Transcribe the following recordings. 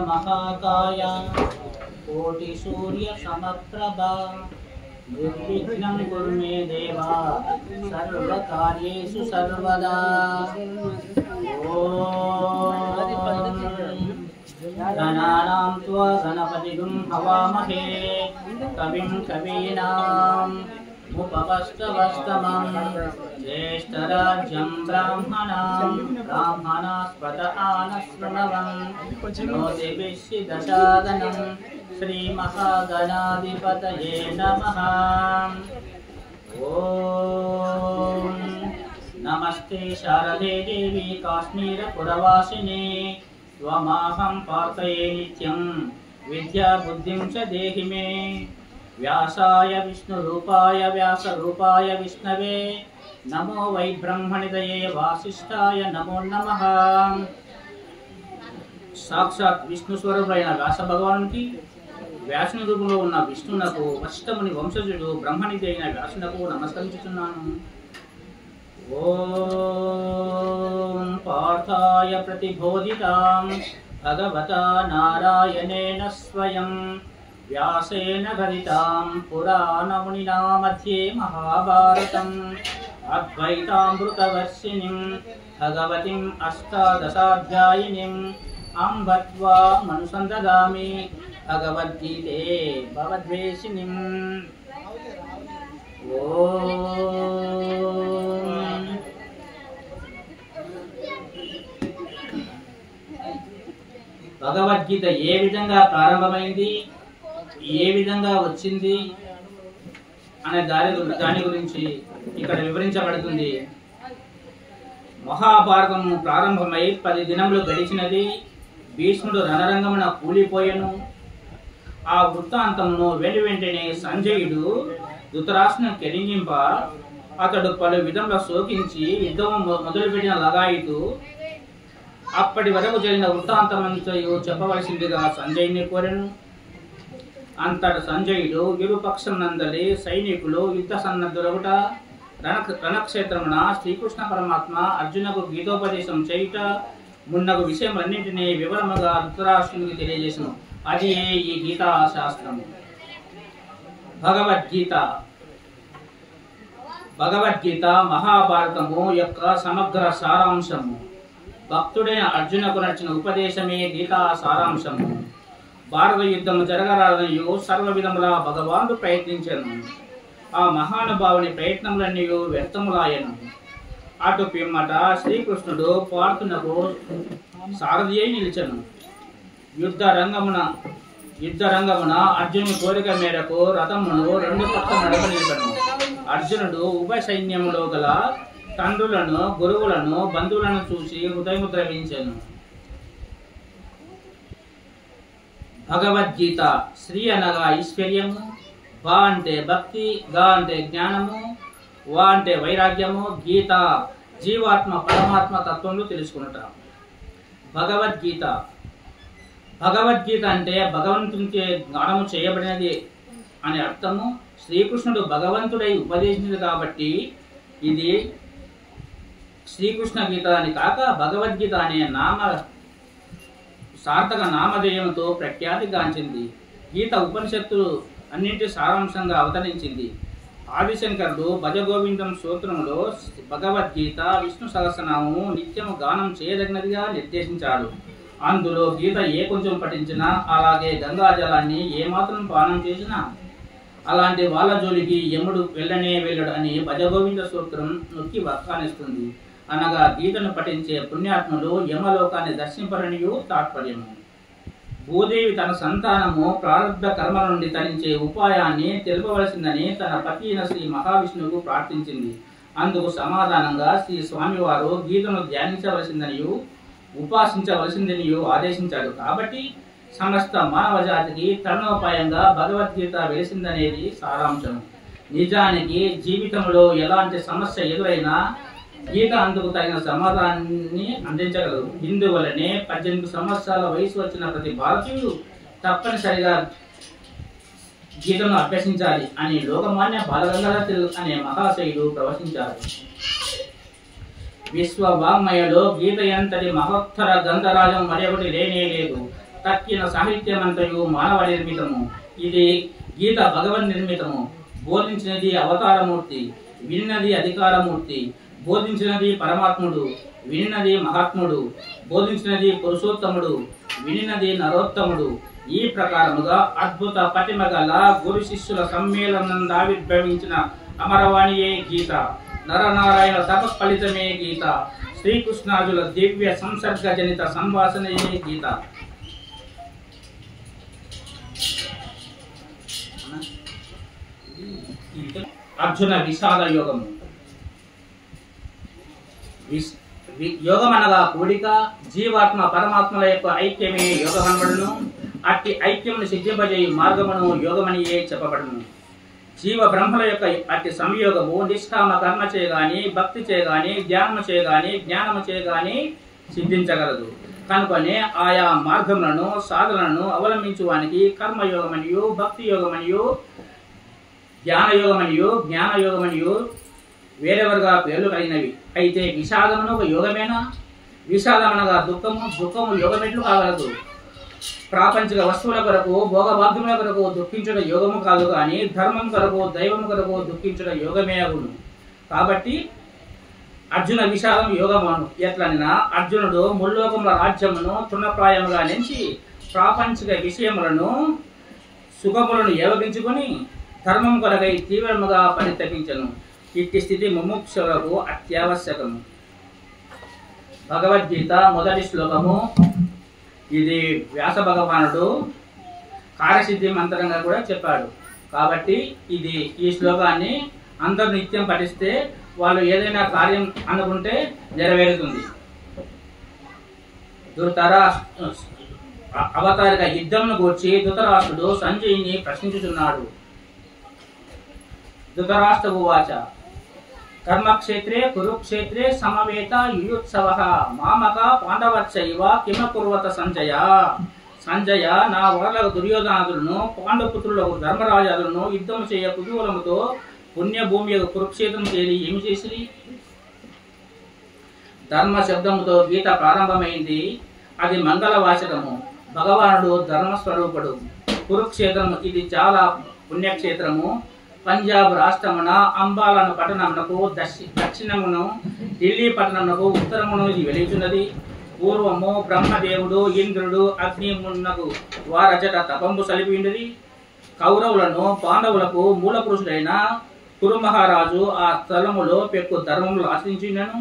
महाकाय कोटि सूर्य समप्रभा निर्विघ्नं कुरु मे देवा सर्वकार्येषु सर्वदा। गणानां त्वा गणपतिगुं हवामहे कविं कवीनाम् उपवस्तवस्तमं ज्येष्ठराज्यं ब्राह्मणास्पद आनशृण्वन् नोतिभिश्चिदशादनं श्रीमहागणाधिपतये नमः। ॐ नमस्ते शारदे देवी काश्मीरपुरवासिनी त्वमाहं प्रार्थये नित्यं विद्याबुद्धिं च देहि मे। व्यासाय विष्णुरूपाय व्यासरूपाय विष्णवे नमो वै ब्रह्मनिधये वासिष्ठाय नमो नमः। साक्षात् विष्णु स्वरूपुడైన వ్యాస భగవానునికి వ్యాసుని రూపంలో ఉన్న విష్ణునకు వశిష్ఠముని వంశజుడు బ్రహ్మనిధి అయిన వ్యాసునకు నమస్కరించుచున్నాను। ఓం పార్థాయ ప్రతిబోధితాం భగవతా నారాయణేన స్వయం व्यासेन गदितां पुराणमुनिना मध्ये महाभारतम् अद्वैतामृतवर्षिणीं भगवतीम् अष्टादशाध्यायिनीम् अम्ब त्वा मनुसन्दधामि भगवद्गीते भवद्वेषिणीम्। ओम భగవద్గీత ఏ విధంగా ప్రారంభమైంది, ఏ విధంగా వచ్చింది అనే దాని గురించి ఇక్కడ వివరించబడుతుంది। మహాభారతం ప్రారంభమై 10 దినములు గడిచినది। భీష్ముడు రణరంగమున కూలిపోయెను। ఆ వృత్తాంతమును వెంటనే సంజయుడు ధృతరాష్ట్రుని కెరింగింప అతడు పలు విధముల శోకించి యుద్ధం మొదలుపెట్టిన లగాయితూ అప్పటి వరకు జరిగిన వృత్తాంతమంతయు చెప్పవలసిందిగా సంజయుని కోరెను। అంతట సంజయుడు విరుపక్షం నందలి సైనికులు యుద్ధ సన్నద్ధులగుట, రణక్షేత్రమున శ్రీకృష్ణ పరమాత్మ అర్జునకు గీతోపదేశం చేయుట మున్నగు విషయములన్నింటినీ వివరముగా ధృతరాష్ట్రునికి తెలియజేసెను। అది ఈ గీతా శాస్త్రము। భగవద్గీత మహాభారతము యొక్క సమగ్ర సారాంశము। భక్తుడైన అర్జునకు నచ్చిన ఉపదేశమే గీతా సారాంశము। భారత యుద్ధము జరగరాదనియు సర్వ విధముల భగవానుడు ప్రయత్నించెను। ఆ మహానుభావుని ప్రయత్నములన్నీ వ్యర్థములాయెను। అటు పిమ్మట శ్రీకృష్ణుడు పార్థునకు సారథి అయి నిలిచెను। యుద్ధ రంగమున అర్జునుని కోరిక మేరకు రథమును 2 పక్కల నడప నిలిపెను। అర్జునుడు ఉభయ సైన్యములో గల తండ్రులను, గురువులను, బంధువులను చూసి హృదయము ద్రవించెను। భగవద్గీత శ్రీ అనగా ఐశ్వర్యము, భ అంటే భక్తి, గ అంటే జ్ఞానము, వ అంటే వైరాగ్యము, గీత జీవాత్మ పరమాత్మ తత్వంలో తెలుసుకున్నట। భగవద్గీత అంటే భగవంతునికి జ్ఞానము చేయబడినది అని అర్థము। శ్రీకృష్ణుడు భగవంతుడై ఉపదేశించింది కాబట్టి ఇది శ్రీకృష్ణ గీత అని కాక భగవద్గీత అనే సార్థక నామధేయంతో ప్రఖ్యాతిగాంచింది। గీత ఉపనిషత్తులు అన్నింటి సారాంశంగా అవతరించింది। ఆదిశంకరుడు భజగోవిందం సూత్రములో భగవద్గీత విష్ణు సహస్రనామము నిత్యము గానం చేయదగినదిగా నిర్దేశించాడు। అందులో గీత ఏ కొంచెం పఠించినా, అలాగే గంగాజలాన్ని ఏమాత్రం పానం చేసినా అలాంటి వాళ్ళ జోలికి యముడు వెళ్ళడు అని భజగోవింద సూత్రం నొక్కి వక్కానిస్తుంది। అనగా గీతను పఠించే పుణ్యాత్ములు యమలోకాన్ని దర్శింపరనియు తాత్పర్యము। భూదేవి తన సంతానము ప్రారంభ కర్మల నుండి తరించే ఉపాయాన్ని తెలుపవలసిందని తన పతి అయిన శ్రీ మహావిష్ణువుకు ప్రార్థించింది। అందుకు సమాధానంగా శ్రీ స్వామివారు గీతను ధ్యానించవలసిందనియు ఉపాసించవలసిందనియు ఆదేశించాడు। కాబట్టి సమస్త మానవ జాతికి తరుణోపాయంగా భగవద్గీత వెలిసిందనేది సారాంశం। నిజానికి జీవితంలో ఎలాంటి సమస్య ఎదురైనా గీత అందుకు తగిన సమాధానాన్ని అందించగలదు। ఇందువల్లనే 18 సంవత్సరాల వయసు వచ్చిన ప్రతి భారతీయుడు తప్పనిసరిగా గీతను అభ్యసించాలి అని లోకమాన్య బాలగంగాధర తిలక్ అనే మహాశయుడు ప్రవచించారు। విశ్వ వాంగ్మయలో గీత ఎంతటి మహోత్తర గ్రంథరాజం మరొకటి లేనే లేదు। తక్కిన సాహిత్యమంతయు మానవ నిర్మితము. ఇది గీత భగవన్ నిర్మితము. బోధించినది అవతారమూర్తి, విన్నది అధికారమూర్తి. బోధించినది పరమాత్ముడు, వినినది మహాత్ముడు. బోధించినది పురుషోత్తముడు, వినినది నరోత్తముడు. ఈ ప్రకారముగా అద్భుత పటిమ గల గురు శిష్యుల సమ్మేళనం ఆవిర్భవించిన అమరవాణియే గీత. నరనారాయణ తపఫలితమే గీత. శ్రీకృష్ణార్జుల దివ్య సంసర్గ జనిత సంభాషణయే గీత. అర్జున విషాద యోగము. యోగం అనగా కూడిక, జీవాత్మ పరమాత్మల యొక్క ఐక్యమే యోగమనబడును. అట్టి ఐక్యమును సిద్ధింపజేయు మార్గమును యోగమనియే చెప్పబడును. జీవ బ్రహ్మల యొక్క అట్టి సంయోగము నిష్కామ కర్మ చేయగాని, భక్తి చేయగాని, ధ్యానము చేయగాని, జ్ఞానము చేయగాని సిద్ధించగలదు. కనుకనే ఆయా మార్గములను సాధనలను అవలంబించువానికి కర్మయోగమనియు, భక్తి యోగమనియు, ధ్యాన యోగమనియు, జ్ఞాన యోగమనియు వేరెవరుగా పేర్లు కలిగినవి. అయితే విషాదమును ఒక యోగమేనా? విషాదమనగా దుఃఖము. దుఃఖము యోగమెట్లు కాగలదు? ప్రాపంచిక వస్తువుల కొరకు, భోగభాగ్యముల కొరకు దుఃఖించుట యోగము కాదు, కానీ ధర్మం కొరకు, దైవము కొరకు దుఃఖించుట యోగమే అగును. కాబట్టి అర్జున విషాదం యోగమును. ఎట్లనగా అర్జునుడు ముల్లోకముల రాజ్యమును తృణప్రాయముగా నెంచి ప్రాపంచిక విషయములను, సుఖములను ఏవగించుకొని ధర్మం కొరకై తీవ్రముగా పరితపించను. ఇట్టి స్థితి ముముక్షులకు అత్యావశ్యకము. భగవద్గీత మొదటి శ్లోకము. ఇది వ్యాస భగవానుడు కార్యసిద్ధి మంత్రంగా కూడా చెప్పాడు. కాబట్టి ఈ శ్లోకాన్ని అందరూ నిత్యం పఠిస్తే వాళ్ళు ఏదైనా కార్యం అనుకుంటే నెరవేరుతుంది. అవతారిక యుద్ధంను గూర్చి ధృతరాష్ట్రుడు సంజయుని ప్రశ్నించుచున్నాడు. ధృతరాష్ట్ర ఉవాచ కర్మక్షేత్రే కురుక్షేత్రే సమవేత యుయుత్సవః మామక పాండవచ్చైవ కిమకుర్వత సంజయ. సంజయ, నా వరలకు దుర్యోధనాదులను, పాండవపుత్రులకు ధర్మరాజాదులను యుద్ధము చేయ కుతూహలముతో పుణ్యభూమి యొక్క కురుక్షేత్రం చేరి ఏమి చేసిరి? ధర్మ శబ్దముతో గీత ప్రారంభమైంది. అది మంగళవాచకము. భగవానుడు ధర్మస్వరూపుడు. కురుక్షేత్రము ఇది చాలా పుణ్యక్షేత్రము. పంజాబ్ రాష్ట్రమున అంబాలను పట్టణమునకు దక్షిణమును, ఢిల్లీ పట్టణమునకు ఉత్తరమును ఇది వెలుచున్నది. పూర్వము బ్రహ్మదేవుడు, ఇంద్రుడు, అగ్నిమునకు వారచట తపంబు సలిపిండిది. కౌరవులను, పాండవులకు మూల పురుషుడైన కురు మహారాజు ఆ స్థలములో పెక్కు ధర్మములు ఆశ్రయించినను.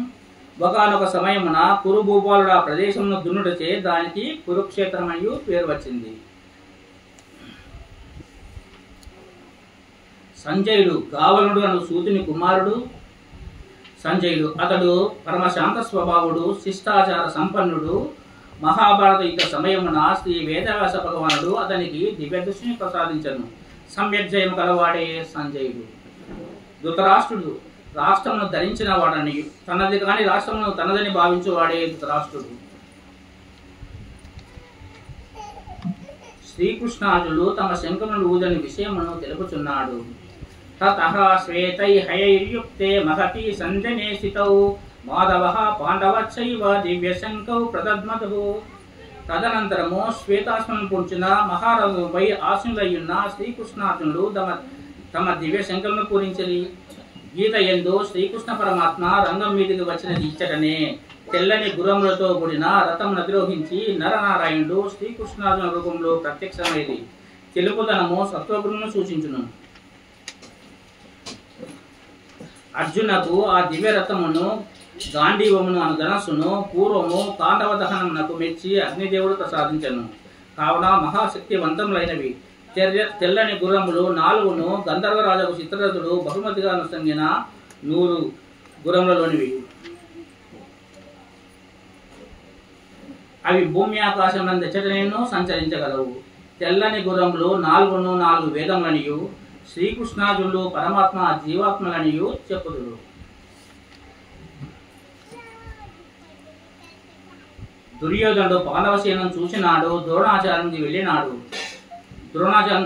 ఒకనొక సమయమున కురు భూపాలుడు ఆ ప్రదేశమును దున్నుటచే దానికి కురుక్షేత్రమయు పేరు వచ్చింది. సంజయుడు గావలుడు అను సూతుని కుమారుడు. సంజయుడు అతడు పరమశాంత స్వభావుడు, శిష్టాచార సంపన్నుడు. మహాభారత యుద్ధ సమయమున శ్రీ వేదవ్యాస భగవానుడు అతనికి దివ్యదృష్టిని ప్రసాదించను. సమ్యగ్జయం కలవాడే సంజయుడు. ధృతరాష్ట్రుడు రాష్ట్రమును ధరించిన వాడని, తనది కాని రాష్ట్రమును తనదని భావించువాడే ధృతరాష్ట్రుడు. శ్రీకృష్ణార్జునులు తమ శంఖములను ఊదని విషయమును తెలుపుచున్నాడు. తతః శ్వేతైర్యుక్తే మహతి సంజనే స్థితౌ మాధవః పాండవచ్చైవ దివ్యశంఖౌ ప్రదద్మతుః. తదనంతరము శ్వేతాశ్వమును పొంచిన మహారంగంపై ఆసీనులయ్యున్న శ్రీకృష్ణార్జునులు తమ దివ్య శంఖమును పూరించిరి. గీత యందు శ్రీకృష్ణ పరమాత్మ రంగం మీదకి వచ్చినది ఇచ్చటనే. తెల్లని గుర్రములతో కూడిన రథమును అధిరోహించి నరనారాయణుడు శ్రీకృష్ణార్జున రూపంలో ప్రత్యక్షమైంది. తెలుపుదనము సత్వగుణమును సూచించును. అర్జునకు ఆ దివ్య రథమును, గాంధీవమును అను ధనస్సును పూర్వము కాండవ దహనమునకు మెచ్చి అగ్నిదేవుడు ప్రసాదించను. కావున మహాశక్తివంతములైనవి. తెల్లని గుర్రములు 4ను గంధర్వరాజకు చిత్రరథుడు బహుమతిగా అనుసంగిన 100 గుర్రములలోనివి. అవి భూమి ఆకాశమునందు ఎచ్చటనేను సంచరించగలవు. తెల్లని గుర్రములు 4ను 4 వేదములనియు, శ్రీకృష్ణార్జునులు పరమాత్మ జీవాత్మలనియు చెప్పుదురు. దుర్యోధనుడు పాండవసేనం చూసినాడు. ద్రోణాచార్యం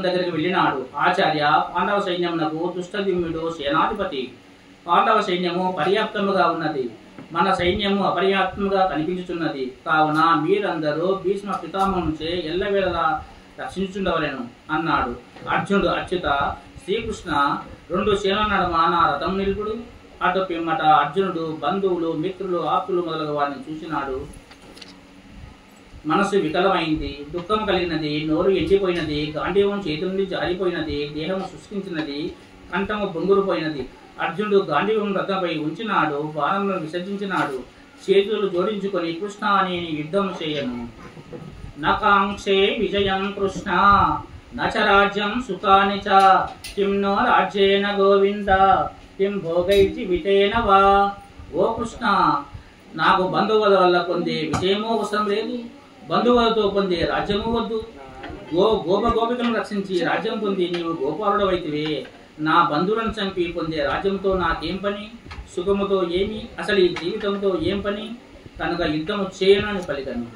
దగ్గరికి వెళ్ళినాడు. ఆచార్య, పాండవ సైన్యమునకు దుష్టదిమ్యుడు సేనాధిపతి. పాండవ సైన్యము పర్యాప్తముగా ఉన్నది. మన సైన్యము అపర్యాప్తముగా కనిపించుచున్నది. కావున మీరందరూ భీష్మ పితామహునిచే ఎల్లవేళలా రక్షించుండవలెను అన్నాడు. అర్జునుడు అచ్యుత శ్రీకృష్ణ, 2 సేనల నడుమ నా రథం నిలుపుడు. అటు పిమ్మట అర్జునుడు బంధువులు, మిత్రులు, ఆప్తులు మొదలగు వారిని చూసినాడు. మనసు వికలమైంది, దుఃఖం కలిగినది, నోరు ఎండిపోయినది, గాంధీవం చేతుల నుండి జారిపోయినది, దేహము శుష్కించినది, కంఠము బొంగురుపోయినది. అర్జునుడు గాంధీవం రథంపై ఉంచినాడు, బాణములను విసర్జించినాడు. చేతులు జోడించుకొని కృష్ణ నేను యుద్ధం చేయను. నకాంక్షే విజయం కృష్ణ నచ రాజ్యం సుఖాని చ కిం నో రాజ్యేన గోవింద కిం భోగైచి వితేన వా. ఓ కృష్ణ, నాకు బంధువుల వల్ల పొందే విజయమూ అవసరం లేదు, బంధువులతో పొందే రాజ్యము వద్దు. గోపికలను రక్షించి రాజ్యం పొంది నీవు గోపాలుడు అయితివే. నా బంధువులను చంపి పొందే రాజ్యంతో నాకేం పని? సుఖముతో ఏమి? అసలు ఈ జీవితంతో ఏం పని? కనుక యుద్ధము చేయనని పలికను.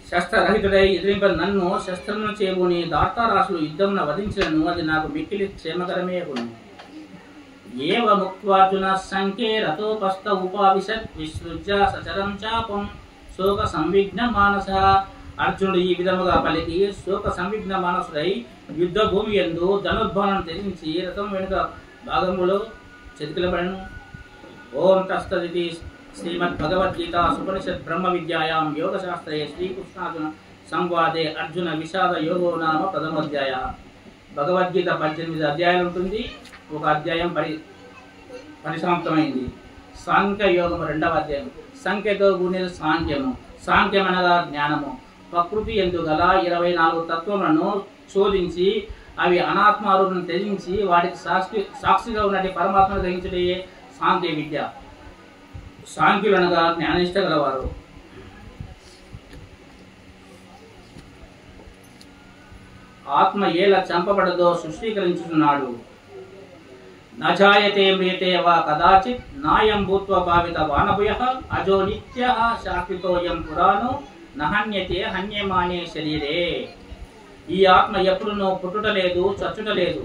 శస్త్రరహితుడై ఎదిరింపని నన్ను శస్త్రమును చేబూని దార్తారాసులు యుద్ధమున వధించను. అది నాకు మిక్కిలి క్షేమకరమే అగును. ఏవ ముక్త్వార్జున సంఖ్యే రథోపస్థ ఉపావిశత్ విసృజ్య సచరం చాపం శోక సంవిఘ్న మానస. అర్జునుడు ఈ విధముగా పలికి శోక సంవిఘ్న మానసుడై యుద్ధ భూమి యందు ధనుర్బాణం త్యజించి రథం వెనుక భాగములో చతికిలబడెను. ఓం తస్తదితి శ్రీమద్ భగవద్గీత సుపనిషత్ బ్రహ్మ విద్యాయాం యోగశాస్త్రే శ్రీకృష్ణార్జున సంవాదే అర్జున విషాద యోగో నామ ప్రథమోధ్యాయ. భగవద్గీత 18 అధ్యాయాలు ఉంటుంది. ఒక అధ్యాయం పరిసమాప్తమైంది. సాంఖ్య యోగము 2వ అధ్యాయం. సంఖ్యతో కూడిన సాంఖ్యము. సాంఖ్యం అనగా జ్ఞానము. ప్రకృతి యందు గల 24 తత్వములను శోధించి అవి అనాత్మారూపం త్యజించి వాటికి సాక్షిగా ఉన్నటి పరమాత్మను గ్రహించడే సాంఖ్య విద్య. సాంఖ్యులు అనగా జ్ఞానిష్ట గలవారు. ఆత్మ ఎలా చంపబడదో సృష్టీకరించుతున్నాడు. నజాయతే మ్రియతే వా కదాచిత్ నాయం భూత్వ భావిత వానభుయః అజో నిత్యః శాశ్వతోయం పురాణో నహన్యతే హన్యమానే శరీరే. ఈ ఆత్మ ఎప్పుడునూ పుట్టుట లేదు, చచ్చుట లేదు.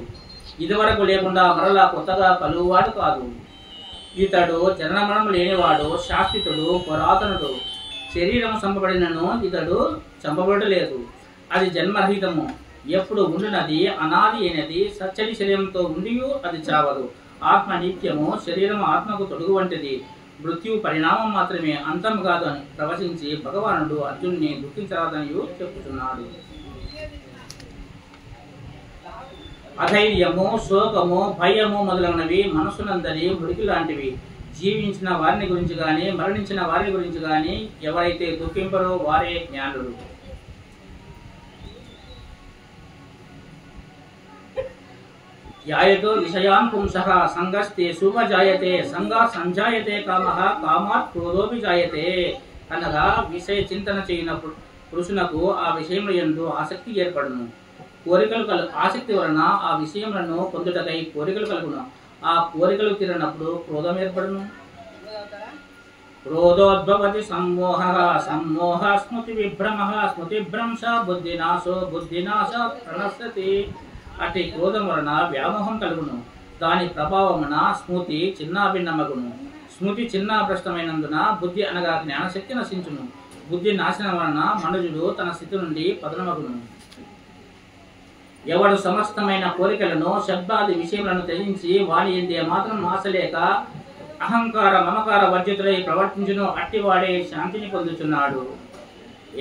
ఇదివరకు లేకుండా మరలా కొత్తగా కలుగువాడు కాదు. ఇతడు జననమరణం లేనివాడు, శాశ్వతుడు, పురాతనుడు. శరీరం చంపబడినను ఇతడు చంపబడలేదు. అది జన్మరహితము, ఎప్పుడు ఉండునది, అనాది అయినది. సచ్చని శరీరంతో ఉండి అది చావదు. ఆత్మ నిత్యము, శరీరం ఆత్మకు తొడుగు వంటిది. మృత్యు పరిణామం మాత్రమే, అంతం కాదు అని ప్రవచించి భగవానుడు అర్జునుని దుఃఖించరాదని చెప్పుచున్నాడు. అధైర్యము, శోకము, భయము మొదలైనవి మనసునందరి మురికి లాంటివి. జీవించిన వారిని గురించి గాని మరణించిన వారిని గురించి గాని ఎవరైతే దుఃఖింపరో వారే జ్ఞానులు. ధ్యాయతో విషయాన్ పుంసః సంగస్తే శుభజాయతే సంగా సంజాయతే కామః కామాత్ క్రోధోపి జాయతే. అనగా విషయ చింతన చేయనప్పుడు పురుషునకు ఆ విషయముల యందు ఆసక్తి ఏర్పడును. ఆసక్తి వలన ఆ విషయములను పొందుటకై కోరికలు కలుగును. ఆ కోరికలు తీరినప్పుడు క్రోధం ఏర్పడును. క్రోధోద్భవతి సమ్మోహ సమ్మోహ స్మృతి విభ్రమః స్మృతిభ్రంశ బుద్ధినాశో బుద్ధినాశ ప్రణశ్యతి. అట్టి క్రోధం వలన వ్యామోహం కలుగును. దాని ప్రభావమున స్మృతి చిన్నాభిన్నమగును. స్మృతి చిన్నాభ్రష్టమైనందున బుద్ధి అనగా జ్ఞానశక్తి నశించును. బుద్ధి నాశనం వలన మనుజుడు తన స్థితి నుండి పతనమగును. ఎవడు సమస్తమైన కోరికలను, శబ్దాది విషయములను త్యజించి వాని ఎందే మాత్రం ఆశలేక అహంకార మమకార వర్జితులై ప్రవర్తించును, అట్టివాడే శాంతిని పొందుచున్నాడు.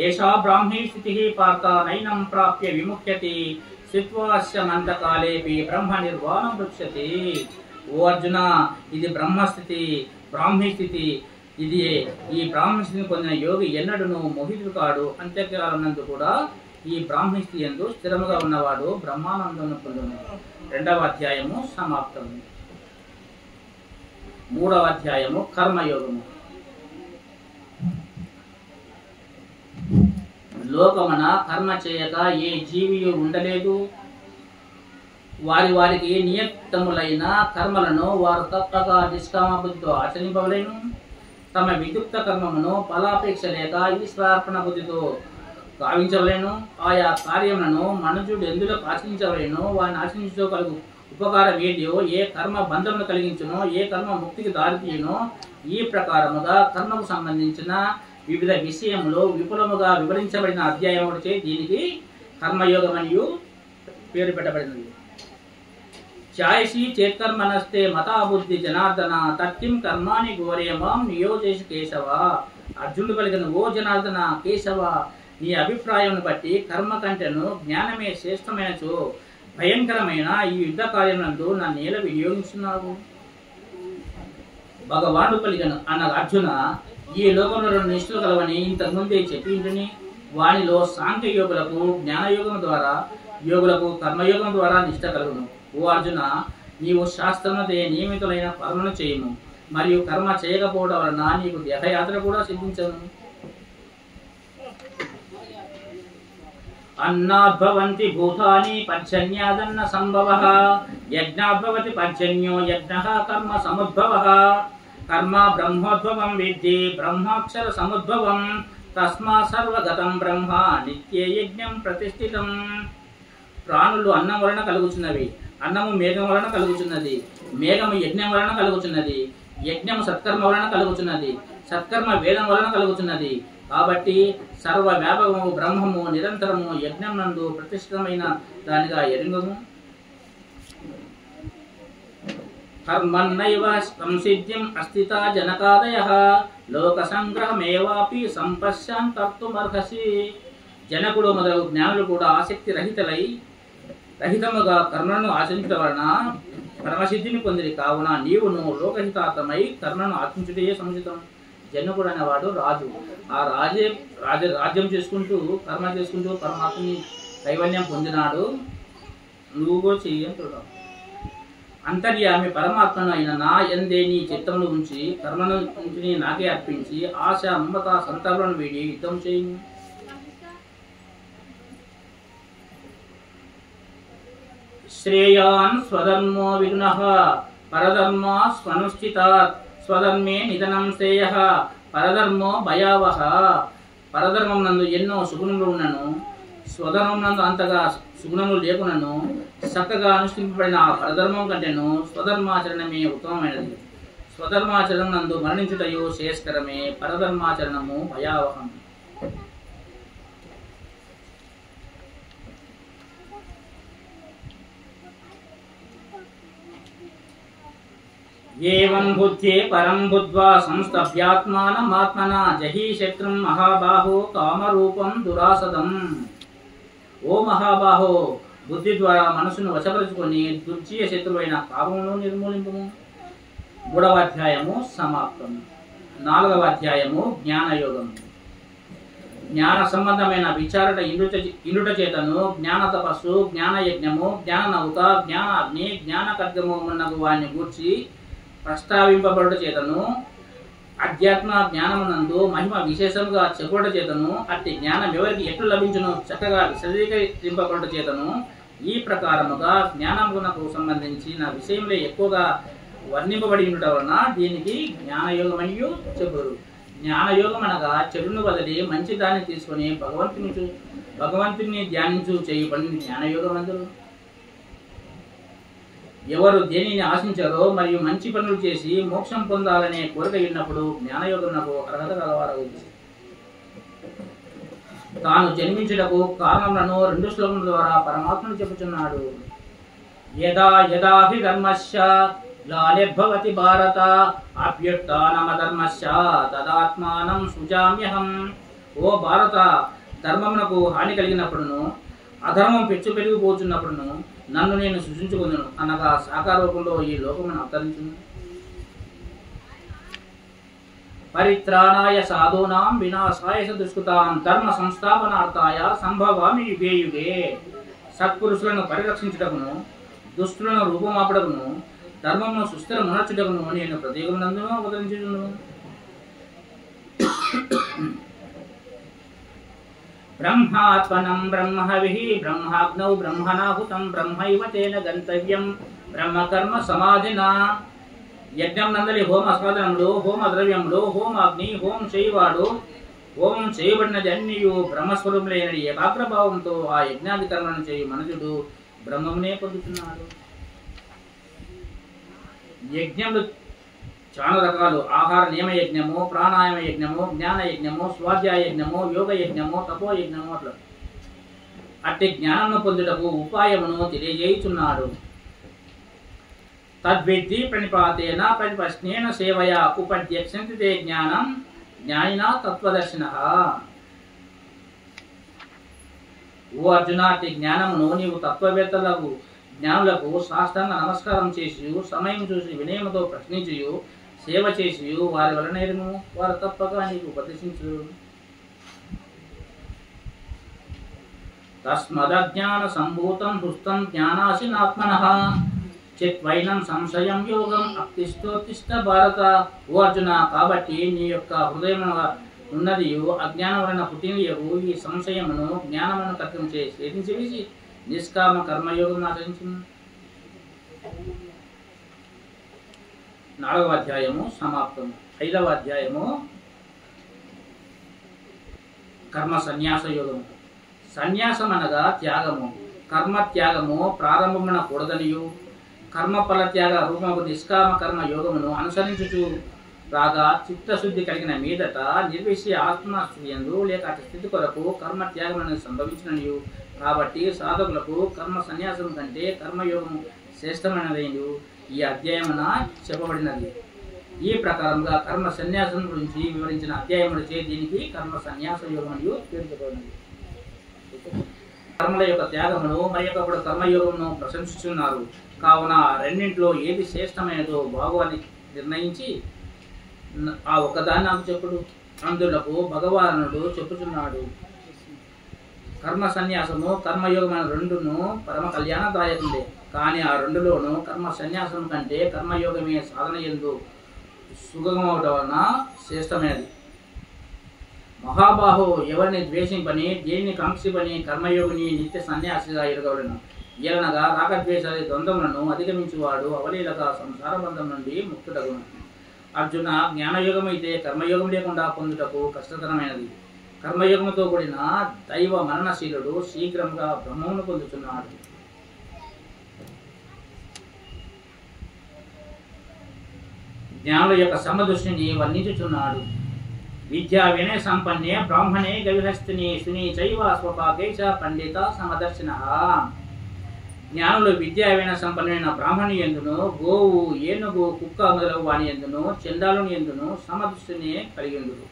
ఏషా బ్రాహ్మీ స్థితి పార్థ నైనం ప్రాప్య విముఖ్యతి స్థిత్వాస్యమంతకాలేపి బ్రహ్మ నిర్వాణం వృక్షతి. ఓ అర్జున, ఇది బ్రహ్మస్థితి, బ్రాహ్మీ స్థితి. ఇది ఈ బ్రాహ్మీ స్థితిని పొందిన యోగి ఎన్నడూను మోహితుడు కాడు. అంత్యకాలనందు కూడా ఈ బ్రాహ్మీ స్థితి యందు స్థిరముగా ఉన్నవాడు బ్రహ్మానందం పొందును. 2వ అధ్యాయము సమాప్తము. 3వ అధ్యాయము కర్మయోగము. లోకమున కర్మ చేయక ఏ జీవియు ఉండలేదు. వారికి నియతములైన కర్మలను వారు తప్పక నిష్కామ బుద్ధితో ఆచరింపవలేను. తమ విద్యుక్త కర్మమును ఫలాపేక్ష లేక ఈశ్వరార్పణ బుద్ధితో గావించవలేను. ఆయా కార్యములను మనుజుడు ఎందులో ఆచరించవలేను. వారిని ఆచరించో కలుగు ఉపకారం ఏదియో, ఏ కర్మ బంధమును కలిగించునో, ఏ కర్మ ముక్తికి దారితీయునో ఈ ప్రకారముగా కర్మకు సంబంధించిన వివిధ విషయములో విపులముగా వివరించబడిన అధ్యాయం ఒకటి దీనికి కర్మయోగమనియు పేరు పెట్టబడినది. ఛాయసి చేత్కర్మనస్తే మతాబుద్ధి జనార్దన తత్కిం కర్మాని ఘోరే మాం నియోజేసి కేశవ. అర్జునుడు పలికిన ఓ జనార్దన కేశవ, నీ అభిప్రాయం బట్టి కర్మ కంటెను జ్ఞానమే శ్రేష్టమైనచో భయంకరమైన ఈ యుద్ధ కార్యమునందు నన్ను ఎలా వినియోగిస్తున్నావు? భగవానుడు పలికను అన్న అర్జున, ఈ లోకంలో 2 నిష్ఠలు కలవని ఇంతకుముందే చెప్పించుని వానిలో సాంఖ్య యోగులకు జ్ఞానయోగం ద్వారా, యోగులకు కర్మయోగం ద్వారా నిష్ఠ కలుగును. ఓ అర్జున, నీవు శాస్త్రముదే నియమితులైన కర్మను చేయము, మరియు కర్మ చేయకపోవడం వలన నీకు దేహయాత్ర కూడా సిద్ధించను. అన్నాద్భవంతి భూతాని పర్జన్యాదన్న సంభవః, యజ్ఞాద్భవతి పర్జన్యో యజ్ఞః కర్మ సముద్భవః. కర్మ బ్రహ్మోద్భవం విద్ధి బ్రహ్మాక్షర సముద్భవం, తస్మా సర్వగతం బ్రహ్మ నిత్యే యజ్ఞం ప్రతిష్ఠితం. ప్రాణులు అన్నం వలన కలుగుచున్నవి, అన్నము మేఘం వలన కలుగుచున్నది, మేఘము యజ్ఞం వలన కలుగుచున్నది, యజ్ఞము సత్కర్మ వలన కలుగుచున్నది, సత్కర్మ వేదం వలన కలుగుచున్నది. కాబట్టి సర్వ వ్యాపకము బ్రహ్మము నిరంతరము యజ్ఞం నందు ప్రతిష్ఠితమైన దానిగా ఎరుంగము. కర్మన్నైవ సంసిద్ధిం అస్థిత జనకాదయః, లోక సంగ్రహమేవాపి సంపశ్యాన్ కర్తుమర్హసి. జనకుడు మొదలగు జ్ఞానులు కూడా ఆసక్తి రహితముగా కర్మలను ఆచరించడం వలన పరమసిద్ధిని పొందిరి. కావున నీవును లోకహితార్థమై కర్మను ఆచరించుటే సముచితం. జనకుడు అనేవాడు రాజు. ఆ రాజ్యం చేసుకుంటూ కర్మ చేసుకుంటూ పరమాత్మని కైవల్యం పొందినాడు. నువ్వు చెయ్యంటున్నావు. అంతర్యామి పరమాత్మను అయిన నా యందే నీ చిత్తమును ఉంచి కర్మను నాకే అర్పించి ఆశ మమత సంతాపలను వీడి యుద్ధం చేయము. శ్రేయాన్ స్వధర్మో విఘ్నః పరధర్మా స్వనుష్ఠితాత్, స్వధర్మే నిధనం శ్రేయః పరధర్మో భయావహ. పరధర్మం నందు ఎన్నో సుగుణములు ఉన్నను, స్వధర్మం నందు అంతగా సుగుణములు లేకునను చక్కగా అనుష్ఠింపబడిన ఆ పరధర్మం కంటేను స్వధర్మాచరణమే ఉత్తమమైనది. స్వధర్మాచరణం నందు మరణించుటయు శ్రేయస్కరమే, పరధర్మాచరణము భయావహం. ఏవం బుద్ధే పరం బుద్ధ్వా సంస్తభ్యాత్మానమాత్మనా జహీ శత్రుం మహాబాహో కామరూపం దురాసదం. ఓ మహాబాహో, బుద్ధి ద్వారా మనసును వశపరుచుకొని దుర్జీయ శత్రువైన కామమును నిర్మూలింపుము. 3వ అధ్యాయము సమాప్తం. 4వ అధ్యాయము జ్ఞానయోగం. జ్ఞాన సంబంధమైన విచారణ ఇండుట చేతను జ్ఞాన తపస్సు, జ్ఞాన యజ్ఞము, జ్ఞాన నౌక, జ్ఞాన అగ్ని, జ్ఞాన ఖడ్గము మున్నగు వారిని గూర్చి ప్రస్తావింపబడుట చేతను అధ్యాత్మ జ్ఞానమునందు మహిమ విశేషముగా చెప్పుట చేతను అట్టి జ్ఞానం ఎవరికి ఎట్లు లభించును చక్కగా విశదీకరింపబడుట చేతను ఈ ప్రకారముగా జ్ఞానమునకు సంబంధించిన విషయంలో ఎక్కువగా వర్ణింపబడి ఉండటం వలన దీనికి జ్ఞానయోగమనియు చెబుతారు. జ్ఞానయోగం అనగా చెడును వదిలి మంచి దాన్ని తీసుకొని భగవంతుని ధ్యానించు చేయబడిన జ్ఞానయోగం అందరూ. ఎవరు దేనిని ఆశించారో మరియు మంచి పనులు చేసి మోక్షం పొందాలనే కోరిక ఉన్నప్పుడు జ్ఞానయోగమునకు అర్హత కలవారవచ్చు. తాను జన్మించుటకు కారణములను 2 శ్లోకముల ద్వారా పరమాత్మను చెప్పుచున్నాడు. యదా యదా హి ధర్మస్య గ్లానిర్భవతి భారత అభ్యుత్థానమధర్మస్య తదాత్మానం సృజామ్యహం. ఓ భారత, ధర్మమునకు హాని కలిగినప్పుడును అధర్మం పెరిగిపోతున్నప్పుడును నన్ను నేను సృజించుకుందును అనగా సాకార రూపంలో ఈ లోకమును అవతరించును. పరిత్రాణాయ సాధూనాం వినాశాయ దుష్కృతాం ధర్మ సంస్థాపనార్థాయ సంభవామి యుగే యుగే. సత్పురుషులను పరిరక్షించుటకును దుష్టులను రూపమాపడకును ధర్మమును సుస్థిరమునర్చుటకును నేను ప్రత్యేకమునందును అవతరించుచును. బ్రహ్మాత్మనం బ్రహ్మహవిః బ్రహ్మాగ్నౌ బ్రహ్మణాహుతం బ్రహ్మైవ తేన గంతవ్యం బ్రహ్మకర్మ సమాధినా. యజ్ఞం నందలి హోమ సాధనములు, హోమ ద్రవ్యములు, హోమాగ్ని, హోమం చేయవాడు, హోమం చేయబడినది అన్నియు బ్రహ్మస్వరూపులైన ఏకాగ్రభావంతో ఆ యజ్ఞాధికరణను చేయు మనుషుడు బ్రహ్మమునే పొందుతున్నాడు. యజ్ఞములు చాలా రకాలు. ఆహార నియమ యజ్ఞము, ప్రాణాయామ యజ్ఞము, జ్ఞాన యజ్ఞము, స్వాధ్యాయ యజ్ఞము, యోగ యజ్ఞము, తపో యజ్ఞము. అట్టి జ్ఞానమును పొందుటకు ఉపాయమును తెలియజేయుచున్నాడు. తద్విద్ధి ప్రణిపాతేన పరిపశ్నేన సేవయా ఉపధ్యక్షంతి తే జ్ఞానం జ్ఞానినా తత్వదర్శినః. ఓ అర్జున, అట్టి జ్ఞానమును నీవు తత్వవేత్తలకు జ్ఞానులకు సాష్టాంగ నమస్కారం చేసి సమయం చూసి వినయముతో ప్రశ్నించి సేవ చేసి వారి వలన వారు తప్పక నీకు ఉపదేశించు. తస్మదజ్ఞాన సంభూతం హృస్తం జ్ఞానాసినాత్మనః చిత్వైనం సంశయం యోగం అక్తిష్టోత్తిష్ట భారత. ఓ అర్జున, కాబట్టి నీ యొక్క హృదయం ఉన్నది అజ్ఞానం వలన పుట్టినయగు ఈ సంశయమును జ్ఞానమును కర్తించే ఛేదించి వేసి నిష్కామ కర్మయోగం ఆచరించు. 4వ అధ్యాయము సమాప్తము. 5వ అధ్యాయము కర్మ సన్యాస యోగము. సన్యాసం అనగా త్యాగము. కర్మ త్యాగము ప్రారంభమున కూడదనియు కర్మఫల త్యాగ రూపము నిష్కామ కర్మ యోగమును అనుసరించుచు రాగా చిత్తశుద్ధి కలిగిన మీదట నిర్విషయ ఆత్మస్థితియందు లేక అతి స్థితి కొరకు కర్మ త్యాగమును సంభవించిననియు. కాబట్టి సాధకులకు కర్మ సన్యాసం కంటే కర్మయోగము శ్రేష్టమైనది ఈ అధ్యాయమున చెప్పబడినది. ఈ ప్రకారంగా కర్మ సన్యాసం గురించి వివరించిన అధ్యాయములచే దీనికి కర్మ సన్యాస యోగములు పేర్కొనబడినది. కర్మల యొక్క త్యాగమును మరి ఒకప్పుడు కర్మయోగమును ప్రశంసిస్తున్నారు. కావున రెండింటిలో ఏది శ్రేష్టమైనదో బాగోని నిర్ణయించి ఆ ఒకదాన్ని నాకు చెప్పుడు అందులకు భగవానుడు చెప్పుచున్నాడు. కర్మ సన్యాసము కర్మయోగమైన రెండును పరమ కళ్యాణదాయకులే. కానీ ఆ రెండులోనూ కర్మ సన్యాసం కంటే కర్మయోగమే సాధన యందు సుగమవడం వలన శ్రేష్టమైనది. మహాబాహు, ఎవరిని ద్వేషింపని దేనిని కాంక్షిపని కర్మయోగిని నిత్య సన్యాసిగా ఎరగవలను. ఏలనగా రాగద్వేషాది ద్వంద్వములను అధిగమించువాడు అవలీలగా సంసార బంధం నుండి ముక్తుడగును. అర్జున, జ్ఞానయోగం అయితే కర్మయోగం లేకుండా పొందుటకు కష్టతరమైనది. కర్మయోగంతో కూడిన దైవ మరణశీలుడు శీఘ్రంగా బ్రహ్మమును పొందుతున్నాడు. జ్ఞానుల యొక్క సమదృష్టిని వర్ణించుచున్నాడు. విద్యా వినయ సంపన్నే బ్రాహ్మణే గవిహస్తిని సుని చైవ స్వపాకేశ పండిత సమదర్శినః. జ్ఞానులు విద్యా వినయ సంపన్నమైన బ్రాహ్మణి ఎందును, గోవు, ఏనుగు, కుక్క మొదలగు వాని ఎందును, చండాలుని ఎందును సమదృష్టిని కలిగిందురు.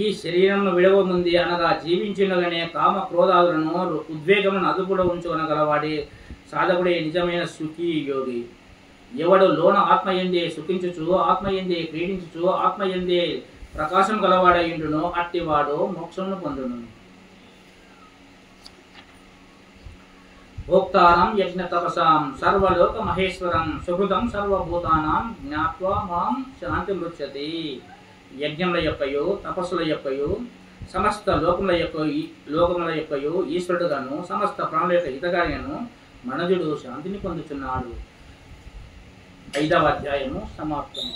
ఈ శరీరంను విడవ ముందు అనగా జీవించునగానే కామ క్రోధాదులను ఉద్వేగములను అదుపులో ఉంచుకొనగలవాడే సాధకుడే నిజమైన సుఖీ యోగి. ఎవడు లోన ఆత్మయందే సుఖించుచు ఆత్మయందే క్రీడించుచు ఆత్మయందే ప్రకాశం గలవాడయుండునో అట్టివాడు మోక్షమును పొందును. భోక్తారం యజ్ఞ తపసాం సర్వలోక మహేశ్వరం సుహృదం సర్వభూతానాం జ్ఞాత్వా మాం శాంతి మృచ్యతి. యజ్ఞముల యొక్కయు తపస్సుల యొక్కయు సమస్త లోకముల యొక్కయు ఈశ్వరుడుగాను సమస్త ప్రాణుల యొక్క హితగాను మనజుడు శాంతిని పొందుచున్నాడు. 5వ అధ్యాయము సమాప్తము.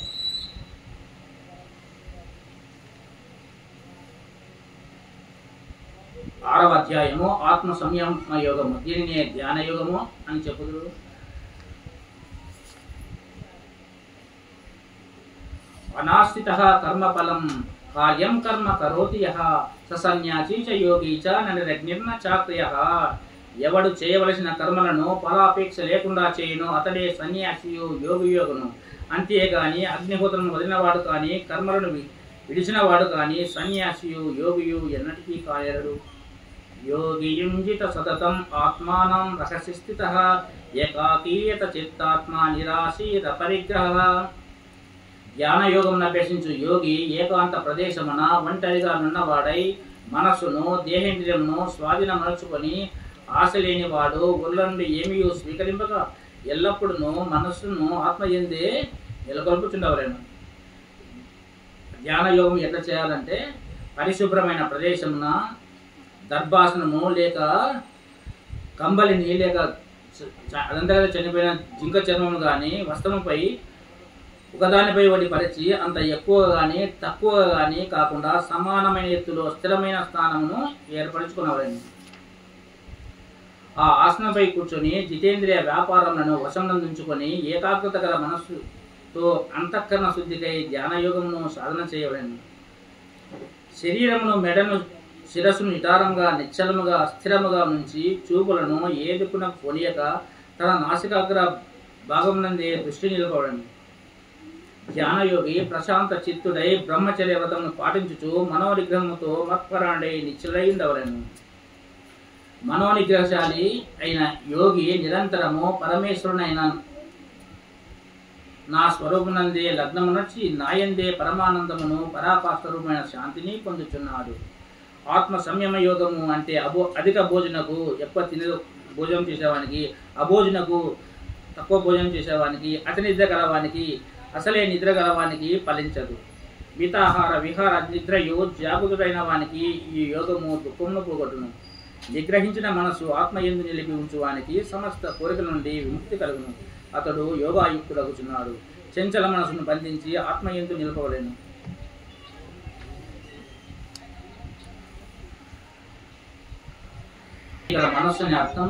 6వ అధ్యాయము ఆత్మ సంయమ యోగము. దీనినే ధ్యాన యోగము అని చెప్పుదురు. అనాశ్రితః కర్మఫలం కార్యం కర్మ కరోతి యః స సన్యాసీ చ యోగి చ ననిరగ్నిర్న చాక్రియః. ఎవడు చేయవలసిన కర్మలను ఫలాపేక్ష లేకుండా చేయును అతడే సన్యాసియు యోగియోగును. అంతేగాని అగ్నిహోత్రను వదిలినవాడు కానీ కర్మలను విడిచినవాడు కానీ సన్యాసియు యోగియు ఎన్నటికీ కాలేరు. యోగియుంజిత సతతం ఆత్మానం రహసి స్థితః ఏకాకీయత చిత్తాత్మా నిరాశీత పరిగ్రహ. ధ్యానయోగం అభ్యసించు యోగి ఏకాంత ప్రదేశమున ఒంటరిగా నున్నవాడై మనస్సును దేహేంద్రియమును స్వాధీనమరుచుకొని ఆశ లేనివాడు ఊళ్ళ నుండి ఏమీ స్వీకరింపక ఎల్లప్పుడూ మనస్సును ఆత్మయందే నెలకొల్పుచుండవలేను. ధ్యానయోగం ఎట్లా చేయాలంటే పరిశుభ్రమైన ప్రదేశమున దర్భాసనము లేక కంబలిని లేక అదంతా చనిపోయిన జింక చర్మము కానీ వస్త్రముపై ఒకదానిపై ఒకటి పరిచి అంత ఎక్కువగా కానీ తక్కువగా కానీ కాకుండా సమానమైన ఎత్తులో స్థిరమైన స్థానమును ఏర్పరచుకునవలేను. ఆ ఆసనంపై కూర్చొని జితేంద్రియ వ్యాపారములను వశంనందుంచుకొని ఏకాగ్రత గల మనస్సుతో అంతఃకరణ శుద్ధికై ధ్యానయోగమును సాధన చేయవలెను. శరీరమును మెడను శిరస్సును నిటారంగా నిశ్చలముగా స్థిరముగా ఉంచి చూపులను ఏ దిక్కున కొనియక తన నాసికాగ్ర భాగమునందే దృష్టి నిలపవలను. ధ్యానయోగి ప్రశాంత చిత్తుడై బ్రహ్మచర్య వ్రతమును పాటించుచు మనోనిగ్రహముతో మత్పరాండై నిశ్చలై ఉండవలను. మనోనిగ్రహశాలి అయిన యోగి నిరంతరము పరమేశ్వరునైన నా స్వరూపునందే లగ్నమునర్చి నాయందే పరమానందమును పరాకాష్ఠరూపమైన శాంతిని పొందుచున్నాడు. ఆత్మ సంయమ యోగము అంటే అధిక భోజనకు ఎక్కువ భోజనం చేసేవానికి, అభోజనకు తక్కువ భోజనం చేసేవానికి, అతి నిద్ర గలవానికి, అసలే నిద్ర గలవానికి ఫలించదు. మితాహార విహార నిద్రయు జాగృతుడైన వానికి ఈ యోగము దుఃఖమును పోగొట్టును. నిగ్రహించిన మనసు ఆత్మయందు నిలిపి ఉంచువానికి సమస్త కోరికల నుండి విముక్తి కలుగును. అతడు యోగాయుక్తుడగుచున్నాడు. చంచల మనసును బంధించి ఆత్మయందు నిలపవలేను. ఇక్కడ మనస్సు అనే అర్థం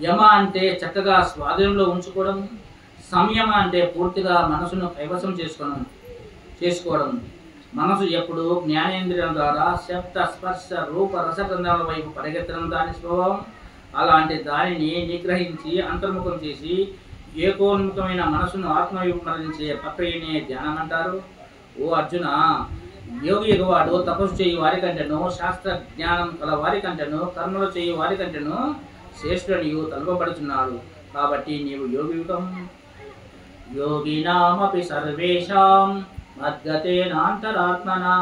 యమ అంటే చక్కగా స్వాధీనంలో ఉంచుకోవడం, సంయమ అంటే పూర్తిగా మనసును కైవసం చేసుకోవడం. మనసు ఎప్పుడు జ్ఞానేంద్రియం ద్వారా శబ్ద స్పర్శ రూప రసగంధాల వైపు పరిగెత్తడం దాని స్వభావం. అలాంటి దానిని నిగ్రహించి అంతర్ముఖం చేసి ఏకోన్ముఖమైన మనసును ఆత్మవైపు మరణించే ప్రక్రియనే ధ్యానం అంటారు. ఓ అర్జున, యోగి ఎగువాడు తపస్సు చేయి వారి కంటేను, శాస్త్ర జ్ఞానం కల వారి కంటేను, కర్మలు చేయి వారి కంటేను శ్రేష్ఠుడియు తలుపబడుచున్నాడు. కాబట్టి నీవు యోగియుతం. యోగినామపి సర్వేషాం మద్గతేనాంతరాత్మనా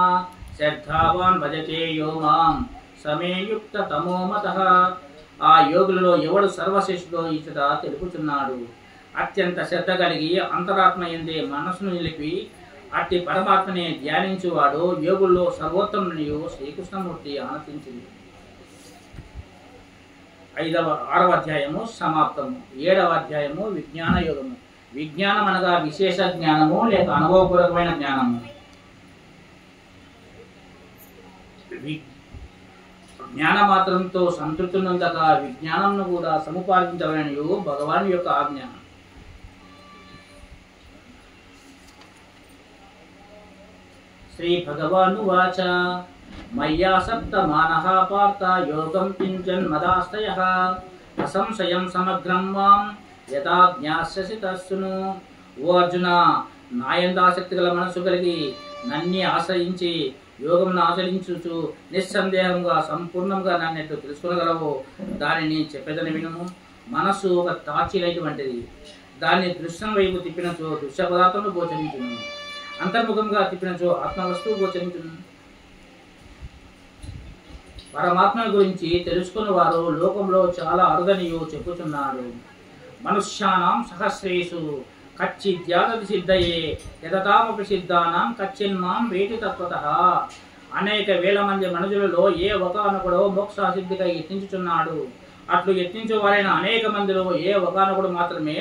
శ్రద్ధావాన్ భజతే యోమాం సమేయుక్త తమోమతః. ఆ యోగులలో ఎవడు సర్వశ్రేష్ఠుడో ఇచ్చట తెలుపుచున్నాడు. అత్యంత శ్రద్ధ కలిగి అంతరాత్మ యందే మనసును నిలిపి అట్టి పరమాత్మనే ధ్యానించువాడు యోగుల్లో సర్వోత్తమునియు శ్రీకృష్ణమూర్తి ఆనతించింది. 6వ అధ్యాయము సమాప్తము. 7వ అధ్యాయము విజ్ఞాన యోగము. విజ్ఞానం అనగా విశేష జ్ఞానము లేక అనుభవపూర్వకమైన జ్ఞానము. జ్ఞాన మాత్రంతో సంతృప్తి నొందక విజ్ఞానంను కూడా సముపార్జించవలని భగవాన్ యొక్క ఆజ్ఞ. శ్రీ భగవానువాచ మయ్యాసక్త మానః పార్థ యోగం కించన్ మదాస్తయః అసంశయం సమగ్రం మాం యథా జ్ఞాస్యసి తస్సును. ఓ అర్జున, నాయందాసక్తి గల మనసు కలిగి నన్ని ఆశ్రయించి యోగమును ఆచరించుచు నిస్సందేహంగా సంపూర్ణంగా నన్నెట్లు తెలుసుకునగలవు దానిని చెప్పేదని వినుము. మనస్సు ఒక తాచి లైట్ వంటిది. దాన్ని దృశ్యం వైపు తిప్పినచో దృశ్య పదార్థంలో గోచరించును, అంతర్ముఖంగా తిప్పినచో ఆత్మవస్తువు గోచరించును. పరమాత్మ గురించి తెలుసుకున్న వారు లోకంలో చాలా అరుదనియు చెప్పుచున్నారు. మనుష్యానాం సహస్రేషు కచ్చిద్యాదతి సిద్ధయే యతతామపి సిద్ధానాం కచ్చిన్మాం వేటి తత్వతః. అనేక వేల మంది మనుషులలో ఏ ఒకానొకడో మోక్షసిద్ధికై యత్నించుచున్నాడు. అట్లు యత్నించే వారైన అనేక మందిలో ఏ ఒకానొకడు మాత్రమే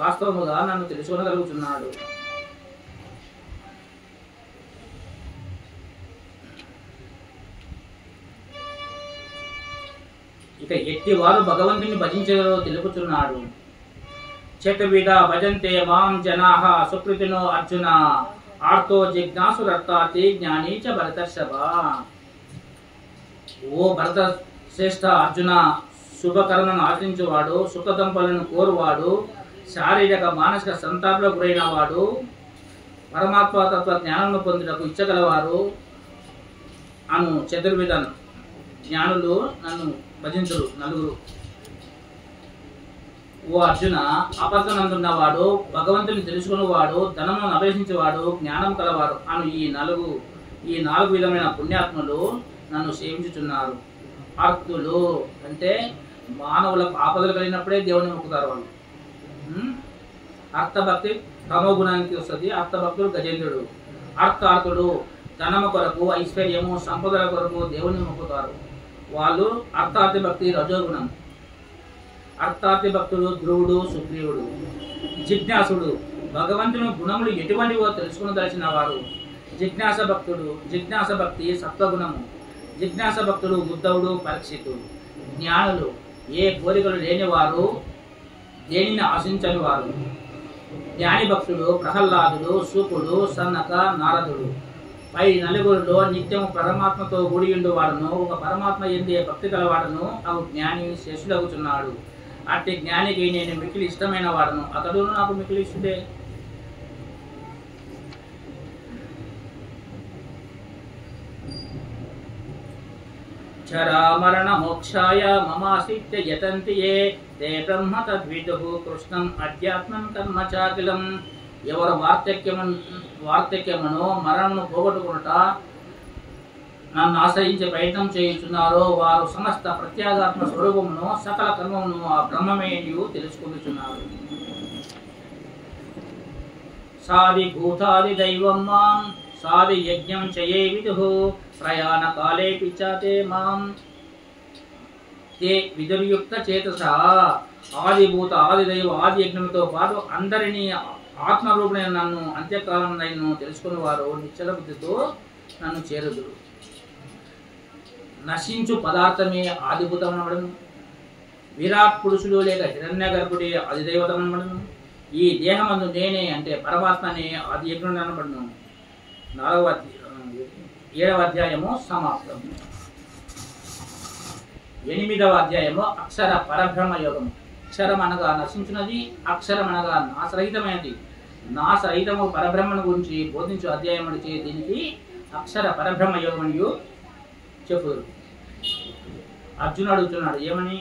వాస్తవముగా నన్ను తెలుసుకొనగలుగుతున్నాడు. ఇక ఎట్టి వారు భగవంతుని భజించగలరో తెలుపుచున్నాడు. చతుర్విధ భజంతే మాం జనాః సుకృతినో అర్జున ఆర్తో జిజ్ఞాసురర్థార్థి జ్ఞానీ చ భరతర్షభ. ఓ భరత శ్రేష్ఠ అర్జున, శుభకర్మను ఆచరించేవాడు, సుఖదంపలను కోరువాడు, శారీరక మానసిక సంతాపంలో గురైన వాడు, పరమాత్మ తత్వ జ్ఞానము పొందుటకు ఇచ్చగలవారు అను చతుర్విధ జ్ఞానులు నన్ను భజించరు నలుగురు. ఓ అర్జున, అపర్తనందున్నవాడు, భగవంతుని తెలుసుకునేవాడు, ధనమును అభ్యసించేవాడు, జ్ఞానం కలవాడు అను ఈ నాలుగు విధమైన పుణ్యాత్ములు నన్ను సేవించుచున్నారు. అర్థులు అంటే మానవులకు ఆపదలు కలిగినప్పుడే దేవుని మొక్కుతారు వాళ్ళు. అర్థభక్తి తమో గుణానికి వస్తుంది. అర్థభక్తుడు గజేంద్రుడు. అర్థార్థుడు ధనము కొరకు, ఐశ్వర్యము, సంపదల కొరకు దేవుని మొక్కుతారు. వాళ్ళు అర్థార్థి భక్తి రజోగుణం. అర్థార్థి భక్తుడు ధ్రువుడు, సుగ్రీవుడు. జిజ్ఞాసుడు భగవంతుని గుణములు ఎటువంటివో తెలుసుకునదలిచిన వారు. జిజ్ఞాస భక్తి సత్వగుణము. జిజ్ఞాస భక్తుడు ఉద్ధవుడు, పరీక్షితుడు. జ్ఞానులు ఏ కోరికలు లేనివారు, దేనిని ఆశించని వారు. జ్ఞాని భక్తుడు ప్రహ్లాదుడు, శుకుడు, సన్నక, నారదుడు పై నలుగురిలో నిత్యము పరమాత్మతో గుడియుండు వాడును, ఒక పరమాత్మ ఎందే భక్తి గలవాడును అవు జ్ఞాని శేషుడగుచున్నాడు. అట్టి జ్ఞానికి నేను మిక్కిలి ఇష్టమైన వాడును, అతడు నాకు మిక్కిలి ఇష్టడే. జరామరణ మోక్షాయ మమాసిత్య యతంతి ఏ తే బ్రహ్మ తద్విదుః కృష్ణం అధ్యాత్మం కర్మ చాకిలం. ఎవరు వార్ధక్యమును మరణమును పోగొట్టుకునుట నన్ను ఆశ్రయించే ప్రయత్నం చేయుచున్నారో వారు సమస్త ప్రత్యేగాత్మ స్వరూపమును సకల కర్మమును ఆ బ్రహ్మమే తెలుసుకుంటున్నారు. సాది భూతాది దైవం మాం సాది యజ్ఞం చయే విదుః ప్రయాణ కాలే పిచాతే మాం తే విదుర్యుక్త చేతస. ఆదిభూత ఆదిదైవ ఆది యజ్ఞంతో పాటు అందరినీ ఆత్మరూపుడైన నన్ను అంత్యకాలం తెలుసుకుని వారు నిశ్చల బుద్ధితో నన్ను చేరుదురు. నశించు పదార్థమే ఆదిభూతం అనబడను. విరాట్ పురుషుడు లేక హిరణ్య గర్భుడే ఆదిదైవతం అనబడను. ఈ దేహమందు నేనే అంటే పరమాత్మనే ఆది యజ్ఞుడు అనబడను. 7వ అధ్యాయము సమాప్తం. 8వ అధ్యాయము అక్షర పరబ్రహ్మ యోగము. అక్షరం అనగా నశించున్నది, అక్షరం అనగా నాశరహితమైనది. నాశరహితము పరబ్రహ్మను గురించి బోధించు అధ్యాయం అడిచే దీనికి అక్షర పరబ్రహ్మ యోగం అని చెప్పుదురు. అర్జునుడు అడుగుతున్నాడు ఏమని?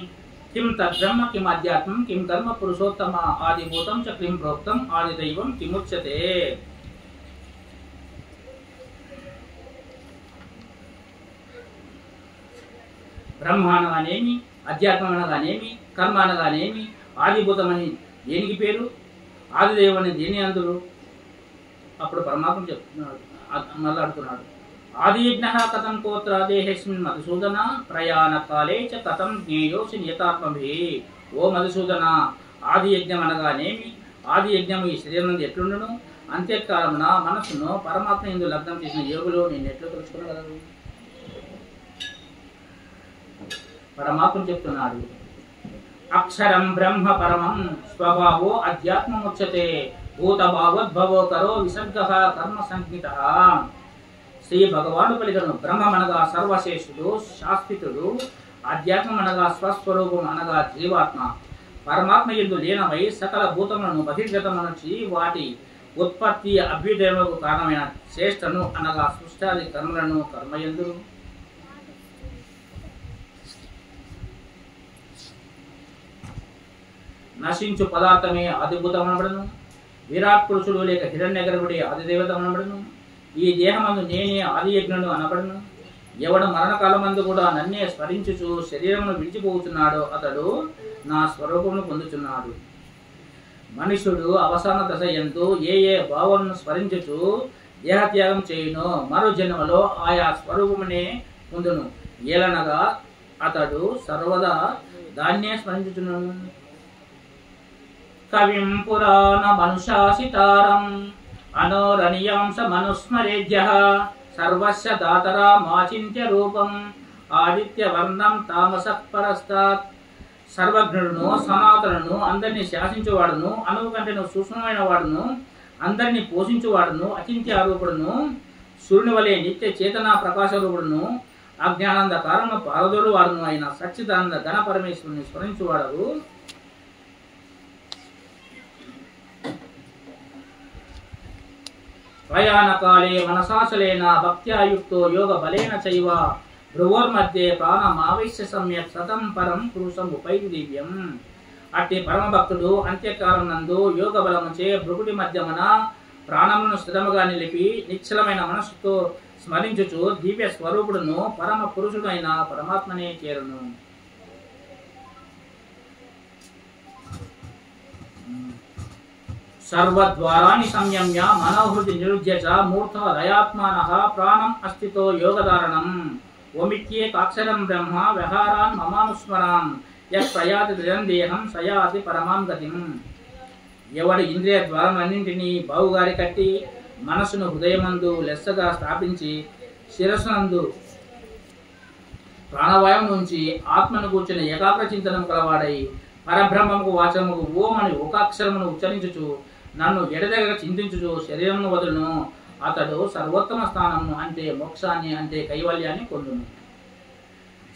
కిం తద్బ్రహ్మ కిం అధ్యాత్మం కిం కర్మ పురుషోత్తమ ఆదిభూతం చ కిం ప్రోక్తం ఆదిదైవం కిముచ్యతే. బ్రహ్మ అనగానేమి, అధ్యాత్మం అనగానేమి, కర్మ అనగానేమి, ఆదిభూతం అని దేనికి పేరు, ఆదిదైవం అని దేని అందురు? అప్పుడు పరమాత్మ చెప్తున్నాడు, మళ్ళీ అడుగుతున్నాడు. ఆదియజ్ఞ కథం కోత్ర దేహేస్మిన్ మధుసూదన ప్రయాణ కాలే చ కథం జ్ఞేయోసి నియతాత్మభి. ఓ మధుసూదన, ఆది యజ్ఞం అనగానేమి, ఆది యజ్ఞం ఈ శరీరం ఎట్లుండును, అంత్యకాలమున మనస్సును పరమాత్మ యందు లగ్నం చేసిన యోగులు నేను ఎట్లు తెలుసుకోగలరు? పరమాత్మ చెప్తున్నాడు, అక్షరం బ్రహ్మ పరమం స్వభావో అధ్యాత్మముచ్యతే భూతభావోద్భవో కరో విసర్గ కర్మ సంహిత. శ్రీ భగవాను పలికను. బ్రహ్మమనగా సర్వశేషుడు శాశ్వతుడు, అధ్యాత్మం అనగా స్వస్వరూపం అనగా జీవాత్మ. పరమాత్మ యందు లీనమై సకల భూతములను బహిర్గతమనొచ్చి వాటి ఉత్పత్తి అభ్యుదయములకు కారణమైన శ్రేష్టను అనగా సృష్టాది కర్మలను కర్మయందు. నశించు పదార్థమే ఆదిభూతం అనబడను. విరాట్ పురుషుడు లేక హిరణ్య గర్భుడే ఆదిదేవత అనబడను. ఈ దేహమందు నేనే ఆది యజ్ఞుడు అనబడను. ఎవడు మరణకాలమందు కూడా నన్నే స్మరించుచు శరీరమును విడిచిపోతున్నాడో అతడు నా స్వరూపమును పొందుచున్నాడు. మనుషుడు అవసాన దశ యందు ఏ ఏ భావములను స్మరించుచు దేహత్యాగం చేయునో మరో జన్మలో ఆయా స్వరూపమునే పొందును. ఏలనగా అతడు సర్వదా దాన్నే స్మరించుచున్నాడు. కవిం పురాణ మనుషాసితారం అనోరణీయాంస మనుస్మరేజ్యః సర్వస్య దాతరా మాచింత్య రూపం ఆదిత్య వర్ణం తామసః పరస్తాత్. సర్వజ్ఞుడును సనాతనును అందరినీ శాసించువాడును అణువు కంటేను సూక్ష్మమైన వాడును అందరినీ పోషించువాడును అచింత్యారూపుడును సూర్యుని వలె నిత్య చేతనా ప్రకాశరూపుడును అజ్ఞానందకారమును పారదోడు వాడును అయిన సచ్చిదానంద ఘన పరమేశ్వరుని స్మరించువాడు. ప్రయాణకాలే మనసాచలేన భక్త్యాయుక్తో యోగ బలేన చైవ భ్రువోర్మధ్యే ప్రాణమావేశ్య సమ్యక్ సతం పరం పురుషం ఉపైతి దివ్యం. అట్టి పరమభక్తుడు అంత్యకాలం నందు యోగ బలముచే భృగుడి మధ్యమున ప్రాణమును స్థిరముగా నిలిపి నిశ్చలమైన మనస్సుతో స్మరించుచు దివ్య స్వరూపుడును పరమ పురుషుడైన పరమాత్మనే చేరును. సర్వద్వారాన్ని సంయమ్య మనోహృతి నిరుధ్య చ మూర్ధ దయాత్మానః ప్రాణం అస్థితో యోగధారణం ఓమిత్యేకాక్షరం బ్రహ్మ వ్యహారాన్ మమానుస్మరాం యత్ ప్రయాతి దేహం సయాతి పరమాం గతిం. ఎవడి ఇంద్రియ ద్వారములన్నింటినీ బావుగారి కట్టి మనసును హృదయమందు లెస్సగా స్థాపించి శిరస్సునందు ప్రాణవాయువు నుంచి ఆత్మను కూర్చుని ఏకాగ్ర చింతనం కలవాడై పరబ్రహ్మముకు వాచముకు ఓం అని ఒకాక్షరమును ఉచ్చరించుచు నన్ను ఎడదగ చింతించుచు శరీరమును వదులును అతడు సర్వోత్తమ స్థానమును అంటే మోక్షాన్ని అంటే కైవల్యాన్ని పొందును.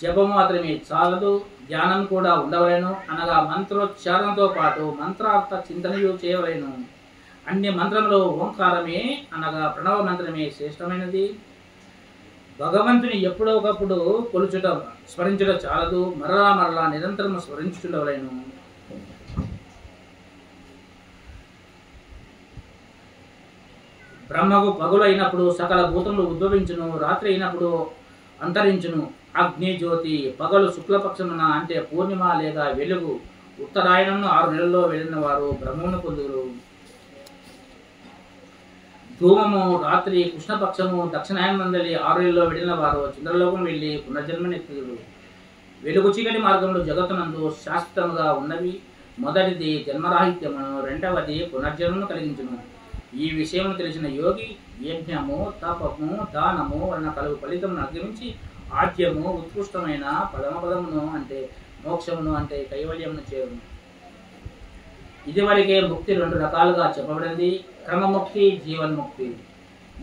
జపము మాత్రమే చాలదు, ధ్యానం కూడా ఉండవలేను అనగా మంత్రోచ్చారణతో పాటు మంత్రార్థ చింతనయు చేయవలేను. అన్ని మంత్రంలో ఓంకారమే అనగా ప్రణవ మంత్రమే శ్రేష్టమైనది. భగవంతుని ఎప్పుడో ఒకప్పుడు కొలుచుట స్మరించుట చాలదు, మరలా మరలా నిరంతరం స్మరించుండవలేను. బ్రహ్మకు పగులు అయినప్పుడు సకల భూతములు ఉద్భవించును, రాత్రి అయినప్పుడు అంతరించును. అగ్ని జ్యోతి పగలు శుక్లపక్షమున అంటే పూర్ణిమ లేదా వెలుగు, ఉత్తరాయణమును 6 నెలల్లో వెళ్ళిన వారు బ్రహ్మమును పొందురు. ధూమము రాత్రి కృష్ణపక్షము దక్షిణాయనందలి 6 నెలల్లో వెళ్ళిన వారు చంద్రలోకం వెళ్ళి పునర్జన్మనెత్తుదురు. వెలుగు చీకటి మార్గంలో జగత్తునందు శాశ్వతముగా ఉన్నవి. మొదటిది జన్మరాహిత్యమును, రెండవది పునర్జన్మను కలిగించును. ఈ విషయము తెలిసిన యోగి యజ్ఞము తపము దానము వలన కలుగు ఫలితమును అధిగమించి ఆద్యము ఉత్కృష్టమైన పదమును అంటే మోక్షమును అంటే కైవల్యమును చేరును. ఇదివరకే ముక్తి 2 రకాలుగా చెప్పబడింది, క్రమముక్తి, జీవన్ముక్తి.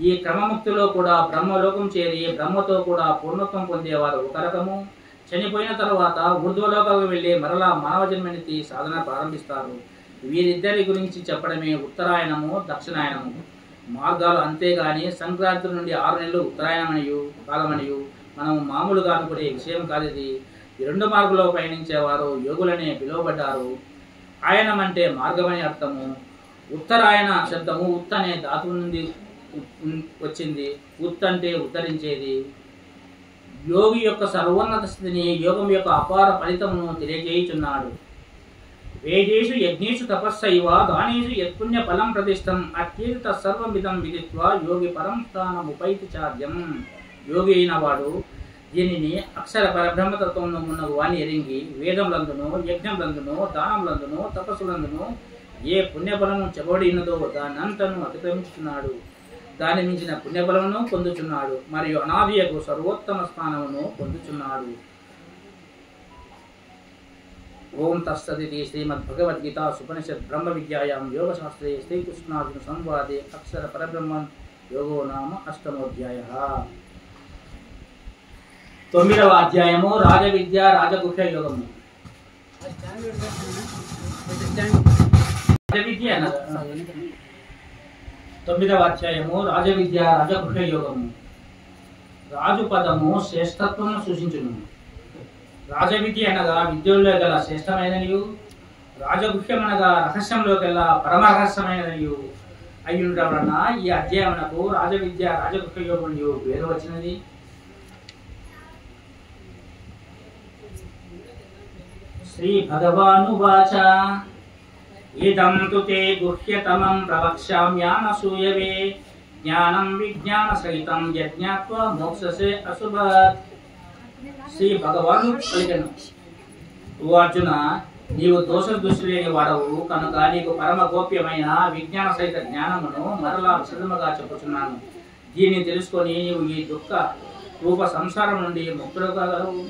ఈ క్రమముక్తిలో కూడా బ్రహ్మలోకం చేరి బ్రహ్మతో కూడా పూర్ణత్వం పొందేవారు ఒక రకము. చనిపోయిన తర్వాత ఊర్ధ్వలోకాలకు వెళ్ళి మరలా మానవ జన్మనితి సాధన ప్రారంభిస్తారు. వీరిద్దరి గురించి చెప్పడమే ఉత్తరాయణము, దక్షిణాయనము మార్గాలు. అంతేగాని సంక్రాంతి నుండి 6 నెలలు ఉత్తరాయణమనియు కాలమనియు మనం మామూలుగా అనుకునే విషయం కాదు ఇది. ఈ 2 మార్గంలో పయనించేవారు యోగులనే పిలువబడ్డారు. ఆయనం అంటే మార్గమని అర్థము. ఉత్తరాయణ శబ్దము ఉత్ అనే ధాతువు నుండి వచ్చింది. ఉత్ అంటే ఉత్తరించేది. యోగి యొక్క సర్వోన్నత స్థితిని, యోగం యొక్క అపార ఫలితమును తెలియజేయుచున్నాడు. వేదేషు యజ్ఞేషు తపస్సైవ దానేషు యత్పుణ్య ఫలం ప్రతిష్టం అత్యేత సర్వమిదం విదిత్వా యోగి పరం స్థానముపైతి చాద్యం. యోగి అయిన వాడు దీనిని అక్షర పరబ్రహ్మతత్వంలో ఉన్న వాణి ఎరింగి వేదములందును, యజ్ఞములందును, దానములందును, తపస్సులందును ఏ పుణ్యఫలము చెప్పబడినదో దానంతను అతిక్రమించుతున్నాడు. దాని మించిన పుణ్యఫలమును పొందుచున్నాడు మరియు అనాదియకు సర్వోత్తమ స్థానమును పొందుచున్నాడు. ఓం తత్సదితి శ్రీమద్భగవద్గీత ఉపనిషత్ బ్రహ్మ విద్యాయాం యోగశాస్త్రే శ్రీకృష్ణార్జున సంవాదే అక్షర పరబ్రహ్మ యోగో నామ 8వ అధ్యాయ. 9వ అధ్యాయము రాజవిద్య రాజగుహ్య యోగము. రాజవిద్య 9వ అధ్యాయము రాజవిద్య రాజగుహ్య యోగము. రాజు పదము శ్రేష్టత్వమును సూచించును. రాజవిద్య అనగా విద్యల్లో గల శ్రేష్టమైనదియు, రాజగుహ్యం అనగా రహస్యంలో గల పరమ రహస్యమైనదియు అయ్యుండటం వలన ఈ అధ్యాయమునకు రాజవిద్య రాజగుహ్య యోగమునియు పేరు వచ్చినది. శ్రీ భగవానువాచ ఇదం తు తే గుహ్యతమం ప్రవక్ష్యామ్యానసూయవే జ్ఞానం విజ్ఞాన సహితం యజ్ఞాత్వా మోక్షసే అశుభాత్. శ్రీ భగవాను పలికెను, ఓ అర్జున, నీవు దోషదృష్టిలేని వాడవు కనుక నీకు పరమ గోప్యమైన విజ్ఞాన సహిత జ్ఞానమును మరలా విశదముగా చెప్పుచున్నాను. దీన్ని తెలుసుకొని నీవు ఈ దుఃఖ రూప సంసారం నుండి ముక్తుడగలవు.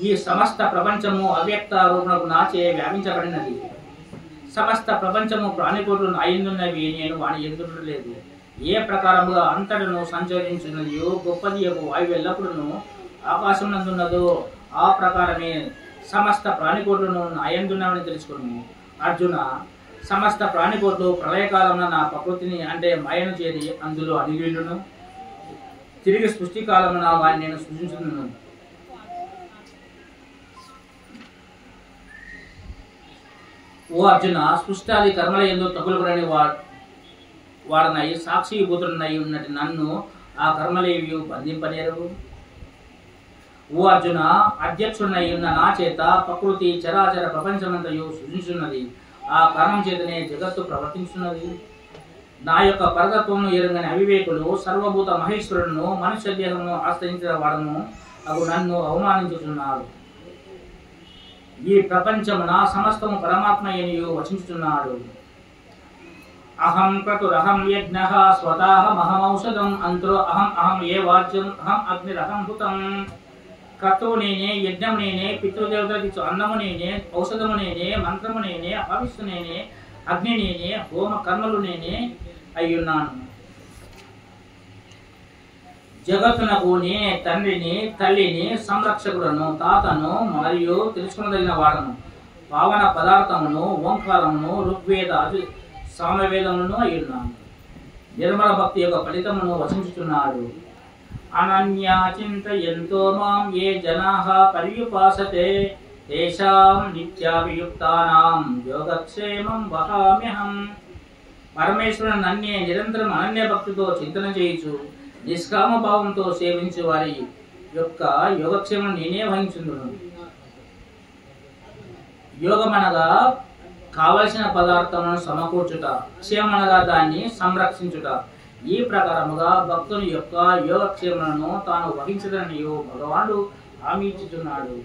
ఈ సమస్త ప్రపంచము అవ్యక్త రూపమునకు నాచే వ్యాపించబడినది. సమస్త ప్రపంచము ప్రాణికోట్లు అయిందున్నవి, నేను వాని ఎదురులేదు. ఏ ప్రకారముగా అంతటను సంచరించున్నదియో గొప్పది యొక్క వాయువు ఎల్లప్పుడూ ఆకాశం నందున్నదో ఆ ప్రకారమే సమస్త ప్రాణికోట్లను అయందున్నామని తెలుసుకుని. అర్జున, సమస్త ప్రాణికోట్లు ప్రళయకాలంలో నా ప్రకృతిని అంటే మాయను చేరి అందులో అణిగియుండును. తిరిగి సృష్టి కాలమున వారిని నేను సృజించున్నాను. ఓ అర్జున, సృష్టాది కర్మల యందు తగులుకుని వాడనై సాక్షిభూతుడనై ఉన్నట్టు నన్ను ఆ కర్మలేవి బంధింపనేరవు. ఓ అర్జున, అధ్యక్షుడనై ఉన్న నా చేత ప్రకృతి చరాచర ప్రపంచమంతయు సృజించున్నది. ఆ కారణం చేతనే జగత్తు ప్రవర్తించున్నది. నా యొక్క పరతత్వమును ఎరుగని అవివేకులు సర్వభూత మహేశ్వరుడును మనుష్య దేహమును ఆశ్రయించిన వాడను అగు నన్ను అవమానించుతున్నారు. ఈ ప్రపంచమున సమస్తము పరమాత్మ ఎనియు వచించుచున్నాడు. అహం క్రతురహం యజ్ఞః స్వతాహమహమౌషధం అంతరో అహం అహం ఏ వాచ్యం అహం అగ్నిరహం హుతం. క్రతువు నేనే, యజ్ఞము నేనే, పితృదేవతలకు ఇచ్చు అన్నము నేనే, ఔషధము నేనే, మంత్రము నేనే, హవిస్సు నేనే, అగ్ని నేనే, హోమ కర్మలు నేనే అయ్యున్నాను. జగత్తునకు నేనే తండ్రిని, తల్లిని, సంరక్షకులను, తాతను మరియు తెలుసుకునదగిన వాడను. పావన పదార్థమును, ఓంకారమును, ఋగ్వేద సామవేదములను అయ్యున్నాను. నిర్మల భక్తి యొక్క ఫలితమును వచించుచున్నాడు. అనన్యా చింతయంతో మాం ఏ జనాః పర్యుపాసతే తేషాం నిత్యాభియుక్తానాం యోగక్షేమం వహామ్యహం. పరమేశ్వరుని నన్నే నిరంతరం అనన్య భక్తితో చింతన చేయుచు నిష్కామ భావంతో సేవించు వారి యొక్క యోగక్షేమం నేనే వహించుదును. యోగమనగా కావలసిన పదార్థములను సమకూర్చుట, క్షేమనగా దాన్ని సంరక్షించుట. ఈ ప్రకారముగా భక్తుని యొక్క యోగక్షేమలను తాను వహించదని భగవానుడు హామీ ఇచ్చుచున్నాడు.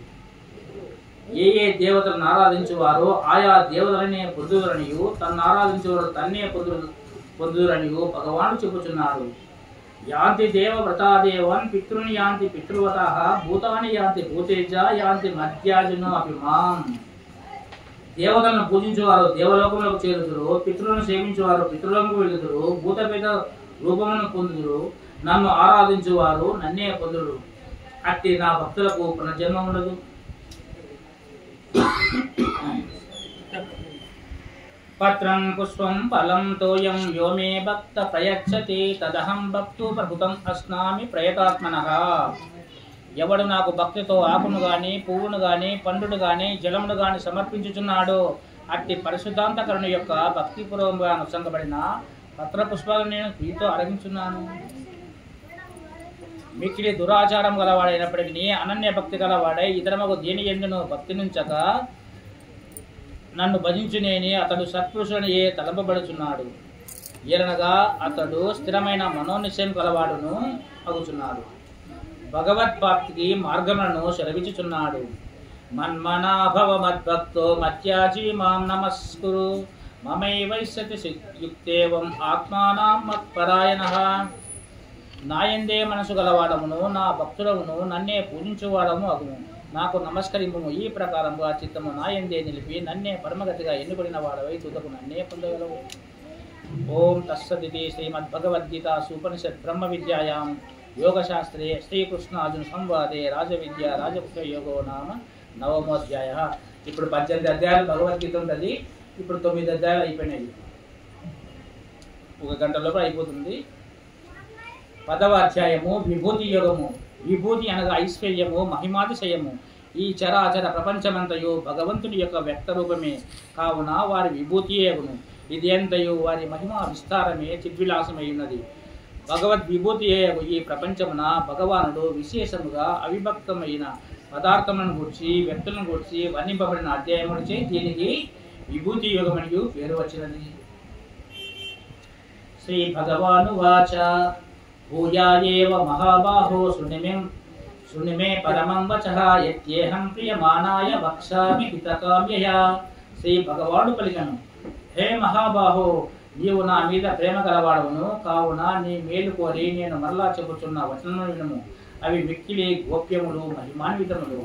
ఏ ఏ దేవతలను ఆరాధించువారో ఆయా దేవతలనే పొందుదరనియు, తన్ను ఆరాధించువారు తన్నే పొందుదరనియు భగవానుడు చెప్పుచున్నాడు. యాంతి దేవవ్రతా దేవన్ పితృని యాంతి పితృవతః భూతాని యాంతి భూతేజ యాంతి మధ్యాజును అభిమాం. దేవతలను పూజించేవారు దేవలోకములకు చేరుదురు, పితృలను సేవించేవారు పితృలోకముకు వెళుదురు, భూతపేత రూపమును పొందుదురు, నన్ను ఆరాధించువారు నన్నే పొందుడు. అట్టి నా భక్తులకు పునర్జన్మ ఉండదు. పత్రం పుష్పం ఫలం తోయం యో మే భక్త ప్రయచ్చతి తదహం భక్తు ప్రభుతం అస్నామి ప్రయతాత్మనః. ఎవడు నాకు భక్తితో ఆకును గాని, పువ్వును గాని, పండును గాని, జలమును గాని సమర్పించుచున్నాడో అట్టి పరిశుద్ధాంతకరుని యొక్క భక్తిపూర్వకంగా అనుసంగబడిన పత్ర పుష్పాలను నేను ప్రీతితో అర్పించున్నాను. మిక్కిలి దురాచారం గలవాడైనప్పటికీ అనన్య భక్తి గలవాడై ఇతరమగు దేని యందును భక్తి నుంచక నన్ను భజించునేని అతడు సత్పురుషుని తలంపబడుచున్నాడు. ఏలనగా అతడు స్థిరమైన మనోనిశ్చయం గలవాడును అగుచున్నాడు. భగవత్ప్రాప్తికి మార్గములను సెలవిచ్చుచున్నాడు. మన్మనాభవ మద్భక్తో మత్యాజీ మాం నమస్కురు మమైవైశ్యతి యుక్తేవం ఆత్మానాం మత్పరాయణః. నాయందే మనసు గలవాడమును నా భక్తుడమును నన్నే పూజించువాడము అగుము. నాకు నమస్కరింపుము. ఈ ప్రకారంగా చిత్తము నాయందే నిలిపి నన్నే పరమగతిగా ఎన్నుబడిన వాడవై తుదకు నన్నే పొందగలవు. ఓం తస్సదితి శ్రీమద్భగవద్గీతాసూపనిషత్ బ్రహ్మ విద్యాయాం యోగశాస్త్రే శ్రీకృష్ణార్జున సంవాదే రాజవిద్య రాజపుత్ర యోగో నామ నవమోధ్యాయ. ఇప్పుడు 18 అధ్యాయాలు భగవద్గీత ఉంటుంది. ఇప్పుడు 9 అధ్యాయాలు అయిపోయినాయి. 1 గంట లోపల అయిపోతుంది. 10వ అధ్యాయము విభూతి యోగము. విభూతి అనగా ఐశ్వర్యము, మహిమాతిశయము. ఈ చరాచర ప్రపంచమంతయు భగవంతుని యొక్క వ్యక్త రూపమే కావున వారి విభూతియే అగును. ఇది ఎంతయు వారి మహిమా విస్తారమే చిద్విలాసమై ఉన్నది. భగవద్ విభూతియే ఈ ప్రపంచమున భగవానుడు విశేషముగా అవిభక్తమైన పదార్థములను గూర్చి వ్యక్తులను గూర్చి వర్ణింపబడిన అధ్యాయముడిచే దీనికి విభూతి యోగమనియు పేరు వచ్చినది. శ్రీ భగవానువాచ భూయాయేవ మహాబాహో శృణిమే పరమం వచః యత్యేహం ప్రియమానాయ వక్ష్యామి హితకామ్యయా. శ్రీ భగవానుడు పలికను, హే మహాబాహో, నీవు నా మీద ప్రేమ గలవాడవును కావున నీ మేలు కోరి నేను మరలా చెప్పుచున్న వచనములు వినుము. అవి మిక్కిలి గోప్యములు, మహిమాన్వితములు.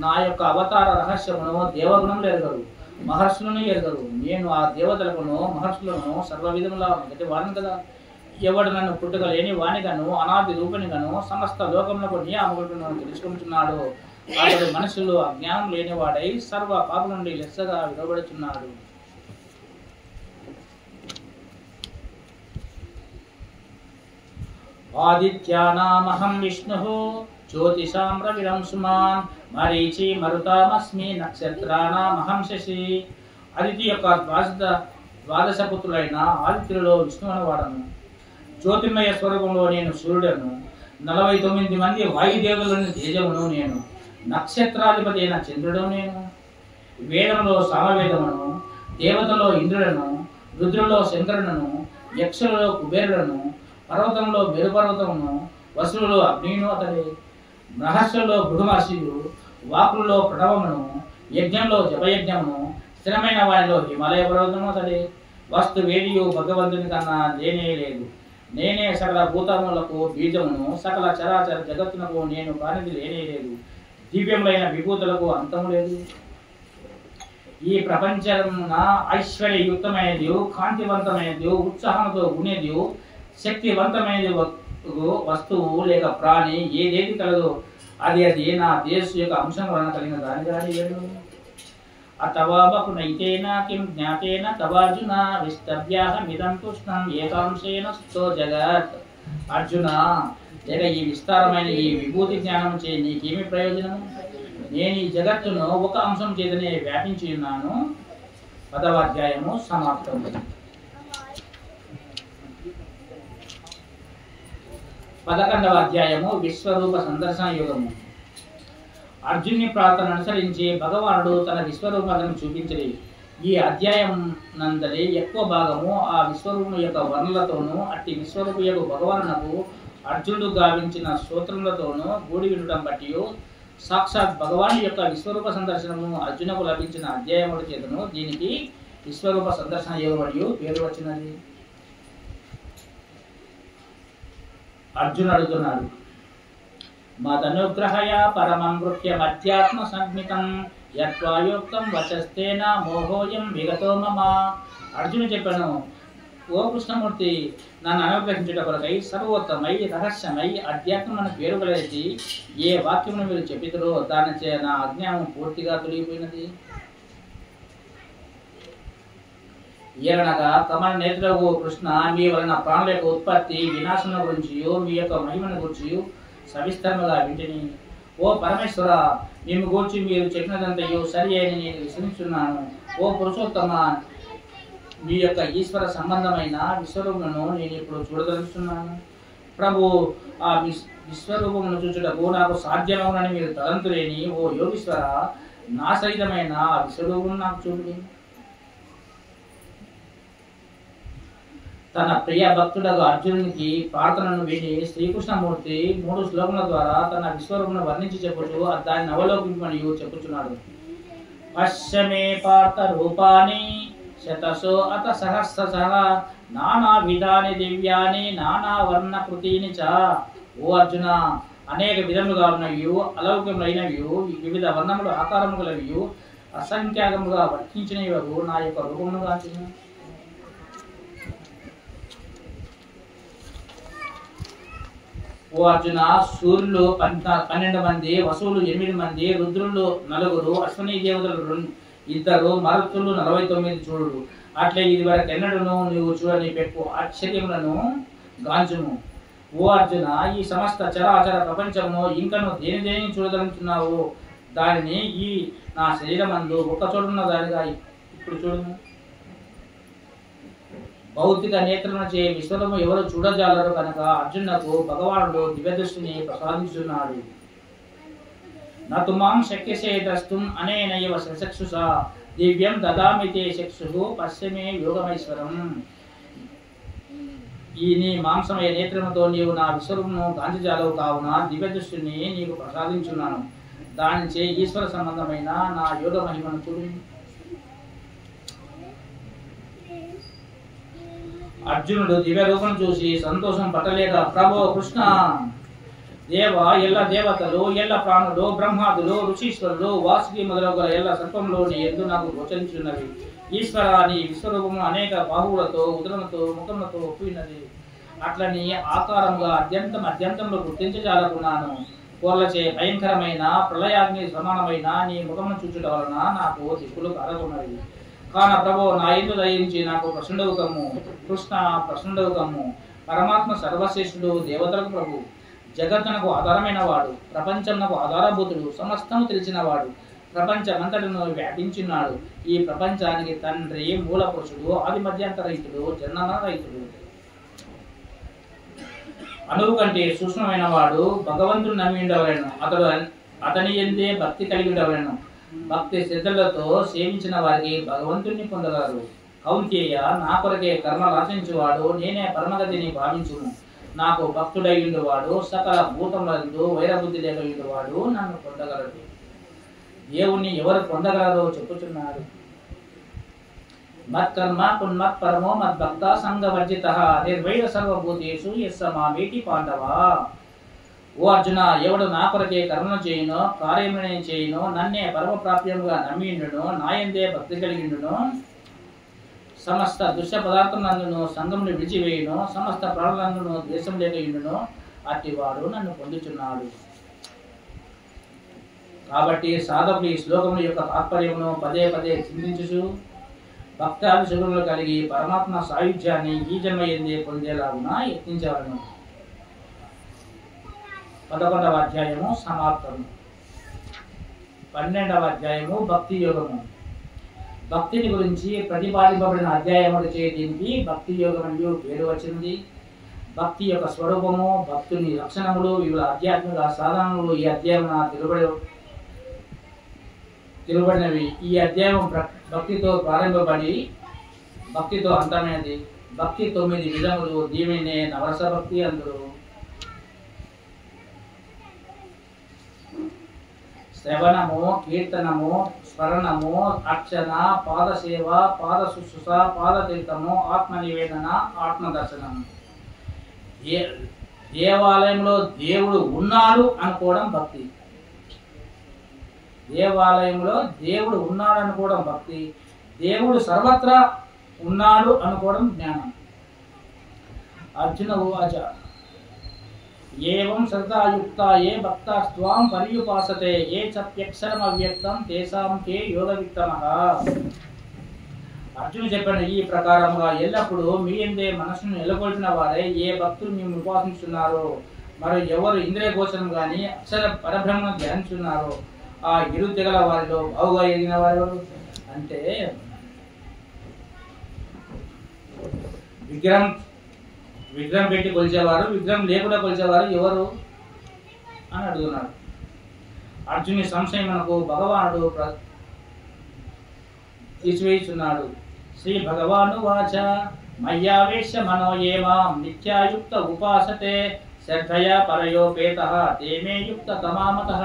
నా యొక్క అవతార రహస్యమును దేవగుణములు ఎరగరు, మహర్షులను ఎరగరు. నేను ఆ దేవతలకును మహర్షులను సర్వవిధముల మొదటి వాడను కదా. ఎవడు నన్ను పుట్టుక లేని వానిగాను అనాది రూపనిగాను సమస్త లోకములకు నియామకులను తెలుసుకుంటున్నాడు. అతడు మనుషులు అజ్ఞానం లేనివాడై సర్వ పాప నుండి లెస్సగా విడవబడుచున్నాడు. ఆదిత్యానామహం విష్ణుః జ్యోతిషాం రవిరంశుమాన్ మరీచి మరుతామస్మి నక్షత్రానామహం శశి. అదితి యొక్క ద్వాదశ పుత్రులైన ఆదిత్యులలో విష్ణు అనేవాడను. జ్యోతిర్మయ స్వరూపంలో నేను సూర్యుడను. 49 మంది వాయుదేవులని తేజమును నేను. నక్షత్రాధిపతి అయిన చంద్రుడు నేను. వేదంలో సామవేదమును, దేవతలో ఇంద్రుడను, రుద్రులో శంకరుడను, యక్షులలో కుబేరుడను, పర్వతంలో మేరుపర్వతమును, వసులలో అగ్నిను అతడే, మహర్షులలో బృహమహర్షియు, వాకులలో ప్రణవమును, యజ్ఞంలో జపయజ్ఞమును, స్థిరమైన వారిలో హిమాలయ పర్వతము అతడే, వస్తువేదియు భగవంతుని కన్నా లేనే లేదు. నేనే సకల భూతములకు బీజమును, సకల చరాచర జగత్తునకు నేను కానిది లేనే లేదు. దివ్యములైన విభూతులకు అంతము లేదు. ఈ ప్రపంచమున ఐశ్వర్యయుక్తమైనది, కాంతివంతమైనది, ఉత్సాహంతో ఉండేది, శక్తివంతమైనది వస్తువు లేక ప్రాణి ఏదేది కలదో అది నా దేశ యొక్క అంశం వలన కలిగిన దానిగానే ఏడు. అథవా బహునైతేన కిం జ్ఞాతేన తవార్జున విస్తవ్యాహమిదం కృష్ణం ఏకాంశేన స్థో జగత్. అర్జున, లేక ఈ విస్తారమైన ఈ విభూతి జ్ఞానం చే నీకేమి ప్రయోజనము? నేను ఈ జగత్తును ఒక అంశం చేతనే వ్యాపించి ఉన్నాను. 10వ అధ్యాయము సమాప్తం. 11వ అధ్యాయము విశ్వరూప సందర్శన యోగము. అర్జునుని ప్రార్థన అనుసరించి భగవానుడు తన విశ్వరూపాలను చూపించడి. ఈ అధ్యాయం నందలి ఎక్కువ భాగము ఆ విశ్వరూపం యొక్క వర్ణలతోనూ అట్టి విశ్వరూప యొక్క భగవానునకు అర్జునుడు గావించిన స్తోత్రములతోనూ కూడి ఉండటం బట్టి సాక్షాత్ భగవాను యొక్క విశ్వరూప సందర్శనము అర్జునకు లభించిన అధ్యాయముల చేతను దీనికి విశ్వరూప సందర్శన యోగమని పేరు వచ్చినది. అర్జునుడు అడుగుతున్నాడు, మదనుగ్రహయ పరమం గృహ్యమధ్యాత్మ సంజ్ఞితం యత్వాయోక్తం వచస్తేన మోహోయం విగతో మమ. అర్జును చెప్పాను, ఓ కృష్ణమూర్తి, నన్ను అనుగ్రహించుట కొరకై సర్వోత్తమై రహస్యమై అధ్యాత్మను పేరు కలిసి ఏ వాక్యమును మీరు చెప్పితురో దాని చే నా అజ్ఞానం పూర్తిగా తొలగిపోయినది. ఏలనగా కమల నేత్రులకు కృష్ణ, మీ వలన ప్రాణుల యొక్క ఉత్పత్తి వినాశం గురించి మీ యొక్క మహిమను గురించి సవిస్తరముగా వింటిని. ఓ పరమేశ్వర, మేము గూర్చి మీరు చెప్పినదంతయు సరి అని నేను విశ్వసిస్తున్నాను. ఓ పురుషోత్తమ, మీ యొక్క ఈశ్వర సంబంధమైన విశ్వరూపమును నేను ఇప్పుడు చూడదలుచున్నాను. ప్రభు, ఆ విశ్వరూపమును చూచుటకు నాకు సాధ్యమవునని మీరు తలంతులేని ఓ యోగీశ్వర, నా సహితమైన ఆ విశ్వరూపం నాకు చూపుడి. తన ప్రియ భక్తుడగు అర్జునునికి ప్రార్థనను విని శ్రీకృష్ణమూర్తి 3 శ్లోకముల ద్వారా తన విశ్వరూపమును వర్ణించి చెప్పుచు దాన్ని అవలోకింపని చెప్పుచున్నాడు. పశ్యమే పార్థ రూపాని శతసో అత సహస్రశః నానా విధాని దివ్యాని నానా వర్ణ కృతీని చ. ఓ అర్జున, అనేక విధములుగా ఉన్నవి, అలౌకికములైనవి, వివిధ వర్ణములు ఆకారములు గలవి, అసంఖ్యాకముగా వర్తించినవి నా యొక్క రూపమును గాంచును. ఓ అర్జున, సూర్యులు 12 మంది, వసువులు 8 మంది, రుద్రులు 4, అశ్విని దేవతలు 2, మరుతులు 49 చూడు. అట్లే ఇది వరకు ఎన్నడూను నువ్వు చూడని పెట్టు ఆశ్చర్యములను గాంచుము. ఓ అర్జున, ఈ సమస్త చరాచర ప్రపంచమును ఇంకను దేని చూడదలుచున్నావు, దానిని ఈ నా శరీరమందు ఒక్క చోటున్న దానిగా ఇప్పుడు చూడము. భౌతిక నేత్రముచే విశ్వరూపము ఎవరు చూడజాలరు కనుక అర్జునునకు భగవానుడు దివ్యదృష్టిని ప్రసాదించున్నాడు. నతుమాం శక్యసే ద్రష్టుం అనేనైవ చక్షుషా దివ్యం దదామి తే చక్షుః పశ్యమే యోగమైశ్వరం. ఈ నీ మాంసమయ నేత్రముతో నీవు నా విశ్వరూపమును గాంచజాలవు కావున దివ్యదృష్టిని నీకు ప్రసాదించున్నాను. దానిచే ఈశ్వర సంబంధమైన నా యోగ మహిమను చూడు. అర్జునుడు దివ్య రూపం చూసి సంతోషం పట్టలేక, ప్రభో కృష్ణ దేవ, ఎల్ల దేవతలు, ఎల్ల ప్రాణులు, బ్రహ్మాదులు, ఋషీశ్వరులు, వాసుకి మొదలగు ఎల్ల సర్పంలోని ఎందు నాకు గోచరించున్నవి. ఈశ్వర, నీ విశ్వరూపము అనేక బాహువులతో, ఉదరములతో, ముఖములతో ఒప్పినది. అట్లని ఆకారముగా అద్యంతంలో గుర్తించజాలకున్నాను. కోర్లచే భయంకరమైన ప్రళయాగ్ని సమానమైన నీ ముఖమును చూచుట వలన నాకు దిక్కులు కారకున్నవి. కాన ప్రభో, నా ఎందు దయించి నాకు ప్రసన్నుడవు కమ్ము. కృష్ణ, ప్రసన్నుడవు కమ్ము. పరమాత్మ సర్వశ్రేష్ఠుడు, దేవతలకు ప్రభు, జగత్తునకు ఆధారమైన వాడు, ప్రపంచమునకు ఆధారభూతుడు, సమస్తము తెలిసినవాడు, ప్రపంచమంతటను వ్యాపించున్నాడు. ఈ ప్రపంచానికి తండ్రి, మూల పురుషుడు, ఆది మధ్యాంతరహితుడు, జన్మరహితుడు, అణువు కంటే సూక్ష్మమైన వాడు. భగవంతుడు నమ్మి ఉండవలను, అతని ఎందే భక్తి కలిగి ఉండవలను. భక్తి శ్రద్ధలతో సేవించిన వారికి భగవంతుణ్ణి పొందగలరు. కౌంతేయ, నా కొరకే కర్మలు ఆచరించువాడు నేనే పరమగతిని భావించును. నాకు భక్తుడైండువాడు సకల భూతములందు వైరబుద్ధి లేకయుండువాడు నన్ను పొందగలడు. దేవుణ్ణి ఎవరు పొందగలరో చెప్పుచున్నారు. మత్కర్మ పున్మత్ పరమో మద్భక్త సంగవర్జిత నిర్వైర సర్వభూతేషు యస్సమామేతి పాండవ. ఓ అర్జున, ఎవడు నా కొరకే కర్మను చేయునో కార్యమునే చేయునో నన్నే పరమ ప్రాప్యముగా నమ్మిండును నాయందే భక్తి కలిగిండును సమస్త దుష్ట పదార్థములందును సంగమును విడిచివేయును సమస్త ప్రాణులందును ద్వేషం లేకయుండును అట్టివాడు నన్ను పొందుచున్నాడు. కాబట్టి సాధకుడు ఈ శ్లోకముల యొక్క తాత్పర్యమును పదే పదే చింతించుచు భక్తాది శుభములు కలిగి పరమాత్మ సాయుధ్యాన్ని ఈ జన్మ ఎందే పొందేలాగున యత్నించవలను. 11వ అధ్యాయము సమాప్తము. 12వ అధ్యాయము భక్తి యోగము. భక్తిని గురించి ప్రతిపాదింపబడిన అధ్యాయములు దీనికి భక్తి యోగం అని పేరు వచ్చింది. భక్తి యొక్క స్వరూపము, భక్తుని లక్షణములు, వివిధ ఆధ్యాత్మిక సాధనములు ఈ అధ్యాయమున తెలుపబడినవి. ఈ అధ్యాయం భక్తితో ప్రారంభపడి భక్తితో అంతమైనది. భక్తి 9 విధములు. దీనినే నవరస భక్తి అందరూ. శ్రవణము, కీర్తనము, స్మరణము, అర్చన, పాదసేవ, పాద శుశ్రూష, పాదతీర్థము, ఆత్మ నివేదన, ఆత్మదర్శనము. దేవాలయంలో దేవుడు ఉన్నాడు అనుకోవడం భక్తి. దేవాలయంలో దేవుడు ఉన్నాడు అనుకోవడం భక్తి. దేవుడు సర్వత్రా ఉన్నాడు అనుకోవడం జ్ఞానం. అర్జున ఉవాచ ఏవం శ్రద్ధాయుక్త ఏ భక్తాస్త్వాం పర్యుపాసతే ఏ చప్యక్షరం అవ్యక్తం తేషాం కే యోగవిత్తమః. అర్జునుడు చెప్పిన ఈ ప్రకారంగా ఎల్లప్పుడూ మీ యందే మనసును నెలకొల్పిన వారే ఏ భక్తులు మేము ఉపాసించున్నారో మరియు ఎవరు ఇంద్రియ గోచరం గాని అక్షర పరబ్రహ్మను ధ్యానించున్నారో ఆ ఇరు తెగల వారిలో బావుగా ఎదిగిన వారు అంటే విగ్రహం పెట్టి కొలిచేవారు, విగ్రహం లేకుండా కొలిచేవారు ఎవరు అని అడుగుతున్నాడు. అర్జుని సంశయమునకు భగవానుడు తీసివేయుచున్నాడు. శ్రీ భగవాను వాచ మయ్యావేశ మనో ఏమాం నిత్యాయుక్త ఉపాసతే శ్రద్ధయా పరయోపేతః తేమే యుక్త తమామతః.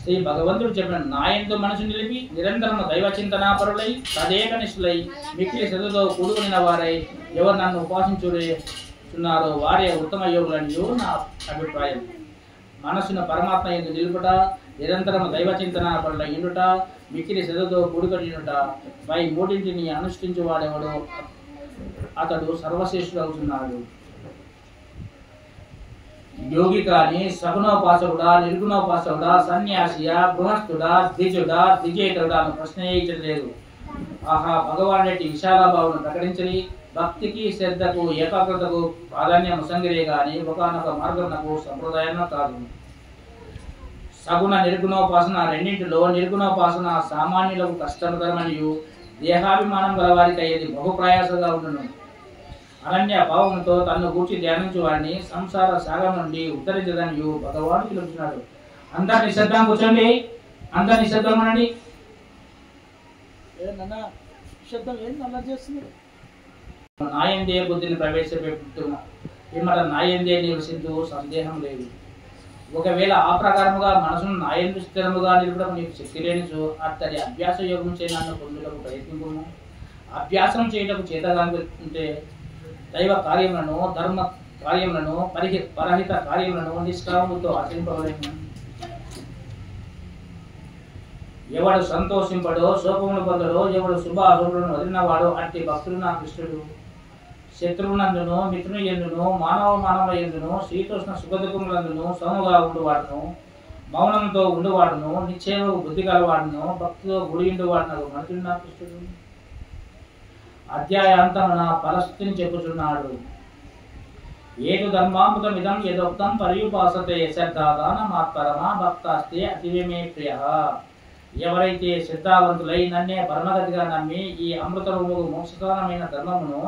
శ్రీ భగవంతుడు చెప్పిన నాయందు మనసు నిలిపి నిరంతరము దైవ చింతనాపరులై తదేక నిష్ఠులై మిక్కిలి శ్రద్ధతో కూడుకుని వారై ఎవరు నన్ను ఉపాసించున్నారో వారే ఉత్తమ యోగులని నా అభిప్రాయం. మనసును పరమాత్మ యందు నిలుపుట, నిరంతరము దైవ చింతనాపరుల ఇండుట, మిక్కిలి శ్రద్ధతో కూడుకొనియుట పై మూడింటిని అనుష్ఠించు వాడెవడో అతడు సర్వశ్రేష్ఠుడు అవుతున్నాడు. యోగి కాని సగుణోపాసకుడా, నిర్గుణోపాసకుడా, సన్యాసియా, గృహస్థుడా, ద్విజుడా, ద్విజేతరుడా అని ప్రశ్నే లేదు. ఆహా భగవానుడి విశాలభావం ప్రకటించని భక్తికి శ్రద్ధకు ఏకాగ్రతకు ప్రాధాన్యం సంగిరే గాని ఒకనొక మార్గమునకు సంప్రదాయం కాదు. సగుణ నిర్గుణోపాసన రెండింటిలో నిర్గుణోపాసన సామాన్యులకు కష్టతరమనియు దేహాభిమానం గలవారికి అయ్యేది బహు ప్రయాసంగా ఉండును. అనన్య భావంతో తన్ను గూర్చి ధ్యానించు వారిని సంసార సాగం నుండి ఉద్ధరించదనియు భగవాను పిలుపుతున్నాడు. అందరు నిశ్శబ్దం కూర్చోండి, అందరు నిశ్శబ్దం అనండి. నాయందే బుద్ధిని ప్రవేశపెడుతున్నా పిమ్మట నాయందే నివసించు సందేహం లేదు. ఒకవేళ ఆ ప్రకారముగా మనసును నాయందు స్థిరముగా నిలపడం నీకు శక్తి లేనిచో అతడి అభ్యాస యోగం చే నన్ను పొందుటకు ప్రయత్నింపుము. అభ్యాసం చేయటకు చేతగానుంటే దైవ కార్యములను, ధర్మ కార్యములను, పరహిత కార్యములను నిష్కామముతో ఆచరింపవలేను. ఎవడు సంతోషింపడో, శోకమును పొందడో, ఎవడు శుభ అశుభులను వదిలినవాడో అట్టి భక్తుడు నా కృష్ణుడు. శత్రువునందును, మిత్రుని ఎందును, మానవ ఎందును, శీతోష్ణ సుఖదుఖములందును సముగా ఉండువాడును, మౌనంతో ఉండువాడును, నిశ్చయము బుద్ధి గలవాడును, భక్తితో గుడియుండువాడును మనుషుడు నా కృష్ణుడు. అధ్యాయాంతమున పరిస్థితిని చెప్పుచున్నాడు. ఏదు ధర్మామృతమిదం యదోక్తం పర్యుపాసతే శ్రద్ధాదానమాత్పరమా భక్తాస్తే అతివేమే ప్రియ. ఎవరైతే శ్రద్ధావంతులై నన్నే పరమగతిగా నమ్మి ఈ అమృతముగు మోక్షకారమైన ధర్మమును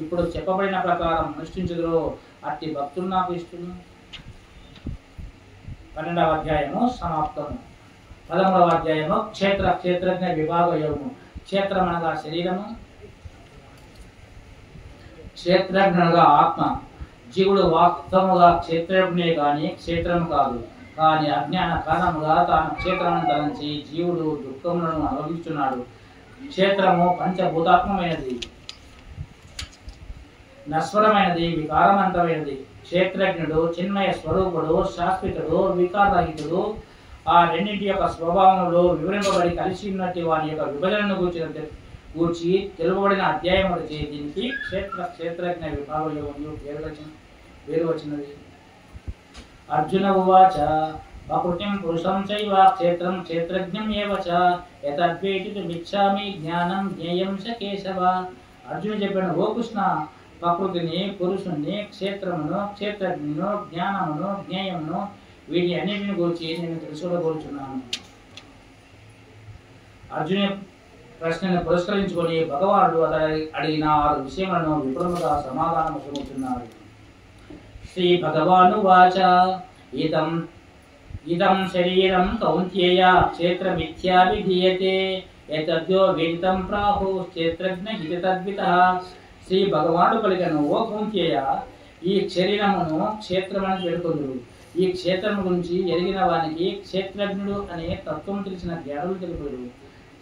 ఇప్పుడు చెప్పబడిన ప్రకారం అనుష్ఠించుదురో అట్టి భక్తులు నాకు ఇష్టము. 12వ అధ్యాయము సమాప్తము. 13వ అధ్యాయము క్షేత్రజ్ఞ విభాగ యోగము. క్షేత్రం అనగా శరీరము, క్షేత్రజ్ఞగా ఆత్మ. జీవుడు వాస్తవముగా క్షేత్రజ్ఞే గాని క్షేత్రము కాదు. కానీ అజ్ఞాన కారణముగా తాను క్షేత్రమును తలంచి జీవుడు దుఃఖములను అనుభవిస్తున్నాడు. క్షేత్రము పంచభూతాత్మమైనది, నశ్వరమైనది, వికారవంతమైనది. క్షేత్రజ్ఞుడు చిన్మయ స్వరూపుడు, శాశ్వతుడు, వికారరహితుడు. ఆ రెండింటి యొక్క స్వభావంలో వివరింపబడి కలిసి ఉన్నట్టు వారి యొక్క విభజనను గూర్చి తెలుపబడిన అధ్యాయం వచ్చి దీనికి క్షేత్రజ్ఞ విభాగంలో పేరు వచ్చినది. అర్జున ఉవాచ ప్రకృతిం పురుషం చైవ క్షేత్రం క్షేత్రజ్ఞం ఏవ చ యతద్వేతితుమిచ్ఛామి జ్ఞానం జ్ఞేయం చ కేశవ. అర్జునుడు చెప్పాడు, ఓ కృష్ణ, ప్రకృతిని, పురుషుణ్ణి, క్షేత్రమును, క్షేత్రజ్ఞును, జ్ఞానమును, జ్ఞేయమును, వీటి అన్నిటిని గురించి నేను తెలుసుకోగలుగుతున్నాను. అర్జుని ప్రశ్నను పురస్కరించుకొని భగవానుడు అడిగిన 6 విషయములను విపులముగా సమాధానం చెబుతున్నారు. శ్రీ భగవానువాచ ఇదం శరీరం కౌంత్యేయ క్షేత్రమిథ్యాభిధీయతే యతద్యో వేదితం ప్రాహు క్షేత్రజ్ఞ ఇది తద్వితః. శ్రీ భగవానుడు పలికెను, ఓ కౌంత్యేయ, ఈ శరీరమును క్షేత్రమని పేర్కొందురు. ఈ క్షేత్రము గురించి ఎరిగిన వానికి క్షేత్రజ్ఞుడు అనే తత్వం తెలిసిన జ్ఞానులు తెలుపుడు.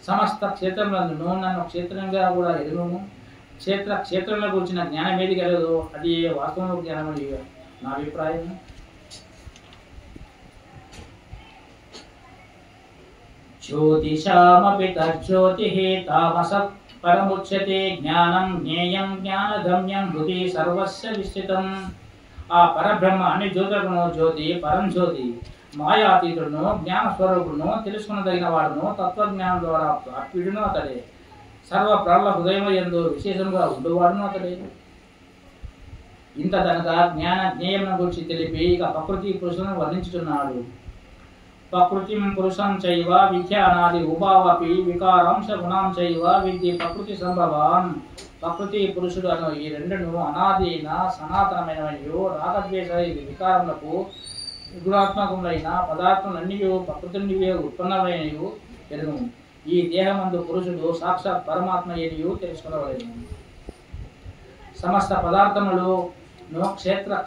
సమస్త క్షేత్రములను నన్ను క్షేత్రంగా కూడా ఎరుగుము. క్షేత్రంలో గురించిన జ్ఞానం ఏది కలదో అది వాస్తవ జ్ఞానం అని నా అభిప్రాయం. జ్యోతిషామపి తజ్జ్యోతిః తామసః పరముచ్యతే జ్ఞానం జ్ఞేయం జ్ఞానగమ్యం హృది సర్వస్య విస్థితం. ఆ పరబ్రహ్మ అన్ని జ్యోతులను జ్యోతి, పరంజ్యోతి, మాయాతీతుడును, జ్ఞాన స్వరూపుడును, తెలుసుకునదగిన వాడును, తత్వజ్ఞానం ద్వారా ప్రాప్యుడును అతడే. సర్వ ప్రాణుల హృదయం యందు విశేషంగా ఉండువాడును అతడే. ఇంతదనక జ్ఞాన జ్ఞేయమును గురించి తెలిపి ఇక ప్రకృతి పురుషులను వర్ణించుతున్నాడు. ప్రకృతిం పురుషం చైవ విఖ్యానాది ఉభావపి వికారాంశ గుణాం చైవ విద్ధి ప్రకృతి సంభవాం. ప్రకృతి పురుషుడు అను ఈ రెండును అనాదిన సనాతనమైనవనియు రాగద్వేష వికారములకు గుణాత్మకములైన పదార్థములన్నీ ప్రకృతి నుండి ఉత్పన్నమైనయు ఎరుగును. ఈ దేహమందు పురుషుడు సాక్షాత్ పరమాత్మ ఏనియు తెలుసుకునవలెను. సమస్త పదార్థములు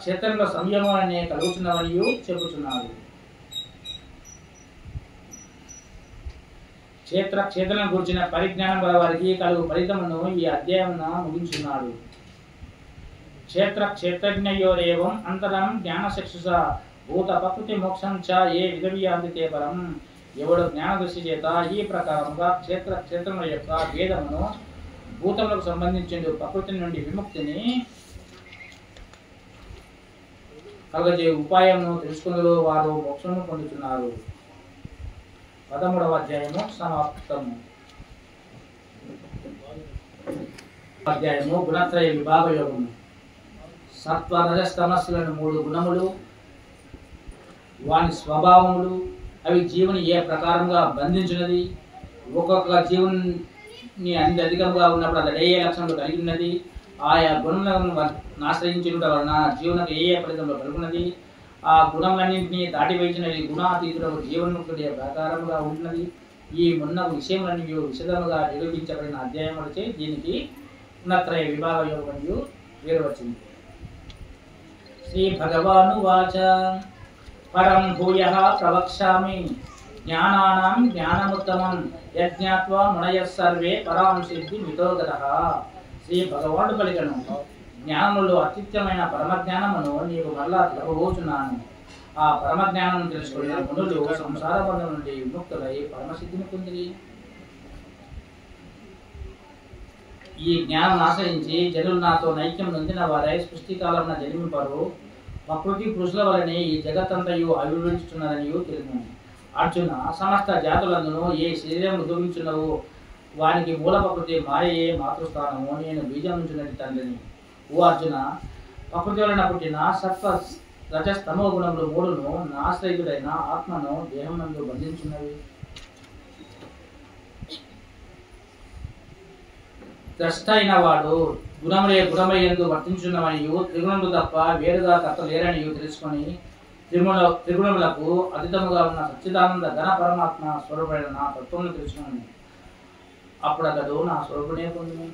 క్షేత్రంలో సంయమనే కలుగుతున్నవనియు చెప్పుచున్నారు. క్షేత్రం గురించిన పరిజ్ఞానం గల వారికి కలుగు ఫలితమును ఈ అధ్యాయమున ముగించున్నాడు. క్షేత్రజ్ఞయోరేవం అంతరం జ్ఞానచక్షుష భూత ప్రకృతి మోక్షం చ ఏ విధవియాంతి తే పరం. ఎవడు జ్ఞాన దృష్టి చేత ఈ ప్రకారముగా క్షేత్రముల యొక్క భేదమును, భూతములకు సంబంధించిన ప్రకృతి నుండి విముక్తిని కలగజే ఉపాయమును తెలుసుకుని వారు మోక్షమును పొందుతున్నారు. 13వ అధ్యాయము సమాప్తము. అధ్యాయము గుణత్రయ విభాగ యోగము. సత్వ రజస్తమస్సులను 3 గుణములు, వాని స్వభావములు, అవి జీవుని ఏ ప్రకారంగా బంధించినది, ఒక్కొక్క జీవుని అధికంగా ఉన్నప్పుడు అది ఏ లక్షణాలు కలిగి ఉన్నది, ఆయా గుణములను ఆశ్రయించుట వలన జీవనకు ఏ ఫలితంలో కలుగున్నది, ఆ గుణములన్నింటినీ దాటివేసినది గుణాతీతులకు జీవన్ముక్తుడి ప్రకారముగా ఉంటున్నది. ఈ మున్న విషయములన్నీ విశదముగా నిరూపించబడిన అధ్యాయములచే దీనికి గుణత్రయ విభాగ యోగము పేరు వచ్చింది. శ్రీ భగవానువాచ పరం భూయః ప్రవక్ష్యామి జ్ఞానానాం జ్ఞానముత్తమం యజ్ఞాత్వా మునయః సర్వే పరాం సిద్ధి మితో గతః. శ్రీ భగవానుడు పలికెను, జ్ఞానములో అత్యుత్తమైన పరమజ్ఞానమును నీకు మరలా తెలుపబోచున్నాను. ఆ పరమజ్ఞానం తెలుసుకున్న మునులు సంసార బంధం నుండి విముక్తులై పరమసిద్ధిని పొందిరి. ఈ జ్ఞానం ఆశ్రయించి జనులు నాతో నైక్యం నొందిన వారై సృష్టికాలమున జన్మింపరు. ప్రకృతి పురుషుల వలనే ఈ జగత్తంతయు అభివృద్ధిస్తున్నదని తెలుగు. అర్జున, సమస్త జాతులందును ఏ శరీరం ఉద్భవించున్నవో వానికి మూల ప్రకృతి మాయే మాతృస్థానము, నేను బీజం నుంచున్నది తండ్రిని. ఓ అర్జున, ప్రకృతి వలన పుట్టిన సత్వ రజస్తమో గుణములు 3ను నాశ్రయుడైన ఆత్మను దేహం నందు బంధించున్నవి. ద్రష్ట అయిన వాడు గుణమయందు వర్తించున్నవనియు త్రిగుణములు తప్ప వేరుగా కర్త లేరనియు తెలుసుకొని త్రిగుణములకు అతీతముగా ఉన్న సచ్చిదానంద ఘన పరమాత్మ స్వరూపమైన నా తత్వమును తెలుసుకుని అప్పుడు అతడు నా స్వరూపునే పొందును.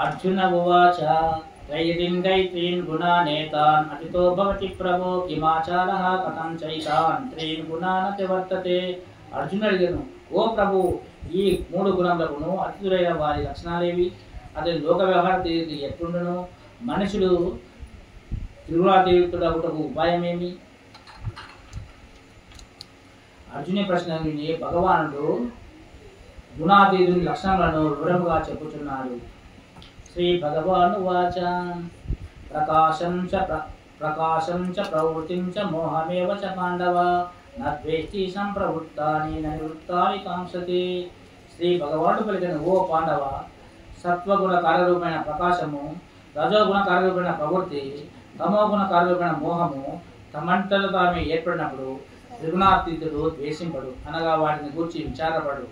అర్జున ఉవాచ त्रैरिङ्गैत्रीन् गुणानेतान् अतितो भवति प्रभो किमाचारः कथं चैतान् त्रीन् गुणान् वर्तते. అర్జునుడు అడిగాను, ఓ ప్రభు, ఈ మూడు గుణములకును అతిథులైన వారి లక్షణాలేవి? అతని లోక వ్యవహార తీరు ఎట్లుండును? మనుషుడు త్రిగుణాతీతుడగుటకు ఉపాయమేమి? అర్జుని ప్రశ్న విని భగవానుడు గుణాతీతుని లక్షణములను వివరముగా చెప్పుచున్నాడు. శ్రీ భగవాను వాచ ప్రకాశం చ ప్రవృత్తిం చ మోహమేవ చ పాండవ నద్వేష్టి సంప్రవృత్తాని నివృత్తాని కాంక్షతే. శ్రీ భగవానుడు పలికిన, ఓ పాండవ, సత్వగుణ కార్యరూపమైన ప్రకాశము, రజోగుణ కార్యరూపమైన ప్రవృత్తి, తమోగుణ కార్యరూపమైన మోహము తమంతలో తామే ఏర్పడినప్పుడు త్రిగుణాతీతుడు ద్వేషింపడు, అనగా వాటిని గూర్చి విచారపడు.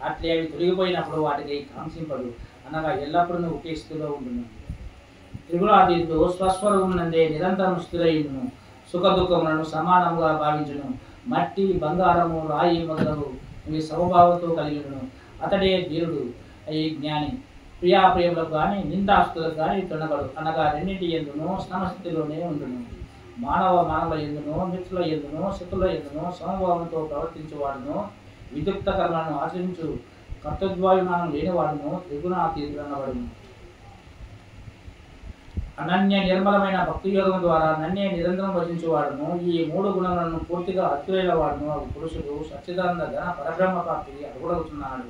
అట్లే అవి తొలగిపోయినప్పుడు వాటికి కాంక్షింపడు, అనగా ఎల్లప్పుడూ ఒకే స్థితిలో ఉండును. త్రిగుణాతీతుడు స్వస్వరూపమునందే నిరంతరం స్థిరయును, సుఖ దుఃఖములను సమానముగా భావించును. మట్టి, బంగారము, రాయి మొదలగు ఇవి సమభావంతో కలిగి ఉండును. అతడే ధీరుడు, అయి జ్ఞాని. ప్రియాప్రియములకు కానీ నిందాస్తులకు కానీ తొనగడు, అనగా రెండింటి ఎందునో సమస్థితిలోనే ఉండును. మానవుల ఎందునో, మిత్రుల ఎందునో, శత్రుల ఎందునో సమభావంతో ప్రవర్తించేవాడును, విద్యుక్త కర్మలను ఆచరించు కర్తృత్వాభిమానం లేనివాడును త్రిగుణాతీతుడు అనబడును. అనన్య నిర్మలమైన భక్తి యోగం ద్వారా నన్నే నిరంతరం భజించేవాడును, ఈ మూడు గుణములను పూర్తిగా అత్యులైన వాడును ఒక పురుషుడు సచ్చిదానంద ఘన పరబ్రహ్మ ప్రాప్తి అడుగుడుతున్నాడు.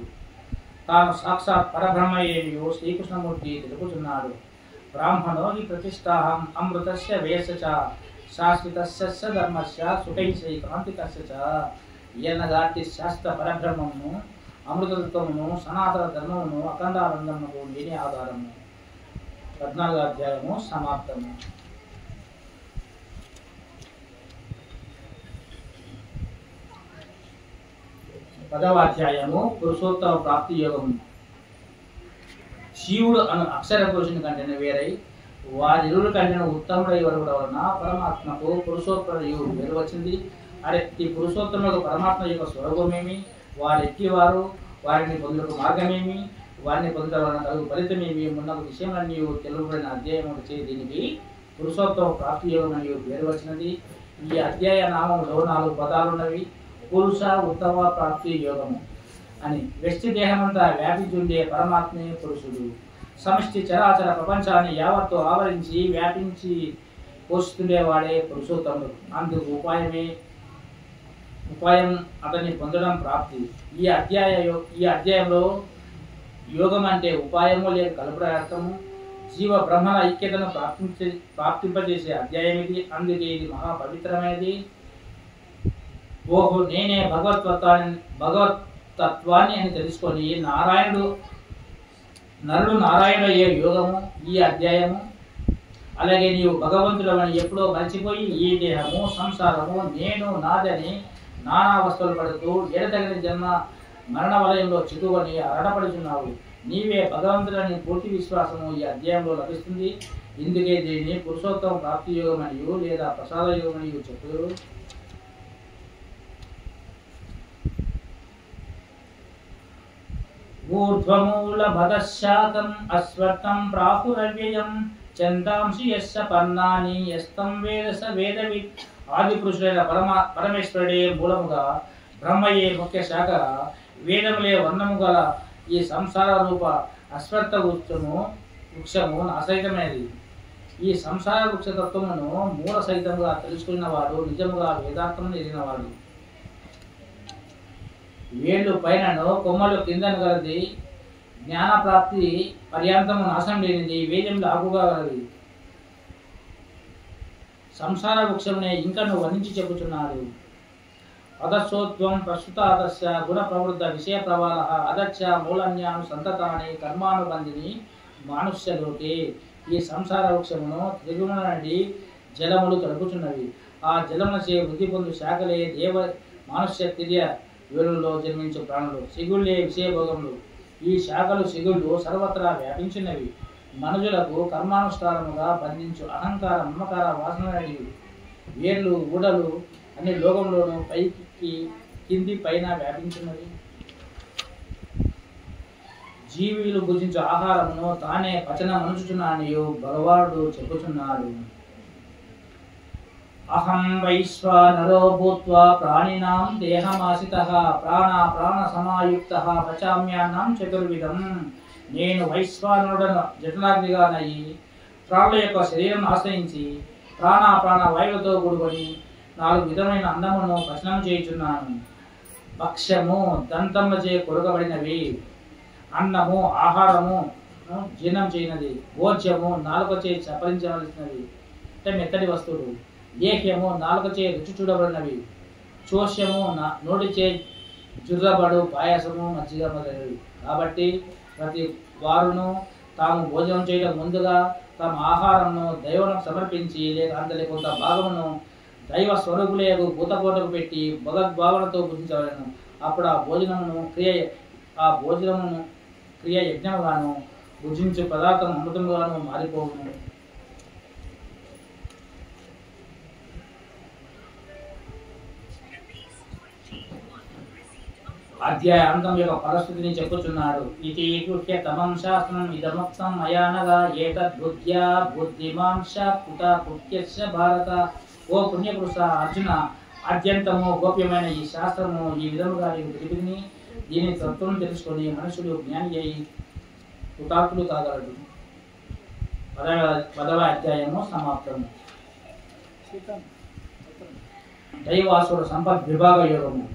తాను సాక్షాత్ పరబ్రహ్మ ఏమియో శ్రీకృష్ణమూర్తి తెలుపుచున్నాడు. బ్రాహ్మణో హి ప్రతిష్టాహం అమృతస్య వేసచ శాశ్వతస్య ధర్మస్య సుఖైశ్రైకాంతికస్య చ. ఈయనగాటి శాస్త్ర పరబ్రహ్మమును, అమృతత్వమును, సనాతన ధర్మమును, అఖండానందమునకు నేనే ఆధారము. 14వ అధ్యాయము సమాప్తము. పదవ అధ్యాయము పురుషోత్తమ ప్రాప్తి యోగము. శివుడు అను అక్షర పురుషుని కంటేనే వేరై వారిరువుల కంటేనే ఉత్తముడై వరకుడ వలన పరమాత్మకు పురుషోత్తమ యుగం పేరు వచ్చింది. అరెత్తి పురుషోత్తములకు పరమాత్మ యొక్క స్వరూపమేమి? వారెట్టి వారు, వారిని పొందుటకు మార్గమేమి, వారిని పొందడం వలన కలుగు ఫలితమేమి మున్నగు విషయములన్నీ తెలుపబడిన అధ్యాయము చే దీనికి పురుషోత్తమ ప్రాప్తి యోగం అని పేరు వచ్చినది. ఈ అధ్యాయ నామంలో 4 పదాలున్నవి. పురుష ఉత్తమ ప్రాప్తి యోగము అని. వ్యక్తి దేహమంతా వ్యాపించుండే పరమాత్మే పురుషుడు. సమష్టి చరాచర ప్రపంచాన్ని యావత్తు ఆవరించి వ్యాపించి పోషిస్తుండేవాడే పురుషోత్తముడు. అందుకు ఉపాయం అతన్ని పొందడం ప్రాప్తి. ఈ అధ్యాయంలో యోగం అంటే ఉపాయము లేక కల్పనార్థము. జీవ బ్రహ్మల ఐక్యతను ప్రాప్తింపజేసే అధ్యాయం ఇది. అందుకే ఇది మహాపవిత్రమైనది. ఓహో, నేనే భగవతత్వాన్ని అని తెలుసుకొని నరుడు నారాయణుడు అయ్యే యోగము ఈ అధ్యాయము. అలాగే నీవు భగవంతుడవని ఎప్పుడో మర్చిపోయి ఈ దేహము, సంసారము, నేను, నాదని నానా వస్తువులు పడుతూ ఎడతగిన జన్మ మరణ వలయంలో చిక్కుకొని అరణపడుచున్నావు. నీవే భగవంతుడని పూర్తి విశ్వాసము ఈ అధ్యాయంలో లభిస్తుంది. ఇందుకే దీన్ని పురుషోత్తమ ప్రాప్తి యోగం అనియు లేదా ప్రసాద యోగం అనియు చెప్పుదురు. ఊర్ధ్వమూల భగశాకం అశ్వత్థం ప్రాహురవ్యయం చందాంసి యస్య పర్ణాని యస్తం వేదస వేదవిత్. ఆది పురుషుడైన పరమేశ్వరుడే మూలముగా, బ్రహ్మయే ముఖ్య శాఖ, వేదములే వర్ణము గల ఈ సంసార రూప అశ్వత్థ వృక్షము అసహితమైనది. ఈ సంసార వృక్షతత్వమును మూల సహితంగా తెలుసుకున్నవాడు నిజముగా వేదాంతమును ఎరిగినవాడు. వేళ్ళు పైనను కొమ్మలు కిందను గలది, జ్ఞాన ప్రాప్తి పర్యాంతము నాశనం లేనిది, వేదములు ఆకుగా గలది. సంసార వృక్షమునే ఇంకను వర్ణించి చెప్పుచున్నాడు. అదర్శోత్వం ప్రస్తుతాదర్శ గుణ ప్రవృద్ధ విషయ ప్రవాళ అదర్శ మూలన్యాను సంతతాని కర్మానుబంధిని మానుష్యలోకే. ఈ సంసార వృక్షమును త్రిగుణ నుండి జలములు తడుపుచున్నవి. ఆ జలములచే వృద్ధి పొందు శాఖలే దేవ మానుష్య తిర్య వేలులో జన్మించు ప్రాణులు. సిగుళ్ళే విషయభోగములు. ఈ శాఖలు సిగుళ్ళు సర్వత్రా వ్యాపించినవి. మనుజులకు కర్మానుష్ఠానముగా బంధించు అహంకార మమకార వాసనలు. వేర్లు ఊడలు అన్ని లోకంలోనూ పైకి కింది పైన వ్యాపించినవి. జీవులు భుజించు ఆహారమును తానే పచనమనుచుచున్నానియు భగవానుడు చెప్పుచున్నాడు. అహం వైశ్వానరో భూత్వా ప్రాణినాం దేహమాసితః ప్రాణ సమాయుక్తః పచామ్యాన్నం చతుర్విధం. నేను వైశ్వానరుడను జఠరాగ్నిగానయి ప్రాణుల యొక్క శరీరం ఆశ్రయించి ప్రాణ వాయువులతో కూడుకొని 4 విధమైన అన్నమును పచనం చేయుచున్నాను. భక్ష్యము దంతములచే కొరకబడినవి, అన్నము ఆహారము జీర్ణం చేయనది, భోజ్యము నాలుకచే చపరించవలసినవి అంటే మెత్తటి వస్తువులు, లేహ్యము నాలుకచే రుచి చూడబడినవి, చోష్యము నోటిచే జుర్రబడు పాయసము మజ్జిగ మొదలైనవి. కాబట్టి ప్రతి వారును తాము భోజనం చేయడం ముందుగా తమ ఆహారమును దైవమునకు సమర్పించి లేక అందులో కొంత భాగమును దైవ స్వరూపులకు భూతకోటకు పెట్టి భగవద్భావనతో భుజించవలను. అప్పుడు ఆ భోజనమును క్రియ యజ్ఞముగాను భుజించు పదార్థం అమృతముగాను మారిపోవును. అధ్యాయ అంతం యొక్క పరిస్థితిని చెప్పుచున్నాడు. ఇది తమం శాస్త్రం ఇదముక్తం మయానగా ఏతద్బుద్ధ్యా బుద్ధిమాంశ కుత కృత్యస్య భారత. ఓ పుణ్యపురుష అర్జున, అత్యంతము గోప్యమైన ఈ శాస్త్రము ఈ విధముగా నీకు తెలిపిని. దీని తత్వం తెలుసుకొని మనుషులు జ్ఞాని అయి కృతార్థులు కాగలడు. 10వ అధ్యాయము సమాప్తము. దైవాసుర సంపద్ విభాగ యోగము.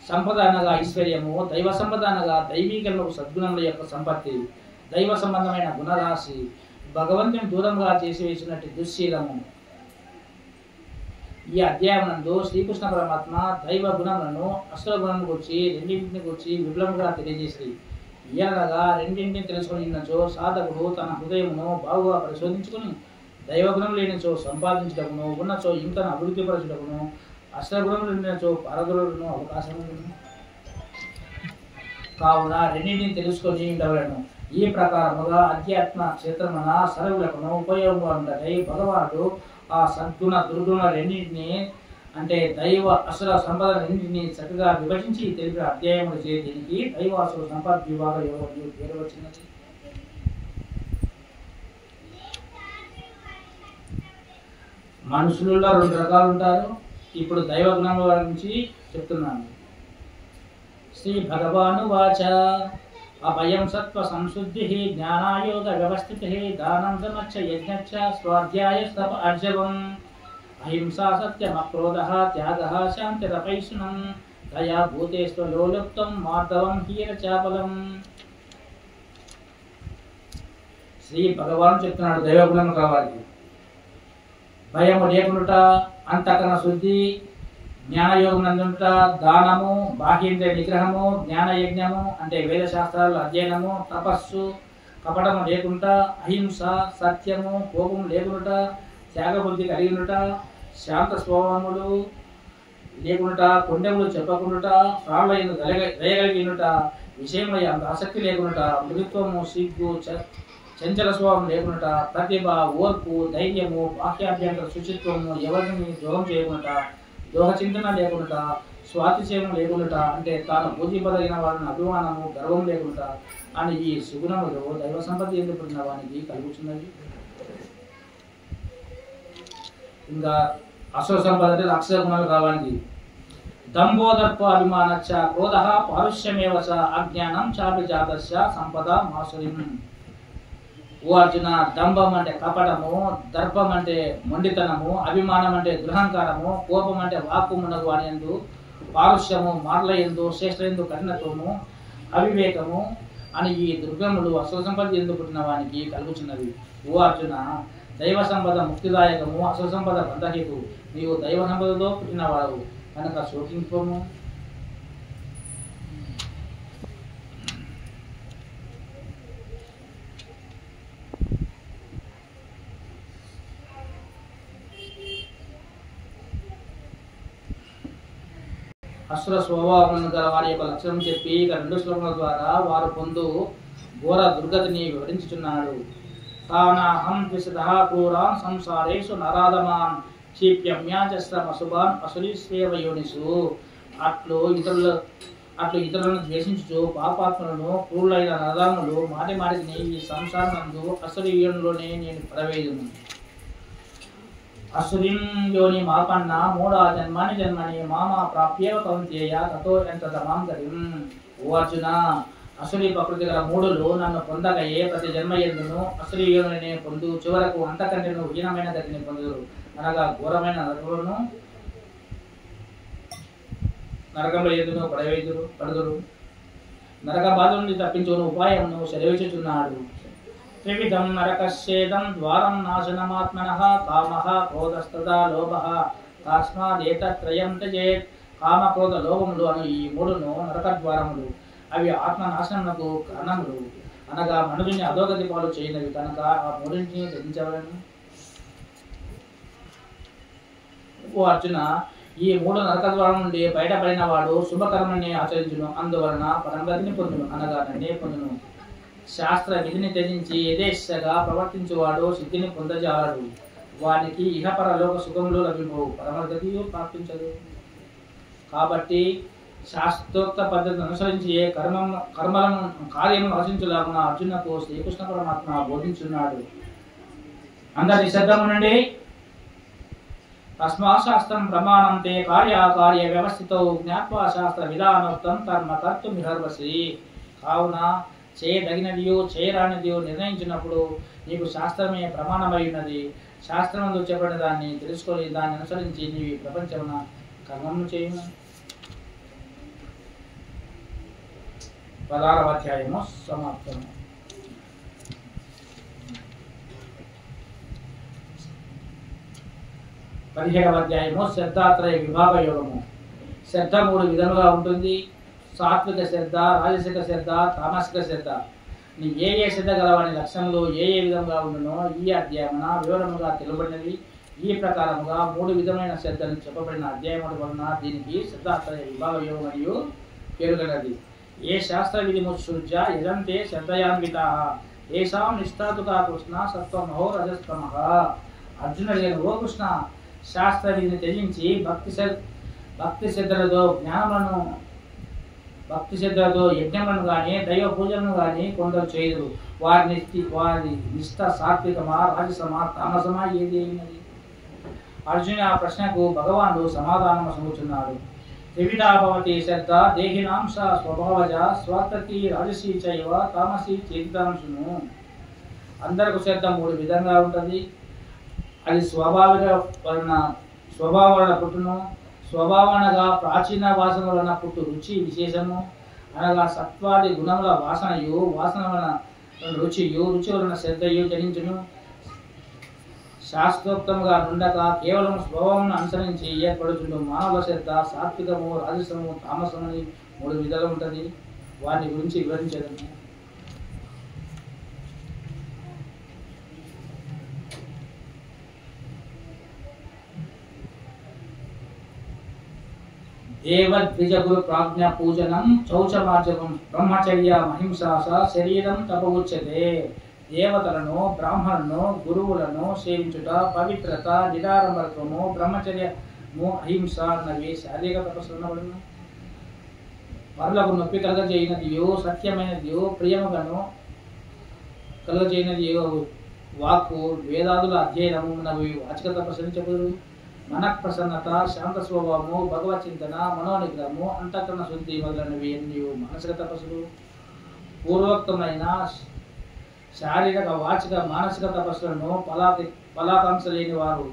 సంపద అనగా ఐశ్వర్యము, దైవ సంపద అనగా దైవీకరణకు సద్గుణముల యొక్క సంపత్తి, దైవ సంబంధమైన గుణరాశి, భగవంతుని దూరంగా చేసివేసినట్టు దుశ్శీలము. ఈ అధ్యాయం నందు శ్రీకృష్ణ పరమాత్మ దైవ గుణములను అసుర గుణము గురించి రెండింటిని గురించి విపులముగా తెలియజేసి ఇయనగా రెండింటిని తెలుసుకున్నచో సాధకుడు తన హృదయమును బాగుగా పరిశోధించుకుని దైవ గుణం లేనిచో సంపాదించడమును, ఉన్నచో ఇంకను అభివృద్ధి పరచడమును, అష్టగుణములు లేనిచో పారదోలును అవకాశం ఉంది. కావున రెండింటిని తెలుసుకొని ఉండవలను. ఈ ప్రకారముగా అధ్యాత్మ క్షేత్రమున సర్వులకును ఉపయోగంగా ఉండటై భగవానుడు ఆ సద్గుణ దుర్గుణ రెండింటిని అంటే దైవ అసుర సంపద రెండింటిని చక్కగా విభజించి తెలిపిన అధ్యాయములు చే దీనికి దైవ అసుర సంపద విభాగ యోగం పేరు వచ్చినది. మనుషులలో 2 రకాలు ఉంటారు. ఇప్పుడు దైవ గుణముల గురించి చెప్తున్నాను. శ్రీ భగవాను వాచ అభయం సత్వ సంశుద్ధి జ్ఞానాయోగ వ్యవస్థితి దానం దమచ్చ యజ్ఞచ్చ స్వాధ్యాయ స్తప అర్జవం అహింసా సత్యం అక్రోధః త్యాగః శాంతిరపైశునం దయా భూతేస్వ లోలుప్తం మార్దవం హీర చాపలం. శ్రీ భగవాన్ చెప్తున్నాడు దైవ గుణం కావాలి. భయము లేకుండా అంతఃకరణ శుద్ధి, జ్ఞానయోగం నందుట, దానము, బాహ్యేంద్రియ నిగ్రహము, జ్ఞాన యజ్ఞము అంటే వేద శాస్త్రాల అధ్యయనము, తపస్సు, కపటము లేకుండా, అహింస, సత్యము, కోపము లేకుండా, త్యాగబుద్ధి కలిగినట, శాంత స్వభావములు లేకుండా, కొండెములు చెప్పకుండా, ప్రాణుల దయగలిగినట, విషయంలో అంత ఆసక్తి లేకుండా, మృదుత్వము, సిగ్గు, చంచల స్వభావం లేకుండా, ప్రతిభ, ఓర్పు, ధైర్యము, బాహ్యాభ్యంతర శుచిత్వము, ఎవరిని ద్రోహం చేయకుండా, ద్రోహ చింతన లేకుండా, స్వాతిశయం లేకుండా అంటే తాను పూజింపదగిన వారిని అభిమానము, గర్వం లేకుండా అని ఈ సుగుణములు దైవ సంపత్తి ఎందుకున్న వానికి కలుగుతున్నది. ఇంకా అసుర సంపద అంటే అక్షర గుణాలు కావాలి. దంభోదర్ప అభిమానచ్చ క్రోధ పారుష్యమేవచ అజ్ఞానం చాపి జాతస్య సంపద మాసురిం. ఓ అర్జున, దంభం అంటే కపటము, దర్పం అంటే మొండితనము, అభిమానం అంటే దురహంకారము, కోపం అంటే వాక్కు మునగు అని ఎందు, పారుష్యము మాటల ఎందు, శ్రేష్ఠ కఠినత్వము, అవివేకము అని ఈ దుర్గములు అసుర సంపద ఎందు పుట్టిన వానికి కలుగుచున్నవి. ఓ అర్జున, దైవ సంపద ముక్తిదాయకము, అసుర సంపద బంధహేతు. నీవు దైవ సంపదతో పుట్టినవాడు కనుక శోకింపము. అసుర స్వభావం గల వారి యొక్క లక్షణం చెప్పి ఇక 2 శ్లోకముల ద్వారా వారు పొందు ఘోర దుర్గతిని వివరించుచున్నాడు. తానాహం ద్విషదః క్రూరాన్ సంసారేషు నరాధమాన్ క్షిప్యమ్యాచస్రమశుభాన్ అసురీస్వేవ యోనిషు. అట్లు ఇతరుల అట్లు ఇతరులను ద్వేషించుచు పాపాత్మలను క్రూరులైన నరదాములు మాటి మాటిని ఈ సంసారమందు అసురీయంలోనే నేను పడవేయుదును. అసురీం యోని మాపన్న మూఢ జన్మాని జన్మని మామ ప్రాప్యేవ కౌంతేయ తతో ఎంతమాం గతిం. ఓ అర్జున, అసురీ ప్రకృతి గల మూఢులు నన్ను పొందగయే ప్రతి జన్మ ఎందును అసురీ యోనినే పొందు చివరకు అంతకంటేను హీనమైన గతిని పొందుదురు, అనగా ఘోరమైన నరకంలో ఎందును పడుదురు. నరక బాధ నుండి తప్పించుకుని ఉపాయమును సెలవిచ్చుచున్నాడు. త్రివిధం నరకస్యేదం ద్వారం నాశనమాత్మనః కామః క్రోధస్తథా లోభః తస్మాదేతత్రయం త్యజేత్. కామ క్రోధ లోభములు అను ఈ మూడును నరక ద్వారములు. అవి ఆత్మ నాశనమునకు కారణములు, అనగా మనుషుని అధోగతి పాలు చేయనివి కనుక ఆ మూడింటిని త్యజించవలెను. ఓ అర్జున, ఈ మూడు నరక ద్వారం నుండి బయటపడిన వాడు శుభకర్మని ఆచరించును, అందువలన పరంగతిని పొందును, అనగా నన్నే పొందును. శాస్త్ర విధిని త్యజించి యథేచ్ఛగా ప్రవర్తించువాడు సిద్ధిని పొందజాలడు. వానికి ఇహపరలోక సుఖములు లభింపవు, పరమగతియు ప్రాప్తించదు. కాబట్టి శాస్త్రోక్త పద్ధతిని అనుసరించి కార్యములను ఆశించులాగున అర్జునకు శ్రీకృష్ణ పరమాత్మ బోధించున్నాడు. అందరి శ్రద్ధమునండి. తస్మాత్ శాస్త్రం ప్రమాణం తే కార్యకార్య వ్యవస్థితో జ్ఞాత్వా శాస్త్ర విధానోక్తం కర్మ కర్తుమిహర్వసి. కావున చేయదగినదియో చేయరానిదియో నిర్ణయించినప్పుడు నీకు శాస్త్రమే ప్రమాణమై ఉన్నది. శాస్త్రమందు చెప్పిన దాన్ని తెలుసుకొని దాన్ని అనుసరించి నీవు ప్రపంచమున కర్మము చేయును. 16వ అధ్యాయము సమాప్తము. పదిహేడవ అధ్యాయము శ్రద్ధాత్రయ విభాగ యోగము. శ్రద్ధ మూడు విధముగా ఉంటుంది. సాత్విక శ్రద్ధ, రాజసిక శ్రద్ధ, తామసిక శ్రద్ధ. నీ ఏ శ్రద్ధ గలవాని లక్ష్యములు ఏ విధంగా ఉండునో ఈ అధ్యాయమున వివరముగా తెలుపబడినవి. ఈ ప్రకారముగా మూడు విధమైన శ్రద్ధలు చెప్పబడిన అధ్యాయముల వలన దీనికి శ్రద్ధాత్రయ విభాగ యోగం మరియు పేరుగలది. ఏ శాస్త్ర విధి ముత్సృజ్య యజంతే శ్రద్ధయాన్వితాః తేషాం నిష్ఠాతుకా కృష్ణ సత్వమహో రజస్తమః. అర్జునుడు, ఓ కృష్ణ, శాస్త్ర విధిని త్యజించి భక్తి శ్రద్ధలతో యజ్ఞములను గాని దైవ పూజలను గాని కొందరు చేయుదురు. వారి నిష్ఠ సాత్వికమా, రాజసమా, తామసమా ఏది అయినది? అర్జున ఆ ప్రశ్నకు భగవానుడు సమాధానం సముచున్నాడు. త్రివిధా భవతి శ్రద్ధ దేహినాం సా స్వభావజ స్వార్థకి రాజసీ చైవ తామసీ చేతితాంశును. అందరికి శ్రద్ధ మూడు విధంగా ఉంటుంది. అది స్వభావం వలన పుట్టును. స్వభావనగా ప్రాచీన వాసన వలన పుట్టు రుచి విశేషము, అనగా సత్వాది గుణముల వాసనయు, వాసన వలన రుచియు, రుచి వలన శ్రద్ధయు జనించును. శాస్త్రోక్తముగా నుండక కేవలం స్వభావమును అనుసరించి ఏర్పడుచుండు మానవ శ్రద్ధ సాత్వికము, రాజసము, తామసము అని మూడు విధాలు ఉంటుంది. వాటి గురించి వివరించేదను. దేవద్విజగురు ప్రాజ్ఞ పూజనం చౌచమార్జవం బ్రహ్మచర్య మహింసాస శరీరం తపవుచ్యతే. దేవతలను, బ్రాహ్మణులను, గురువులను సేవించుట, పవిత్రత, నిరాడంబరత్వము, బ్రహ్మచర్యము, అహింస అన్నవి శారీరక తపస్సులను. పరులకు నొప్పి కలగజేయనదియో, సత్యమైనదియో, ప్రియములను కలగజేయనదియో వాక్కు, వేదాదుల అధ్యయనము ఉన్నవి వాచిక తపస్సుని చెబుదురు. మనఃప్రసన్నత, శాంత స్వభావము, భగవత్ చింతన, మనోనిగ్రహము, అంతఃకరణ శుద్ధి మొదలైనవి ఎన్ని మానసిక తపస్సులు. పూర్వోక్తమైన శారీరక, వాచిక, మానసిక తపస్సులను ఫలాకాంక్ష లేని వారు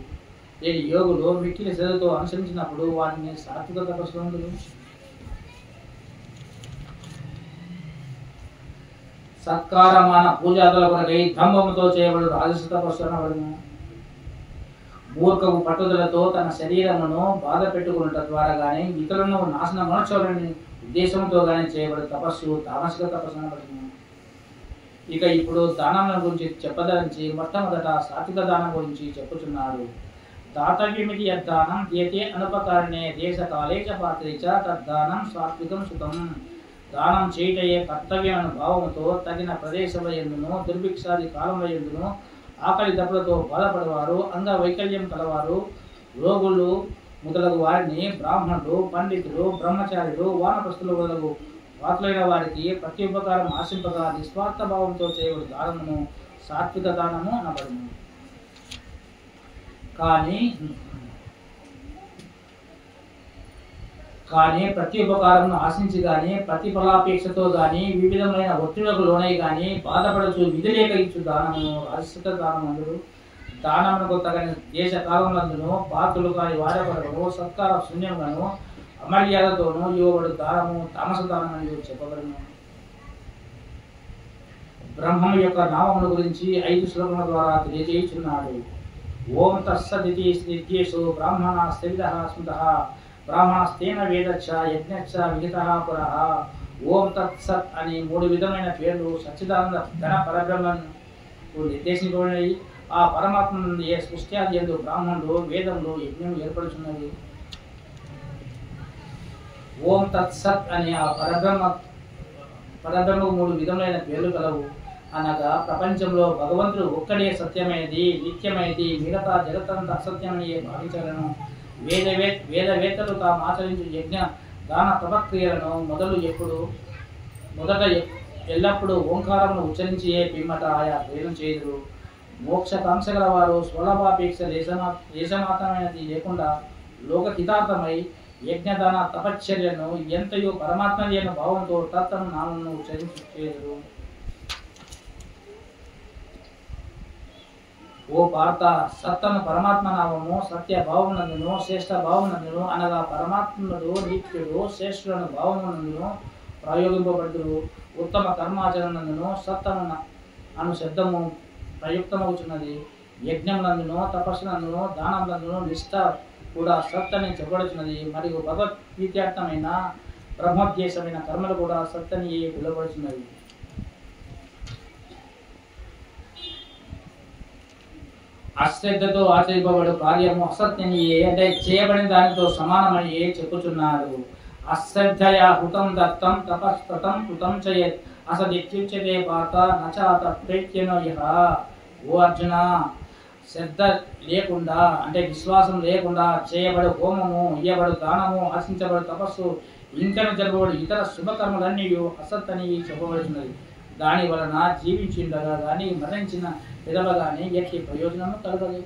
లేని యోగులు మిక్కిలి శ్రద్ధతో అనుసరించినప్పుడు వాటిని సాత్విక తపస్సులు. సత్కారమాన పూజాదుల కొరకై దంభముతో చేయబడు రాజస తపస్సు అనబడును. మూర్ఖము పట్టుదలతో తన శరీరమును బాధ పెట్టుకున్నట ద్వారా గాని ఇతరులను నాశనం మనచోలని ఉద్దేశంతో గాని చేయబడే తపస్సు తామసిక తపస్సు అనబడును. ఇక ఇప్పుడు దానముల గురించి చెప్పదలించి మొట్టమొదట సాత్విక దానం గురించి చెప్పుచున్నాడు. దాతవ్యమితి యద్దానం దీయతే అనుపకారణే దేశకాలే చ పాత్రే చ తద్దానం సాత్వికం సుతం. దానం చేయుటయే కర్తవ్యం అను భావముతో తగిన ప్రదేశములందును, దుర్భిక్షాది కాలములందును, ఆకలి దప్పులతో బాధపడేవారు, అంగవైకల్యం కలవారు, రోగులు, మొదలగు వారిని బ్రాహ్మణులు, పండితులు, బ్రహ్మచారులు, వానప్రస్థులు మొదలగు వాతులైన వారికి ప్రతి ఉపకారం ఆశింపగా నిస్వార్థ భావంతో చేయబడు దానమును సాత్విక దానము అనబడును. కానీ ప్రతి ఉపకారమును ఆశించి గాని, ప్రతిఫలాపేక్షతో గాని, వివిధమైన ఒత్తిళ్లకు లోనై గాని బాధపడుచు విధి లేక ఇచ్చు దానము రాజసిక దానమందుడు. దానమునకు తగని దేశ కాలములందును పాత్రలు కాని వాడబడను సత్కార శూన్యములను అమర్యాదతోనూ ఇవ్వబడు దానము తామస దానం అని చెప్పబడును. బ్రహ్మము యొక్క నామముల గురించి 5 శ్లోకముల ద్వారా తెలియజేయుచున్నాడు. ఓం తస్సదితి శ్రీకేశు బ్రాహ్మణ స్థితః స్మృతః బ్రాహ్మణస్తేన వేదచ్చ యజ్ఞచ్చ విహితః పురః. ఓం తత్సత్ అని 3 విధమైన పేర్లు సచ్చిదానంద ఘన పరబ్రహ్మను నిర్దేశించబడినవి. ఆ పరమాత్మ నుండి ఏ సృష్టి ఆది యందు బ్రాహ్మణులు, వేదములు, యజ్ఞం ఏర్పడుచున్నది. ఓం తత్సత్ అని ఆ పరబ్రహ్మకు 3 విధములైన పేర్లు కలవు. అనగా ప్రపంచంలో భగవంతుడు ఒక్కడే సత్యమైనది, నిత్యమైనది, మిగతా జగత్తంతా అసత్యమని భావించగలను. వేదవేత్తలు తాము ఆచరించు యజ్ఞ దాన తపక్రియలను మొదట ఎల్లప్పుడూ ఓంకారమును ఉచ్చరించి పిమ్మట ఆయా క్రియలను చేయుదురు. మోక్షకాంక్ష గల వారు స్వలాభాపేక్ష దేశమాత్రమైనది లేకుండా లోకహితార్థమై యజ్ఞదాన తపశ్చర్యను ఎంతయో పరమాత్మది అన్న భావంతో తత్తను నామమును ఉచ్చరించి చేయుదురు. ఓ పార్థ, సత్తను పరమాత్మ నామము సత్య భావమునందును శ్రేష్ఠ భావమునందును అనగా పరమాత్ముడు నిత్యుడు శ్రేష్ఠులను భావమునందును ప్రయోగింపబడుదురు. ఉత్తమ కర్మాచరణందును సత్తను అను శబ్దము ప్రయుక్తమవుతున్నది. యజ్ఞమునందును తపస్సునందును దానములందును నిష్ఠ కూడా సత్ అని చెప్పబడుతున్నది. మరియు భగవద్గీతార్థమైన బ్రహ్మోద్దేశమైన కర్మలు కూడా సత్ అని పిలువబడుతున్నది. అశ్రద్ధతో ఆచరింపబడు కార్యము అసత్యని అంటే చేయబడిన దానితో సమానమని చెప్పుచున్నారు. అశ్రద్ధయా హృతం దత్తం తపస్తతం కృతం చేయత్ అసదిత్యుచ్యతే పాత నచాత ప్రేత్యనో యః. ఓ అర్జున, శ్రద్ధ లేకుండా అంటే విశ్వాసం లేకుండా చేయబడు హోమము, ఇయ్యబడు దానము, ఆశించబడు తపస్సు, ఇంకను జరగబడు ఇతర శుభకర్మలన్నీ అసత్ అని చెప్పబడుతున్నది. దాని వలన జీవించిండగా గాని మరణించిన విధవ గాని ఎట్టి ప్రయోజనము కలగదు.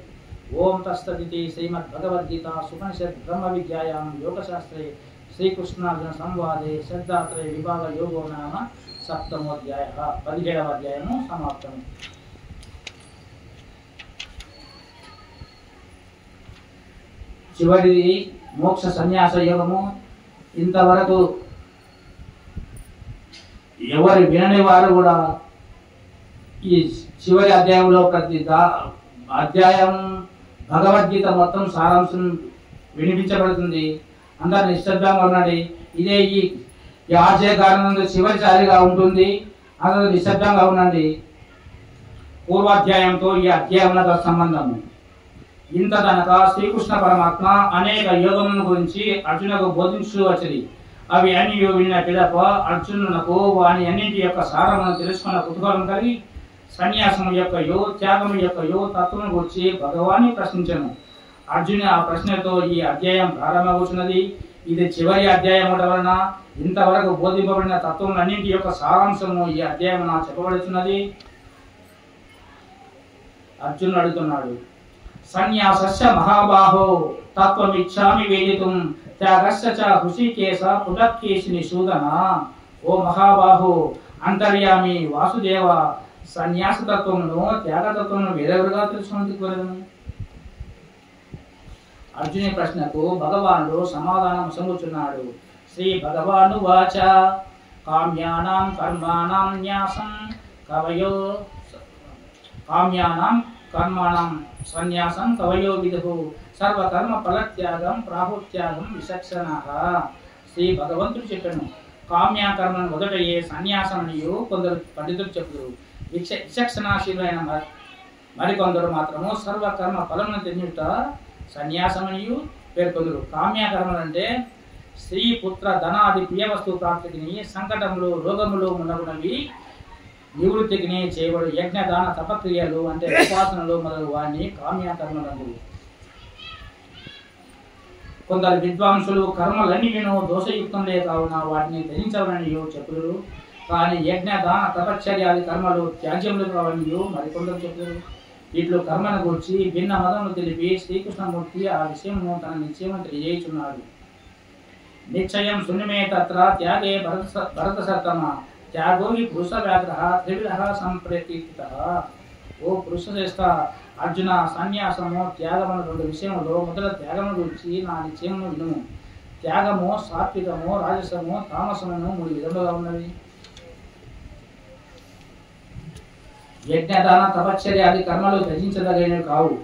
ఓం తస్తదితి శ్రీమద్భగవద్గీత సుపనిషత్ బ్రహ్మ విద్యాయాం యోగశాస్త్రే శ్రీకృష్ణార్జున సంవాదే శ్రద్ధాత్రయ విభాగ యోగో నామ 7వ అధ్యాయ 17వ అధ్యాయము సమాప్తం. చివరిది మోక్ష సన్యాస యోగము. ఇంతవరకు ఎవరు వినని వారు కూడా ఈ చివరి అధ్యాయంలో ప్రతి అధ్యాయం భగవద్గీత మొత్తం సారాంశం వినిపించబడుతుంది. అందరు నిశ్శబ్దంగా ఉండండి. ఇదే ఈ ఆశయ కారణంలో చివరిసారిగా ఉంటుంది. అందరూ నిశ్శబ్దంగా ఉండండి. పూర్వాధ్యాయంతో ఈ అధ్యాయములకు సంబంధము. ఇంతదనక శ్రీకృష్ణ పరమాత్మ అనేక యోగముల గురించి అర్జునకు బోధించు వచ్చి అవి అన్ని విన్న పిదప అర్జునునకు వాని అన్నింటి యొక్క సారమును తెలుసుకున్న కుతూహలం కలిగి సన్యాసము యొక్కయో త్యాగము యొక్కయో తత్వము గురించి భగవాన్ని ప్రశ్నించను. అర్జును ఆ ప్రశ్నతో ఈ అధ్యాయం ప్రారంభమవుతున్నది. ఇది చివరి అధ్యాయం వలన ఇంతవరకు బోధింపబడిన తత్వములన్నింటి యొక్క సారాంశము ఈ అధ్యాయమున చెప్పబడుతున్నది. అర్జునుడు అడుగుతున్నాడు, సన్యాసస్య మహాబాహో తత్వమిచ్ఛామి వేదితుం త్యాగస్య చ హృషికేశ పునఃకేశిని సూదన. ఓ మహాబాహో, అంతర్యామి వాసుదేవ, సన్యాస తత్వమును త్యాగతత్వమును వేరెవరుగా తెలుసుకునేందుకు కోరదను. అర్జుని ప్రశ్నకు భగవానుడు సమాధానం సంగుచున్నాడు. శ్రీ భగవాను వాచ కామ్యానాం కర్మాణం న్యాసం సన్యాసం కవయో విదుః సర్వకర్మ ఫలత్యాగం ప్రాహుత్యాగం విచక్షణః. శ్రీ భగవంతుడు చెప్పాను, కామ్యకర్మను మొదటయే సన్యాసమనియు కొందరు పండితులు చెప్పుదురు. విచక్షణాశీలైన మరికొందరు మాత్రము సర్వకర్మ ఫలమును తెన్నుట సన్యాసమనియు పేర్కొందురు. కామ్యకర్మలంటే స్త్రీ పుత్ర ధనాది ప్రియ వస్తు ప్రాప్తికి సంకటములు రోగములు మున్నగునవి నివృత్తికి చేయబడు యజ్ఞ దాన తపక్రియలు అంటే ఉపాసనలు మొదలు వారిని కామ్యకర్మలు. కొందరు విద్వాంసులు కర్మలన్నిటిను దోషయుక్తంలే కావున వాటిని త్యజించవలని చెప్పుదురు. కానీ యజ్ఞ దాన తపశ్చర్యాది కర్మలు త్యాజ్యములు కావని మరికొందరు చెప్పుదురు. వీటిలో కర్మను గురించి భిన్న మతములు తెలిపి శ్రీకృష్ణమూర్తి ఆ విషయమును తన నిశ్చయము తెలియజేయుచున్నాడు. నిశ్చయం శూన్యమే తత్ర త్యాగే భరత సత్తమ త్యాగో హి పురుష వ్యాఘ్ర త్రివిధ సంప్రకీర్తితః. ఓ పురుషశ్రేష్ఠ అర్జున, సన్యాసము త్యాగమును రెండు విషయములో మొదట త్యాగము గురించి నా నిశ్చయమును వినుము. త్యాగము సాత్వికము, రాజసము, తామసమును మూడు విధములుగా ఉన్నవి. యజ్ఞదాన తపశ్చర్యాది కర్మలు త్యజించదగినవి కావు,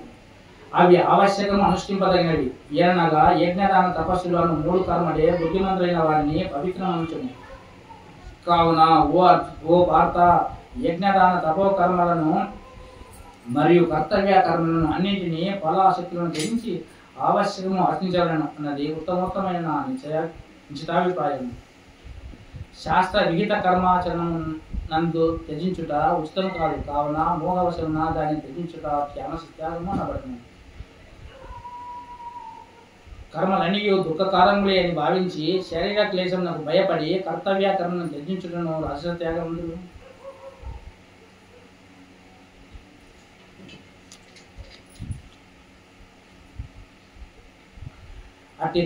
అవి ఆవశ్యకము అనుష్ఠింపదగినవి. ఏనగా యజ్ఞదాన తపస్సులను మూడు కర్మలే బుద్ధిమంతులైన వారిని పవిత్రమంచును. కావున ఓ భారత, యజ్ఞదాన తపో కర్మలను మరియు కర్తవ్య కర్మలను అన్నింటినీ ఫలాశక్తులను త్యజించి ఆవశ్యకము ఆచరించవలను అన్నది ఉత్తమోత్తమైన నా నిశ్చితాభిప్రాయం. శాస్త్ర విహిత కర్మాచరణం నందు త్యజించుట ఉచితం కాదు. కావున మోహవశమున దాన్ని త్యజించుట త్యాగము అనబడును. కర్మలన్నీ దుఃఖకారములే అని భావించి శరీర క్లేశమునకు భయపడి కర్తవ్య కర్మను త్యజించుటను రాజస త్యాగములు. అట్టి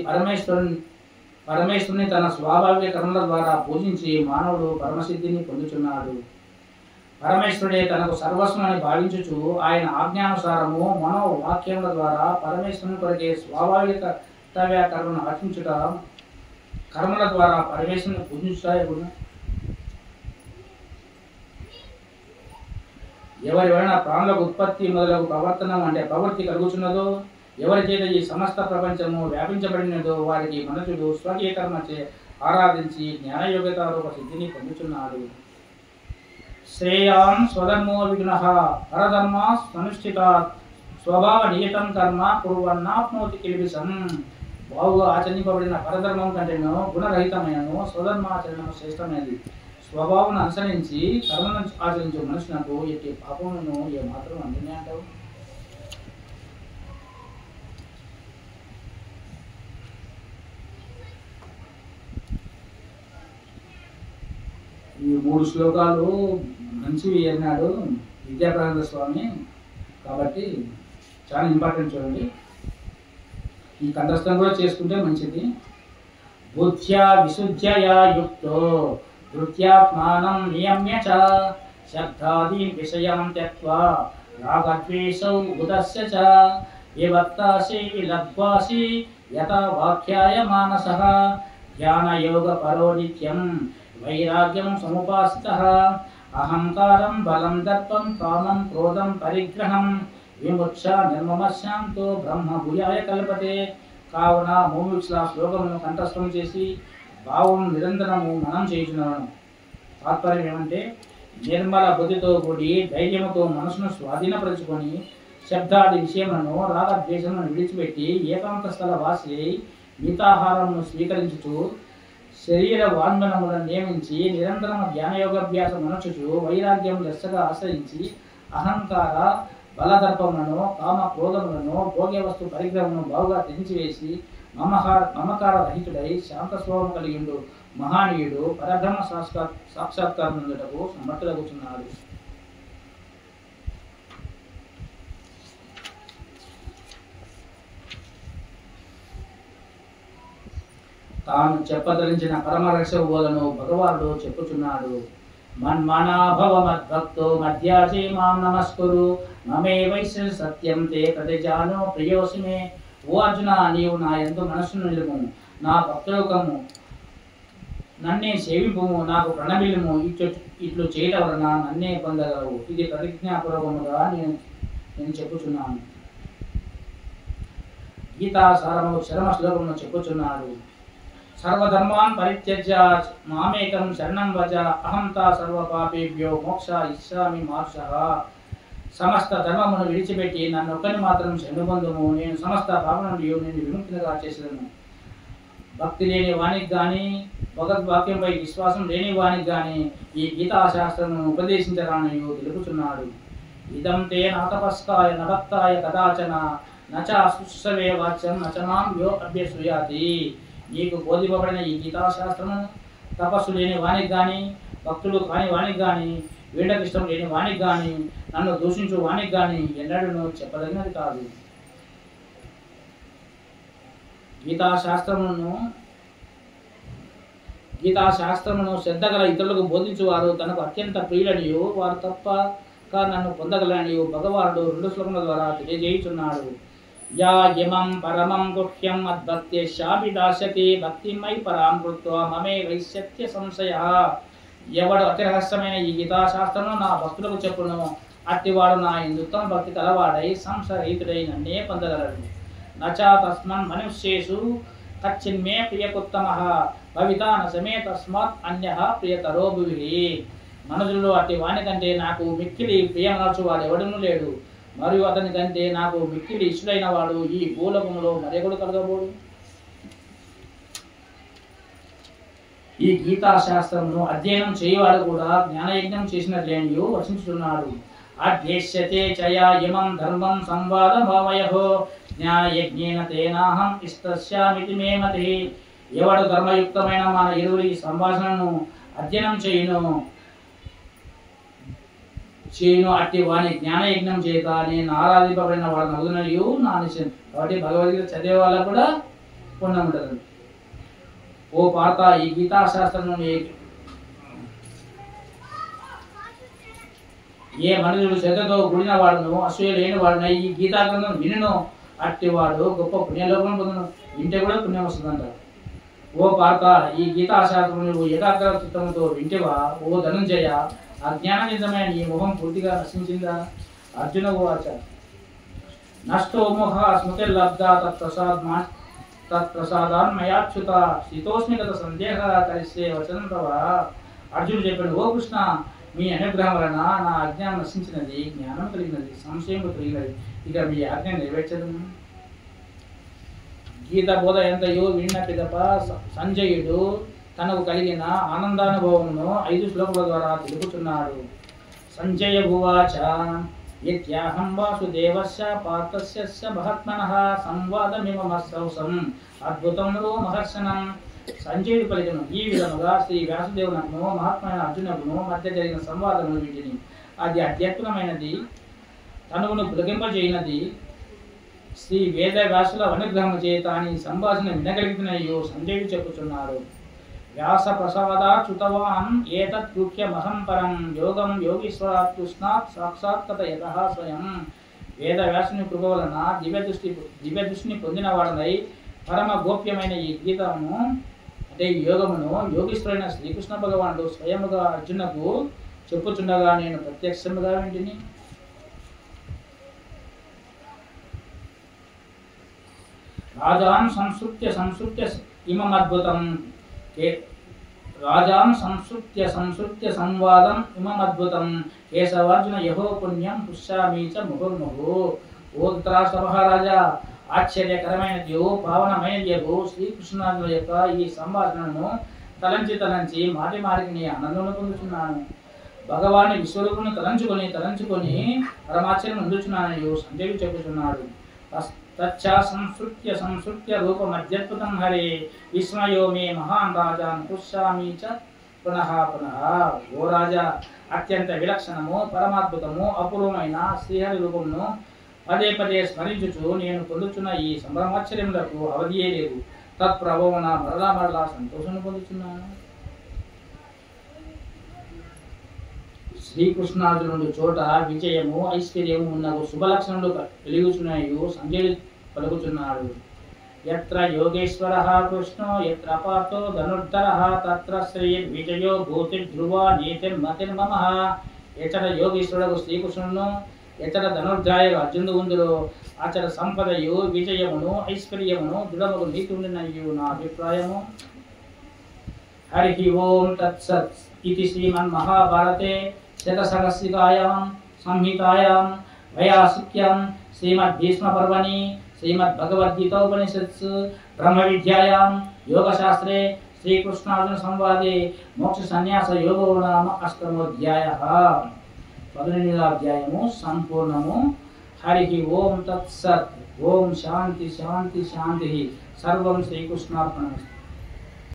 పరమేశ్వరుని తన స్వాభావిక కర్మల ద్వారా పూజించి మానవుడు పరమసిద్ధిని పొందుచున్నాడు. పరమేశ్వరుడే తనకు సర్వస్వమని భావించుచు ఆయన ఆజ్ఞానుసారము మనోవాక్యముల ద్వారా పరమేశ్వరుని కొరకే స్వాభావిక కర్తవ్య కర్మను ఆచరించుట కర్మల ద్వారా పరమేశ్వరుని పూజించుట. ఎవరివైనా ప్రాణులకు ఉత్పత్తి మొదలగు ప్రవృత్తి కలుగుచున్నదో, ఎవరి చేత ఈ సమస్త ప్రపంచము వ్యాపించబడినదో వారికి మనుషుడు స్వకీయ కర్మచే ఆరాధించి జ్ఞానయోగ్యతారూప సిద్ధిని పొందుచున్నాడు. శ్రేయాన్ స్వధర్మో విఘ్నః పరధర్మ స్వనుష్ఠితాత్ స్వభావ నియతం కర్మ కుర్వన్నాప్నోతి కిల్బిషం. బావుగా ఆచరింపబడిన పరధర్మం కంటేనో గుణరహితమైనను స్వధర్మాచరణము శ్రేష్టమైనది. స్వభావం అనుసరించి కర్మను ఆచరించే మనుషులకు ఎట్టి పాపమును ఏమాత్రం అందునే అంటావు. ఈ మూడు శ్లోకాలు మంచివి అన్నాడు విద్యాప్రానంద స్వామి, కాబట్టి చాలా ఇంపార్టెంట్ చూడండి. ఈ కంఠస్థం కూడా చేసుకుంటే మంచిది. బుద్ధ్యా విశుద్ధ్యయా యుక్తో ధృత్యాత్మానం నియమ్య చ శబ్దాదీన్ విషయాన్ త్యక్త్వా రాగద్వేషౌ ఉదస్య చ వివక్తాసి విలగ్వాసి యథా వాక్యాయ మానసః ధ్యానయోగ పరో నిత్యం వైరాగ్యం సముపాసితః అహంకారం బలం దర్పం కామం క్రోధం పరిగ్రహం విముక్ష నిర్మమశాంతో బ్రహ్మ భూయాయ కల్పతే. కావున ముముక్షుల శ్లోకమును కంఠస్థం చేసి భావం నిరంతరము మనం చేయుచున్నాను. తాత్పర్యం ఏమంటే, నిర్మల బుద్ధితో కూడి ధైర్యముతో మనసును స్వాధీనపరుచుకొని శబ్దాది విషయములను రాగద్వేషములను విడిచిపెట్టి ఏకాంత స్థల వాసి అయి మితాహారమును స్వీకరించుచు శరీర వాంగ్మనములను నియమించి నిరంతరం ధ్యానయోగాభ్యాసం అనొచ్చుచు వైరాగ్యం లెస్సగా ఆశ్రయించి అహంకార బలదర్పములను కామ క్రోధములను భోగ్య వస్తు పరిగ్రహమును బాగుగా తెంచివేసి మమకార రహితుడై శాంత స్వభావం కలిగిండు మహానీయుడు పరబ్రహ్మ సాక్షాత్కారం పొందుటకు సమర్థుడగుచున్నాడు. తాను చెప్పదలించిన పరమరహస్య బోధను భగవానుడు చెప్పుచున్నాడు. మన్మనాభవ మద్భక్తో మధ్యాసి మాం నమస్కురు మమే వైశ్య సత్యం తే ప్రతిజానో ప్రియోసిమే. ఓ అర్జున, నీవు నా యందు మనస్సును నిలుము, నా భక్తులకము నన్నే సేవింపుము, నాకు ప్రణమిలుము. ఇట్లు చేయడం వలన నన్నే పొందగలవు. ఇది ప్రతిజ్ఞాపూర్వకముగా నేను చెప్పుచున్నాను. గీతా సారము శరమ శ్లోకమును చెప్పుచున్నాడు. సర్వధర్మాన్ పరిత్యజ్య మామేకం శరణం వచ అహం తా సర్వపాపేభ్యో మోక్ష ఇచ్చామి మార్షః. సమస్త ధర్మమును విడిచిపెట్టి నన్ను ఒక్కని మాత్రం శరణుబంధుము, నేను సమస్త పాప నుండి నేను విముక్తిగా చేసేదను. భక్తి లేని వానికి కానీ భగవద్వాక్యంపై విశ్వాసం లేని వానికి కానీ ఈ గీతాశాస్త్రమును ఉపదేశించరాని తెలుపుచున్నాడు. ఇదం తే నాతపస్కాయ నభక్తాయ కదాచన నచ అస్పృశ్యవే వాచ్యం నచమాం యో అభ్యసూయాతి. నీకు బోధింపబడిన ఈ గీతాశాస్త్రము తపస్సు లేని వానికి కానీ, భక్తులు కాని వానికి కానీ, వీళ్ళకి ఇష్టం లేని వానికి కానీ, నన్ను దూషించు వానికి కానీ ఎన్నడూ చెప్పదగినది కాదు. గీతాశాస్త్రమును శ్రద్ధ గల ఇతరులకు బోధించువారు తనకు అత్యంత ప్రియులనియు వారు తప్పక నన్ను పొందగలనియు భగవానుడు 2 శ్లోకముల ద్వారా తెలియజేయుచున్నాడు. యా యమం పరమం గుహ్యం మద్భక్త్యేశాభిదాస్యతి భక్తిమై పరాం కృత్వా మమే వైశ్యత్య సంశయః. ఎవడు అతి రహస్యమైన ఈ గీతాశాస్త్రమును నా భక్తులకు చెప్పును అట్టివాడు నా యందు భక్తి కలవాడై సంశయరహితుడై నన్నే పొందగలడు. నచా తస్మన్ మనుష్యేషు కచ్చిన్మే ప్రియకుత్తమః భవితా నసమే తస్మాత్ అన్యః ప్రియతరో భువి. మనుషులు అట్టి వాని కంటే నాకు మిక్కిలి ప్రియమనర్చు వాడు ఎవడనూ లేడు, మరియు అతని కంటే నాకు మిక్కిలి ఇష్టడైన వాడు ఈ భూలోకములో మరెవడు కలగబోడు. ఈ గీతాశాస్త్రమును అధ్యయనం చేయవాడు కూడా జ్ఞానయజ్ఞం చేసినట్లేనియు వచించుతున్నాడు. అధ్యేష్యతే చయా ఇమం ధర్మం సంవాద భావయహో జ్ఞానయజ్ఞేన తేనాహం ఇష్టస్యామితి మే మతి. ఎవడు ధర్మయుక్తమైన మన ఇరువురి సంభాషణను అధ్యయనం చేయును అట్టి వాని జ్ఞానయజ్ఞం చేత నేను ఆరాధింపబడిన వాడు నగునయు నా నిశ్చయం. కాబట్టి భగవద్గీత చదివే వాళ్ళకు కూడా పుణ్యం ఉంటుంది. ఓ పార్త, ఈ గీతాశాస్త్రం ఏ మనుషుడు శ్రద్ధతో కూడిన వాడును అసూయ లేని వాడున ఈ గీతాగ్రంథం వినును అట్టివాడు గొప్ప పుణ్యలోకం పొందును. వింటే కూడా పుణ్యం వస్తుందంట. ఓ పార్త, ఈ గీతాశాస్త్రం నువ్వు ఏకాగ్ర చిత్తంతో వింటేవా? ఓ ధనుంజయ, అజ్ఞాననిజమైన నీ ముఖం పూర్తిగా నశించిందా? అర్జున ఉవాచ నష్టో మోహ స్మృతిర్లబ్ధ తత్ప్రసాదాన్మయాచ్యుత స్థితోస్మి గత సందేహ కలిసే వచనం తవ. అర్జునుడు చెప్పాడు, ఓ కృష్ణ, మీ అనుగ్రహం వలన నా అజ్ఞానం నశించినది, జ్ఞానం కలిగినది, సంశయం కలిగినది. ఇక మీ ఆజ్ఞ నెరవేర్చదు. గీత బోధ ఎంతయో విన్న పిదప సంజయుడు తనకు కలిగిన ఆనందానుభవమును 5 శ్లోకముల ద్వారా తెలుపుతున్నాడు. సంజయ ఉవాచ యత్యాహం వాసుదేవస్య పార్థస్య మహాత్మనః సంవాదమిమమస్సౌసం అద్భుతం రోమహర్షణం. సంజయుడు పలికెను, ఈ విధముగా శ్రీ వ్యాసుదేవునకును మహాత్మైన అర్జునుకును మధ్య జరిగిన సంవాదములు వీటిని. అది అధ్యాత్మమైనది, తనువును పులకింపజేయనది. శ్రీ వేద వ్యాసుల అనుగ్రహం చేత అని సంభాషణ వినగలిగినయో సంజయుడు చెప్పుచున్నాడు. వ్యాస ప్రసాదాచ్యుతవాన్ ఏతత్ గృహ్యమహం పరం యోగం యోగీశ్వరాత్ కృష్ణాత్ సాక్షాత్కతయతః స్వయం. వేద వ్యాసుని కృప వలన దివ్యదృష్టిని పొందిన వాడనై పరమ గోప్యమైన ఈ గీతము అంటే ఈ యోగమును యోగీశ్వరైన శ్రీకృష్ణ భగవానుడు స్వయముగా అర్జునకు చెప్పుచుండగా నేను ప్రత్యక్షముగా వింటిని. రాజాన్ సంసృత్య ఇమమద్భుతం సంవాదం ఇమమద్భుతం కేశవార్జున యహో పుణ్యం పుష్యామి చ ముహుర్ముహు. ఓ ధృతరాష్ట్ర మహారాజా, ఆశ్చర్యకరమైనది పావనమైనది శ్రీకృష్ణార్జునుల యొక్క ఈ సంభాషణను తలంచి మాటి మాటికి నీ ఆనందం పొందుతున్నాను. భగవాని విశ్వరూపును తలంచుకొని పరమాశ్చర్యం అందుచున్నాను సంజయుడు చెప్పుచున్నాడు. తచ్చా సంసృత్య రూపమద్యద్భుతం హరే విస్మయో మే మహాన్ రాజాన్ పుష్యామి చ పునః పునః. ఓ రాజా, అత్యంత విలక్షణము పరమాద్భుతము అపూర్వమైన శ్రీహరి రూపమును పదే పదే స్మరించుచు నేను పొందుచున్న ఈ సంభ్రమాశ్చర్యములకు అవధియే లేదు. తత్ప్రభువున మరలా సంతోషం పొందుతున్నాను. శ్రీకృష్ణార్జునుడు చోట విజయము ఐశ్వర్యము ఉన్న శుభలక్షణములు వెలుగుచున్నాయో సంజయుడు పలుకుచున్నాడు. యత్ర యోగేశ్వరః కృష్ణో యత్ర పార్థో ధనుర్ధరః తత్ర శ్రీర్ విజయో భూతిర్ధ్రువా నీతిర్మతిర్మమః. ఎచ్చట యోగేశ్వరుడు శ్రీకృష్ణుడును ఎచ్చట ధనుర్ధాయుడు అర్జునుడు ఉందులో అచ్చట సంపదయు విజయమును ఐశ్వర్యమును దృఢముకు నీతి ఉండినయు నా అభిప్రాయము. హరి ఓం తత్సత్. ఇది శ్రీమన్మహాభారతే శతసహస్రికాయాం సంహితాయాం వయాసిక్యాం శ్రీమద్భీష్మపర్వణి శ్రీమద్భగవద్గీతోపనిషత్సు బ్రహ్మ విద్యాయాం యోగశాస్త్రే శ్రీకృష్ణార్జున సంవాదే మోక్ష సన్యాస యోగో నామ 8వ అధ్యాయః. 18వ అధ్యాయము సంపూర్ణము. హరి ఓం తత్సత్. ఓం శాంతి శాంతి శాంతి. సర్వం శ్రీకృష్ణార్పణమస్తు.